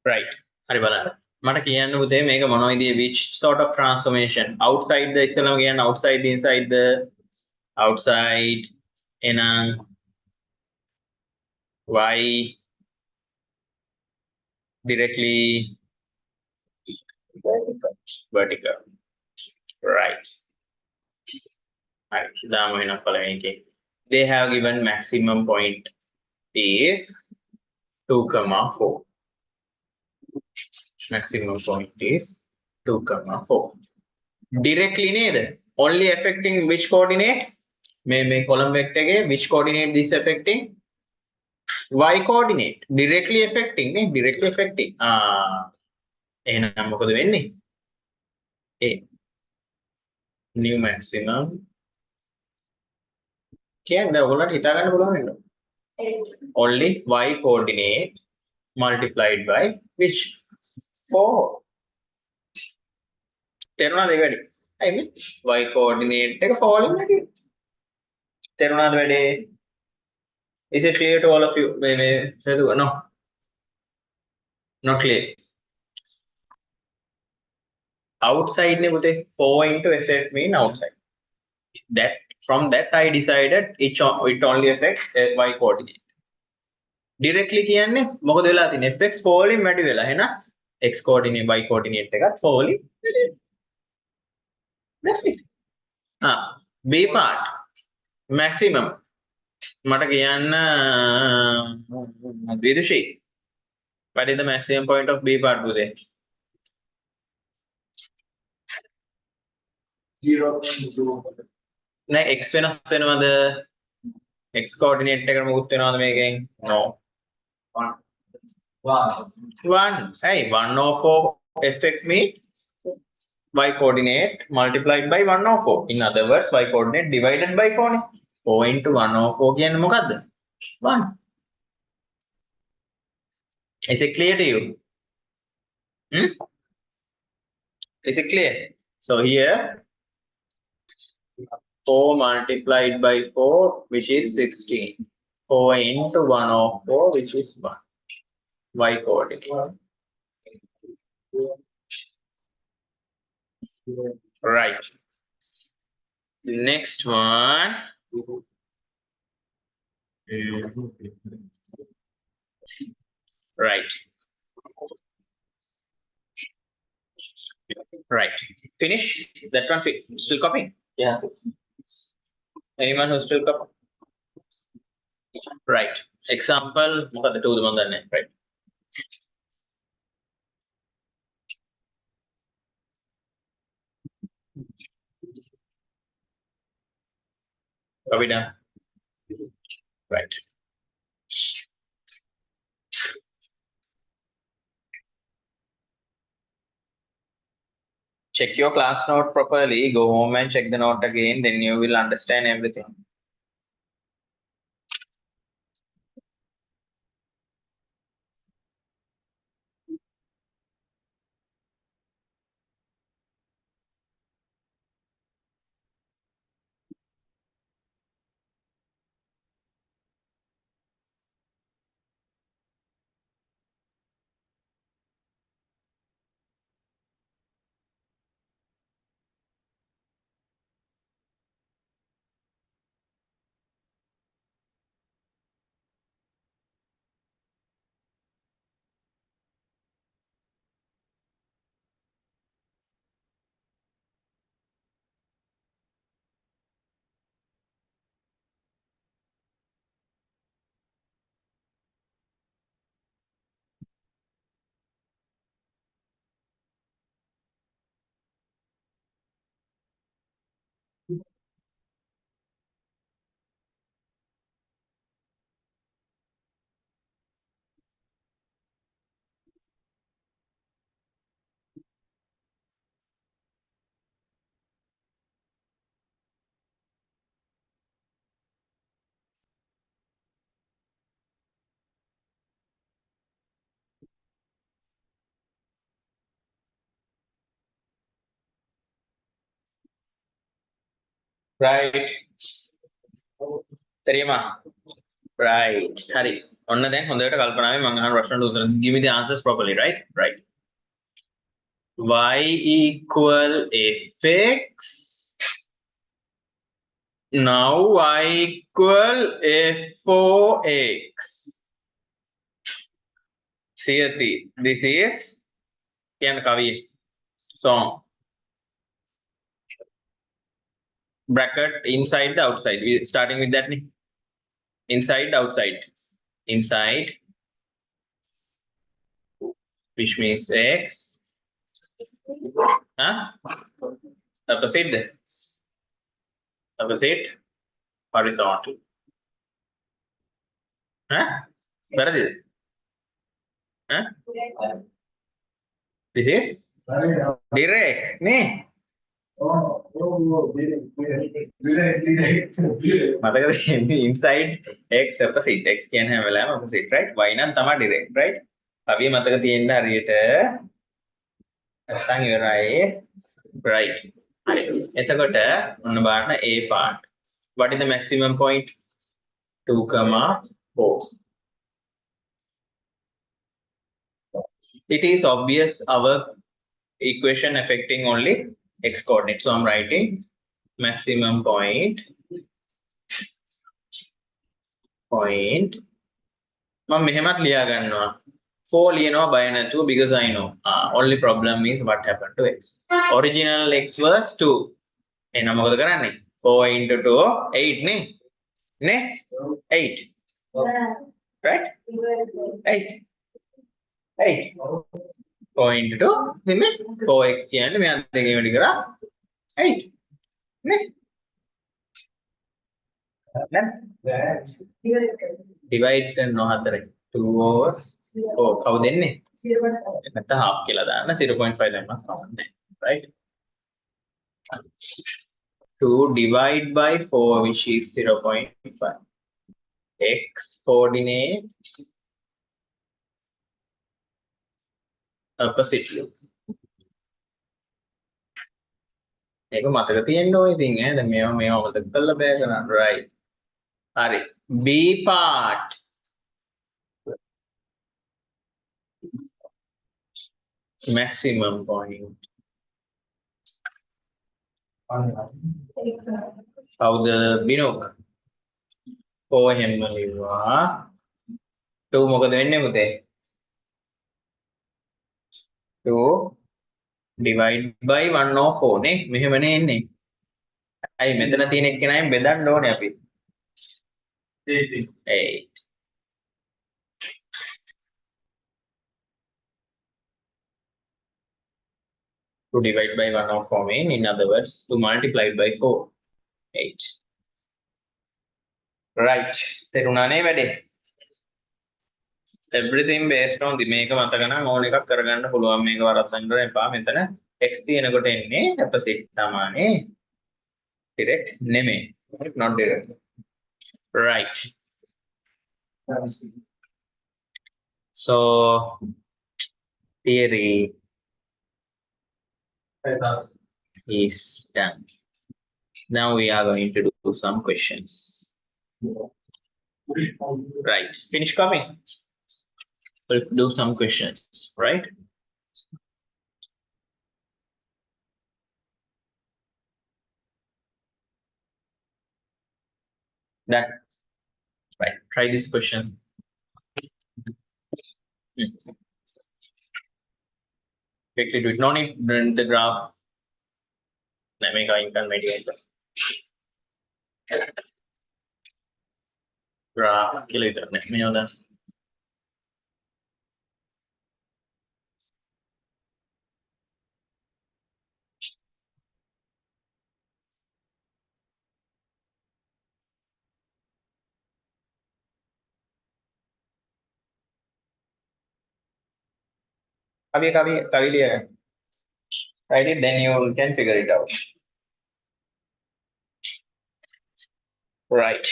Right. හරි බලන්න. මට කියන්න පුතේ මේක මොන විදිහේ which sort of transformation outside the ඉස්සෙල්ලාම කියන්නේ outside the inside the outside එහෙනම් y directly vertical. Right. හරි දාමු එහෙනම් පළවෙනි එකේ. They have given maximum point is 2, 4. Maximum point is 2, 4. Directly ned only affecting which coordinate? May column vector ke which coordinate this affecting? Y coordinate. Directly affecting ne? Directly affecting. එහෙනම් මොකද වෙන්නේ? A new maximum කියන්නේ ඔයගොල්ලන්ට හිතා ගන්න පුළුවන් වෙනවා. 8. Only y coordinate multiplied by which? 4. තේරුණාද ඒ වැඩි? I mean y coordinate එක 4 වලින් වැඩි. තේරුණාද වැඩි? Is it clear to all of you? No. Not clear. Outside ne පුතේ 4 into fx mean outside. That from that I decided it only affects y coordinate. Directly කියන්නේ මොකද වෙලා තියෙන්නේ? fx 4 වලින් වැඩි වෙලා. එහෙනම් x coordinate y coordinate එකත් 4 වලින් වැඩි වෙනවා. That's it. B part maximum මට කියන්න විදුෂී. What is the maximum point of B part today? 0.2. නෑ x වෙනස් වෙනවද? x coordinate එකට මොකුත් වෙනවද මේකෙන්? No. 1. Hey, 1 over 4 fx mean y coordinate multiplied by 1 over 4. In other words, y coordinate divided by 4 නේ. 4 into 1 over 4 කියන්නේ මොකද්ද? 1. Is it clear to you? Is it clear? So here 4 multiplied by 4, which is 16. 4 into 1 over 4, which is 1. Y coordinate. Right. Next one. Right. Right. Finish. That one still copying? Yeah. Anyone who's still copying? Right. Example. මොකද 2 මම දන්නේ. Right. Copy done. Right. Check your class note properly. Go home and check the note again. Then you will understand everything. Right. தெரியுமா? Right. හරි. ඔන්න දැන් හොඳට කල්පනාවෙන් මම අහන ප්‍රශ්නට උත්තර give me the answers properly, right? Right. Y equal fx. Now y equal f4x. See, this is කියන කවියේ song. Bracket inside the outside. We starting with that. Inside, outside. Inside, which means x. Opposite. Opposite. Horizontal. වැරදිද? This is direct නේ. මතකද inside x opposite x කියන්නේ හැම වෙලාවෙම opposite right y නම් තමයි direct right කවිය මතක තියෙන්න හරියට නැත්තම් ඉවරයි right හරි එතකොට ඔන්න බලන්න a part what is the maximum point 2, 4 it is obvious our equation affecting only x coordinate so I'm writing maximum point මම මෙහෙමත් ලියා ගන්නවා 4 ලියනවා බය නැතුව because I know only problem is what happened to x original x was 2 එහෙනම් මොකද කරන්නේ 4 into 2 8 නේ 8 right 8 4 into 2 නේ 4x කියන්නේ මෙයා දෙකෙන් වැඩි කරා 8 නේ divide කරනවා හතරෙන් 2 over 4 කවුද එන්නේ නැත්නම් half කියලා දාන්න 0.5 දැම්මම කවන්නේ right 2 divide by 4 which is 0.5 x coordinate oppositely ඒක මතක තියෙන්න ඕනේ ඉතින් ඈ දැන් මේවා මතක කරලා බෑ කරන්න right හරි b part maximum point කවුද බිනෝක් 4 හැම ලිව්වා 2 මොකද වෙන්නේ පුතේ 2 divide by 104 නේ මෙහෙමනේ එන්නේ අයි මෙතන තියෙන එක්කෙනායින් බෙදන්න ඕනේ අපි 8 to divide by 104 mean in other words to multiply by 4 8 right තේරුණානේ වැඩේ everything based on the මේක මතක නම් ඕන එකක් කරගන්න පුළුවන් මේක වරද්දන්න එපා මෙතන x තියෙනකොට එන්නේ opposite තමයි direct නෙමෙයි not direct right so theory is done now we are going to do some questions right finish coming we'll do some questions right done right try this question quickly do it no need the graph let me go intermediate graph කියලා විතරනේ මේ වල Kavili, write it, then you can figure it out. Right.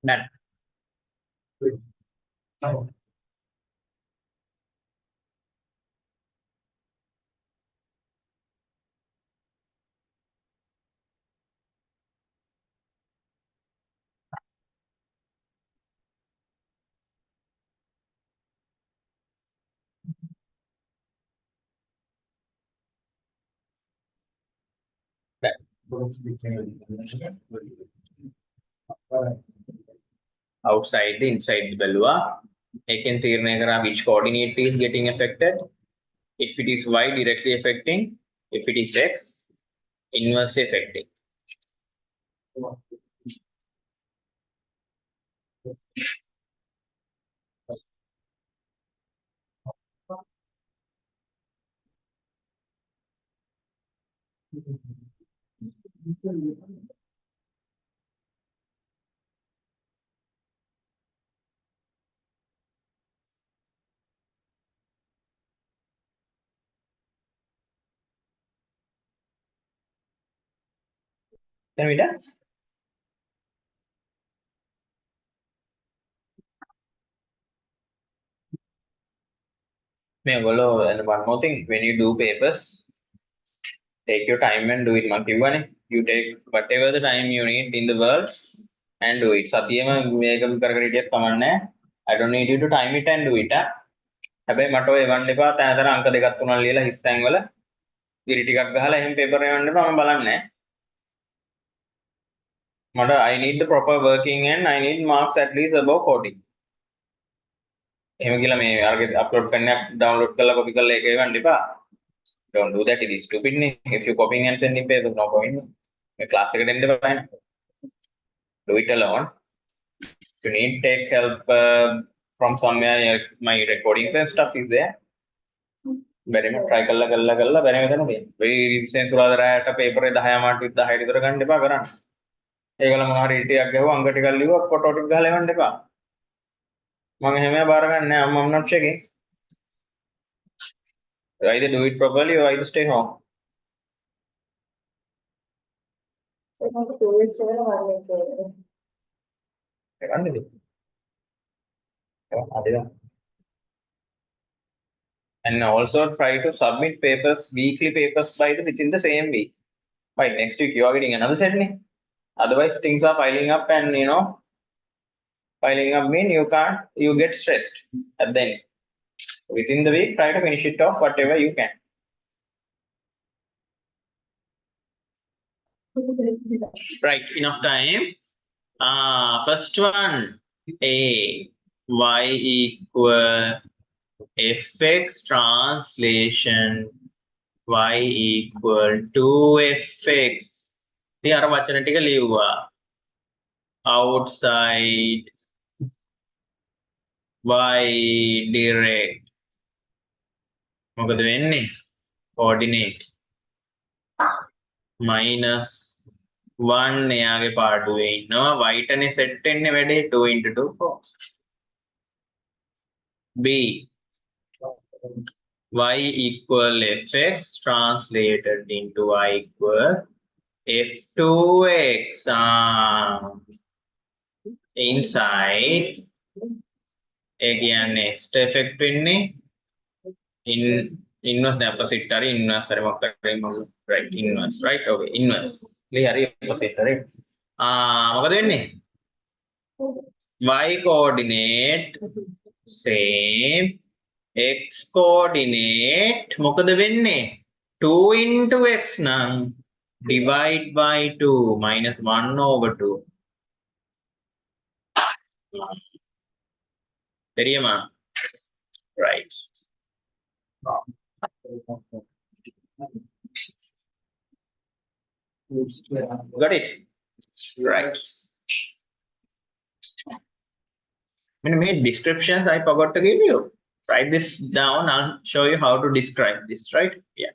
Done. Outside the inside බැලුවා. ඒකෙන් තීරණය කරා which coordinate is getting affected. If it is y, directly affecting. If it is x, inversely affecting. Then we done. And one more thing, when you do papers, take your time and do it. You take whatever the time you need in the world and do it. I don't need you to time it and do it. හැබැයි මට ඔය එවන්න එපා තැනතර අංක දෙකක් තුනක් ලියලා හිස් තැන් වල ඉරි ටිකක් ගහලා එහෙම පේපර් එවන්න එපා මම බලන්නේ මට I need the proper working and I need marks at least above 40 එහෙම කියලා මේ අරගේ අප්ලෝඩ් කරන්න ඩවුන්ලෝඩ් කරලා copy කරලා ඒක එවන්න එපා don't do that it is stupid නේ if you copying and sending papers no point මේ class එකට එන්න එපා do it alone if you need take help from somewhere my recordings and stuff is there බැරිම try කරලා බැරිම කරනවා වෙයි සෙන්සුරාදා රැයට paper 10 Mark 10 විතර ගන්න එපා කරන්න ඒගොල්ලෝ මොනවා හරි ටිකක් ගහුවා අංක ටිකක් ලියුවා ෆොටෝ ටික ගහලා එවන්න එපා මම එහෙම බාර ගන්න නෑ I'm not checking either do it properly or either stay home So, I have 2 weeks and 1 week. කරන්නද හරිද and also try to submit papers weekly papers by within the same week by next week you are getting another set ne? Otherwise things are piling up and piling up mean you get stressed at the end within the week try to finish it off whatever you can right enough time first one a y equal fx translation y equal to fx ඉතින් අර වචන ටික ලියුවා outside y direct මොකද වෙන්නේ coordinate minus 1 එයාගේ පාඩුවේ ඉන්නවා y ටනේ set වෙන්නේ වැඩේ 2 into 2 4 b y equal fx translated into y equal f2x inside again next effect වෙන්නේ inverse the opposite හරි inverse හරි මොකක් හරි right inverse right okay inverse lee හරි opposite හරි මොකද වෙන්නේ y coordinate same x coordinate මොකද වෙන්නේ 2 into x නම් divide by 2 minus 1 over 2 தெரியுமா right got it right many descriptions I forgot to give you write this down I'll show you how to describe this right yeah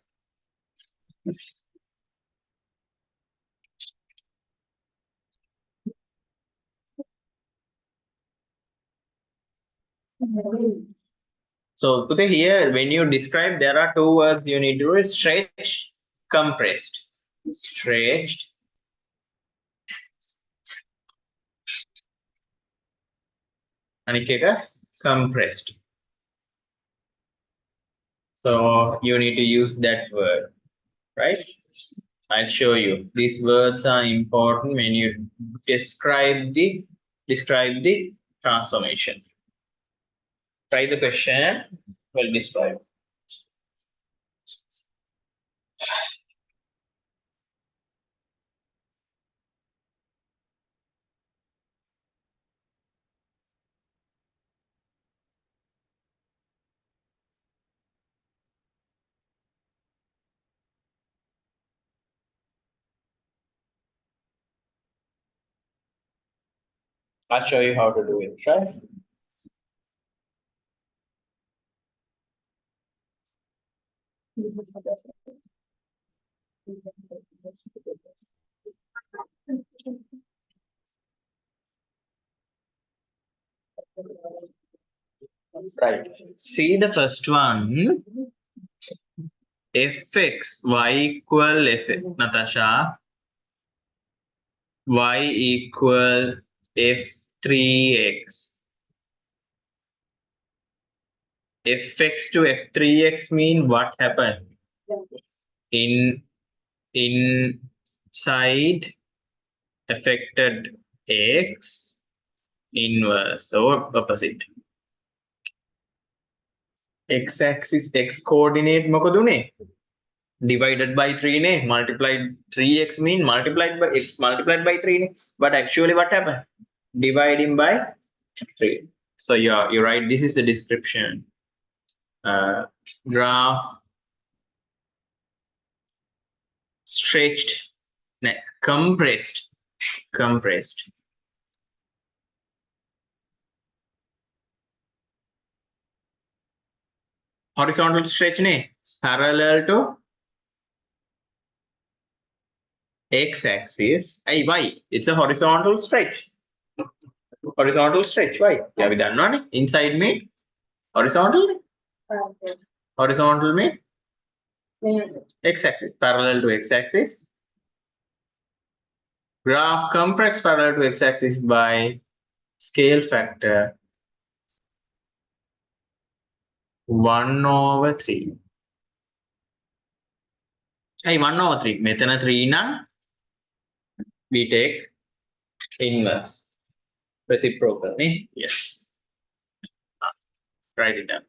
so put it here when you describe there are 2 words you need to do it stretched compressed stretched අනික එක compressed. So you need to use that word, right? I'll show you. These words are important when you describe the transformation. Try the question. Well, describe. I'll show you how to do it, right? Right. See the first one. Fx y equal f. Natasha. Y equal f3x. Fx to f3x mean what happened? Inside affected x inverse or opposite. X-axis x coordinate මොකද උනේ? Divided by 3 ne, multiplied 3x mean multiplied by x multiplied by 3 ne. But actually what happened? Dividing by 3. So you're right. This is the description. Graph stretched, compressed. Horizontal stretch ne, parallel to x-axis. Hey, why? It's a horizontal stretch. Horizontal stretch. Why? Yeah, we done one. Inside me. Horizontal. Horizontal me. X-axis. Parallel to x-axis. Graph compressed parallel to x-axis by scale factor 1/3. Hey, 1/3. මෙතන 3 නම් we take inverse. Reciprocal. Yes. Write it down.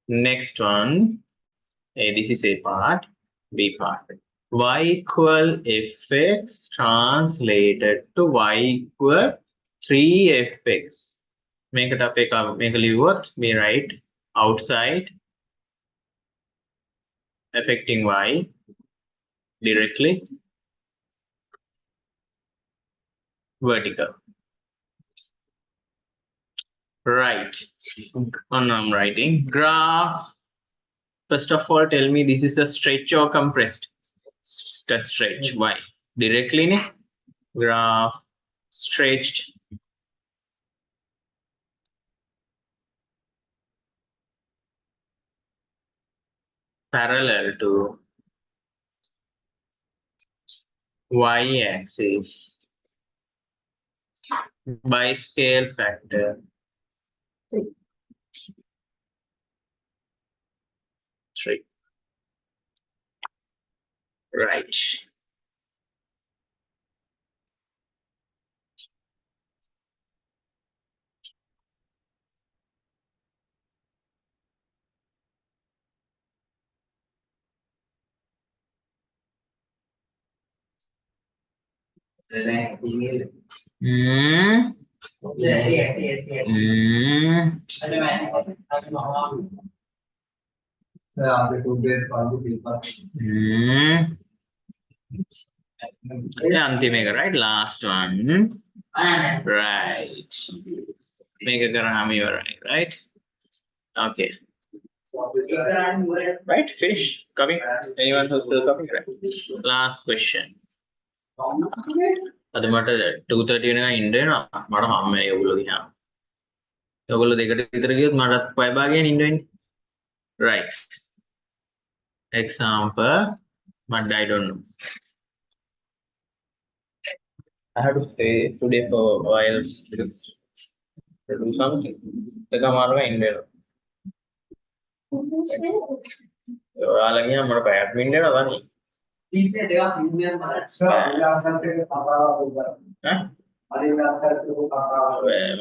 Next one. Hey, this is A part. B part. Y equal fx translated to y equal 3fx. Make it up. Make a leave what? We write outside affecting y directly vertical. Right. On I'm writing graph. First of all, tell me this is a stretch or compressed? Stretch. Why? Directly ne? Graph stretched parallel to y-axis by scale factor 3. Right. अंतिम एक right last one right make a karami right okay right finish coming anyone who's still coming right last question අද මට 2:30 වෙනකන් ඉන්න වෙනවා මට හම්බෙන්නේ ඔයගොල්ලෝ ගියා ඔයගොල්ලෝ දෙකට විතර ගියොත් මටත් පය භාගයෙන් ඉන්න වෙන්නේ right example but I don't know. I have to stay today for a while to do something. Teka India. ඔයාලගේ මට පැයක් මිනිහෙ නවනේ.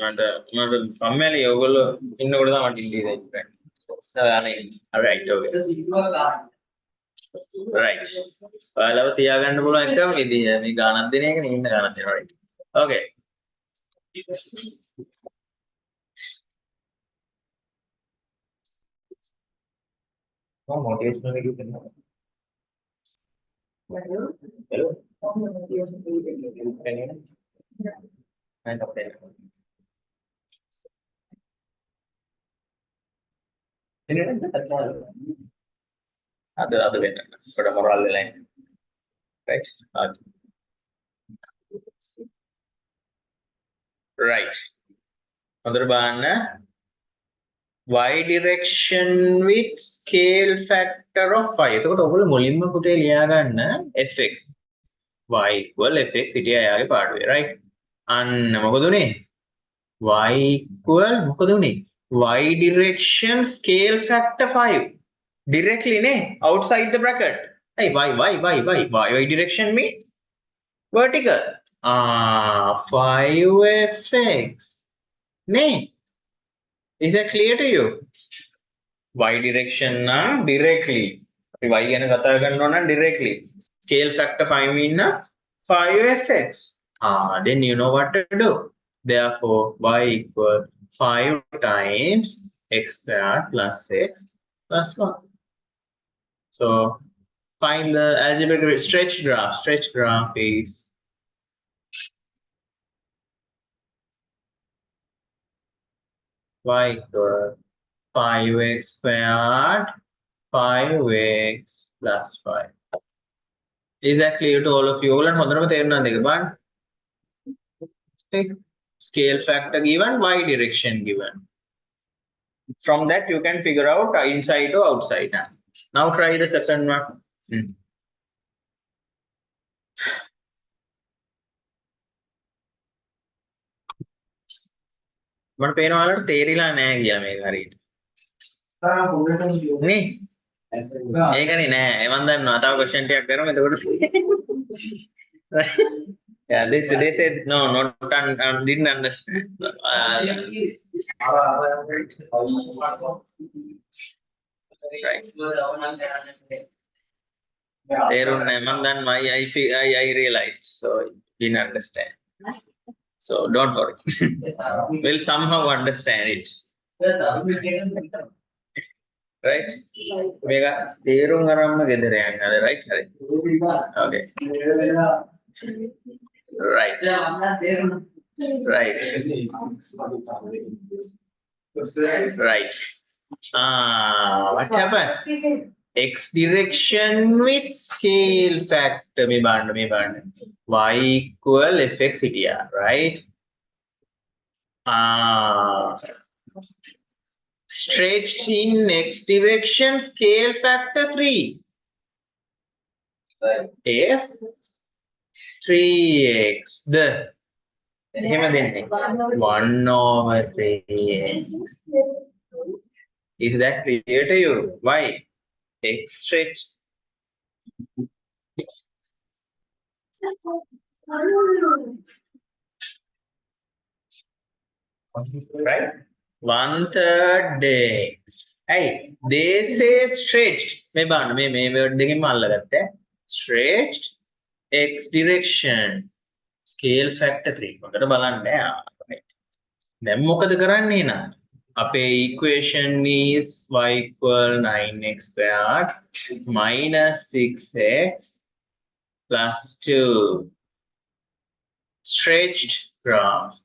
මට කම්මැලි ඔයගොල්ලෝ ඉන්නකොට තමයි මට ඉල්ලී දෙන්නේ. Alright, okay. Right. ඔයාලව තියාගන්න පුළුවන් එකම විදිය මේ ගානක් දෙන එක නේ ඉන්න ගානක් දෙනවා. Right. Okay. Motivational video කරනවා. Hello. Other way. But a moral line. Right. Right. Other banana. Y direction with scale factor of 5. එතකොට ඔයගොල්ලෝ මුලින්ම පුතේ ලියා ගන්න fx. y equal fx හිටියා යාගේ පාඩුවේ. Right. අන්න මොකද උනේ? y equal මොකද උනේ? Y direction scale factor 5. Directly ne outside the bracket. Hey, y direction mean vertical. 5fx. Ne? Is that clear to you? Y direction directly. Y ගැන කතා කරනවා නම් directly. Scale factor 5 mean 5fx. Then you know what to do. Therefore, y equal 5 times x squared plus x plus 1. So find the algebraic stretch graph. Stretch graph is y equal 5x squared 5x plus 5. Is that clear to all of you? All and හොඳටම තේරුණාද ඒක බලන්න. Scale factor given, y direction given. From that you can figure out inside or outside. Now try the second one. මට පේනවා ඔයාලට තේරිලා නැහැ කියලා මේක හරියට. නේ? ඒකනේ නෑ. මම දන්නවා. තව question ටිකක් කරමු එතකොට. Yeah, they said no, not didn't understand. Right. I realized, so didn't understand. So don't worry. We'll somehow understand it. Right? Mega තේරුම් අරන්ම ගෙදර යන්න. Right? Okay. Right. Right. Right. What happened? X direction with scale factor me band y equal fx here, right? Stretched in x direction scale factor 3. F 3x the 1/3x. Is that clear to you? Why? X stretch. Right? 1/3 x. Hey, they say stretched. Me word දෙකෙන්ම අල්ලගත්තා. Stretched x direction scale factor 3. මොකද බලන්න. දැන් මොකද කරන්නේ නා? අපේ equation is y equal 9x squared minus 6x plus 2. Stretched graph.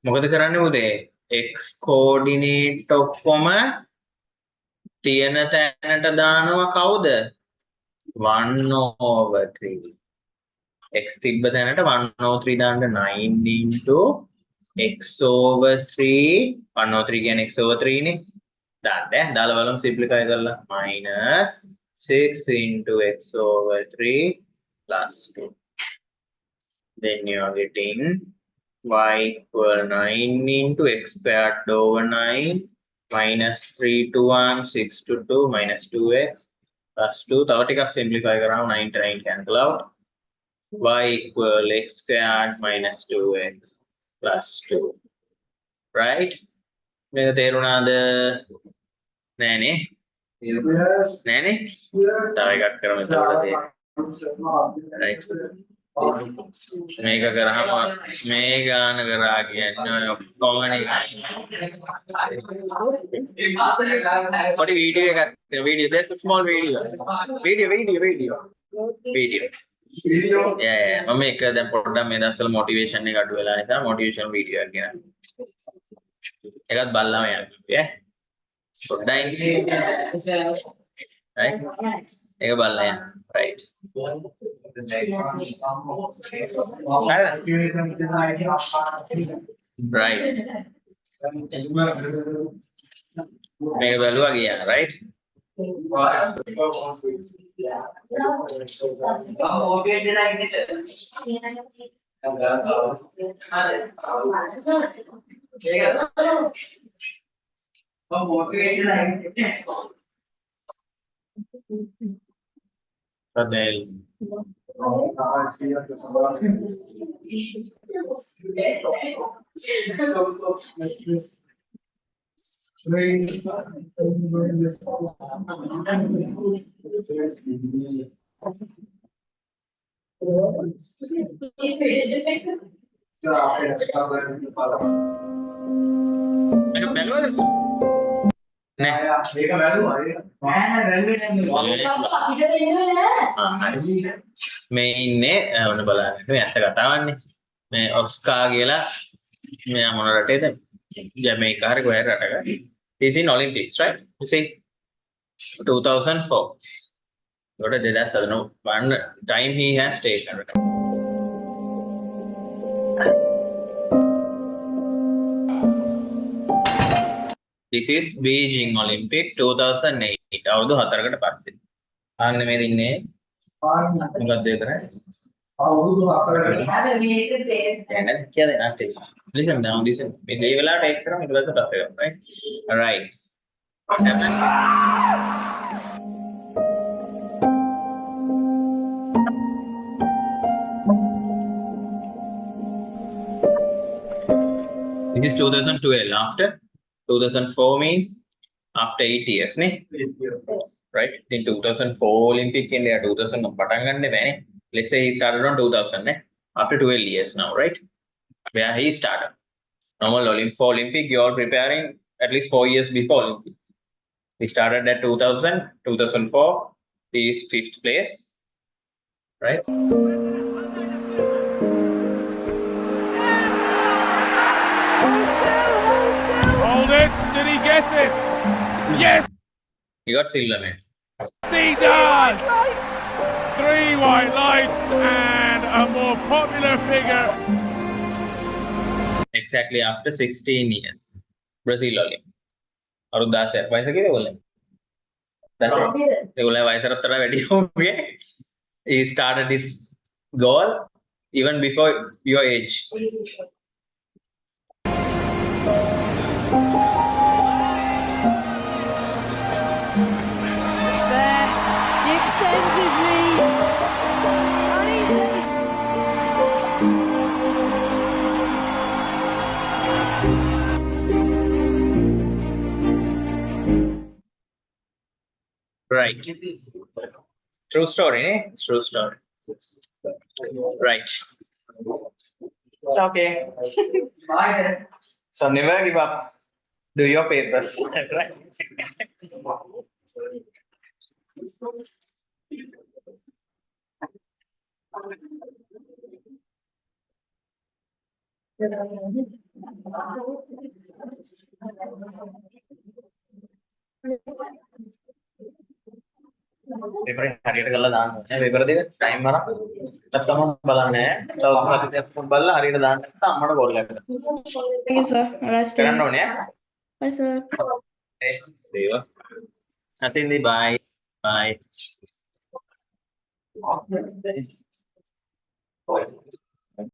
මොකද කරන්නේ උදේ? x coordinate ඔක්කොම තියෙන තැනට දානවා කවුද? 1/3. x තිබ්බ තැනට 1/3 දාන්න 9 into x over 3 103 again x over 3 ni දාන්න දාලා බලමු simplify කරලා minus 6 into x over 3 plus 2 then you are getting y equal 9 into x squared over 9 minus 3 to 1 6 to 2 minus 2x plus 2 තව ටිකක් simplify කරාම 9 to 9 cancel out y equal x squared minus 2x plus 2 right මේක තේරුණාද නෑනේ නෑනේ තව එකක් කරමු එතකොට right මේක කරාම මේ ගාන කරා කියන්නේ ඔය ඔක්කොමනේ පොඩි වීඩියෝ එකක් video there's a small video yeah මම එක දැන් පොඩ්ඩක් මේ දවස්වල මොටිවේෂන් එක අඩු වෙලා නිසා මොටිවේෂන් වීඩියෝ එකක් ගෙනා එකත් බලලාම යන්න yeah පොඩ්ඩයි right ඒක බලලා යන්න right right මේක බලුවා ගියා right Adele. Ano bැලුවද? නෑ. මේක බැලුවා. නෑ බැලුවේ නෑ. මේ ඉන්නේ ඔන්න බලන්න. මේ ඇත්ත කතාවන්නේ. මේ ඔස්කා කියලා මෙයා මොන රටේද? ජමයිකා හරි කොහේ රටක. He's in Olympics, right? You see 2004. What a disaster. No one time he has taken. This is Beijing Olympic 2008. අවුරුදු 4කට පස්සේ. ආන්න මේ දින්නේ මොකක්ද ඒ කරන්නේ? අවුරුදු 4කට. දැන් කියන්නේ නැත්තේ. Listen down listen. මේ දේ වෙලාවට ඒක කරමු ඊට පස්සේ පස්සේ ගමු. Right? All right. What happened? This is 2012 after 2004 mean after 8 years ne right in 2004 Olympic in 2000 පටන් ගන්න බෑනේ let's say he started on 2000 ne after 12 years now right where he started normal Olympic you are preparing at least 4 years before Olympic he started at 2004 he is 5th place right Hold it. Did he get it? Yes, he got silver medal he does. 3 white lights and a more popular figure. exactly after 16 years Brazil Olympic අවුරුදු 16 වයස කීයද ඔයගොල්ලෝ 10 ඒගොල්ලෝ වයසට අතර වැඩි වුණේ he started his goal even before your age He's there. He extends his lead. And he's right true story eh true story right okay so never give up do your papers right paper හරියට කරලා දාන්න ඕනේ. paper දෙක time මරක් තමයි බලන්නේ. තව මොකක්ද බලලා හරියට දාන්න නැත්නම් අම්මට කෝල් එකක් Thank you, sir. Alright, stay. කරන්න ඕනේ. Bye, sir. දේව. Nothing. Bye. Bye.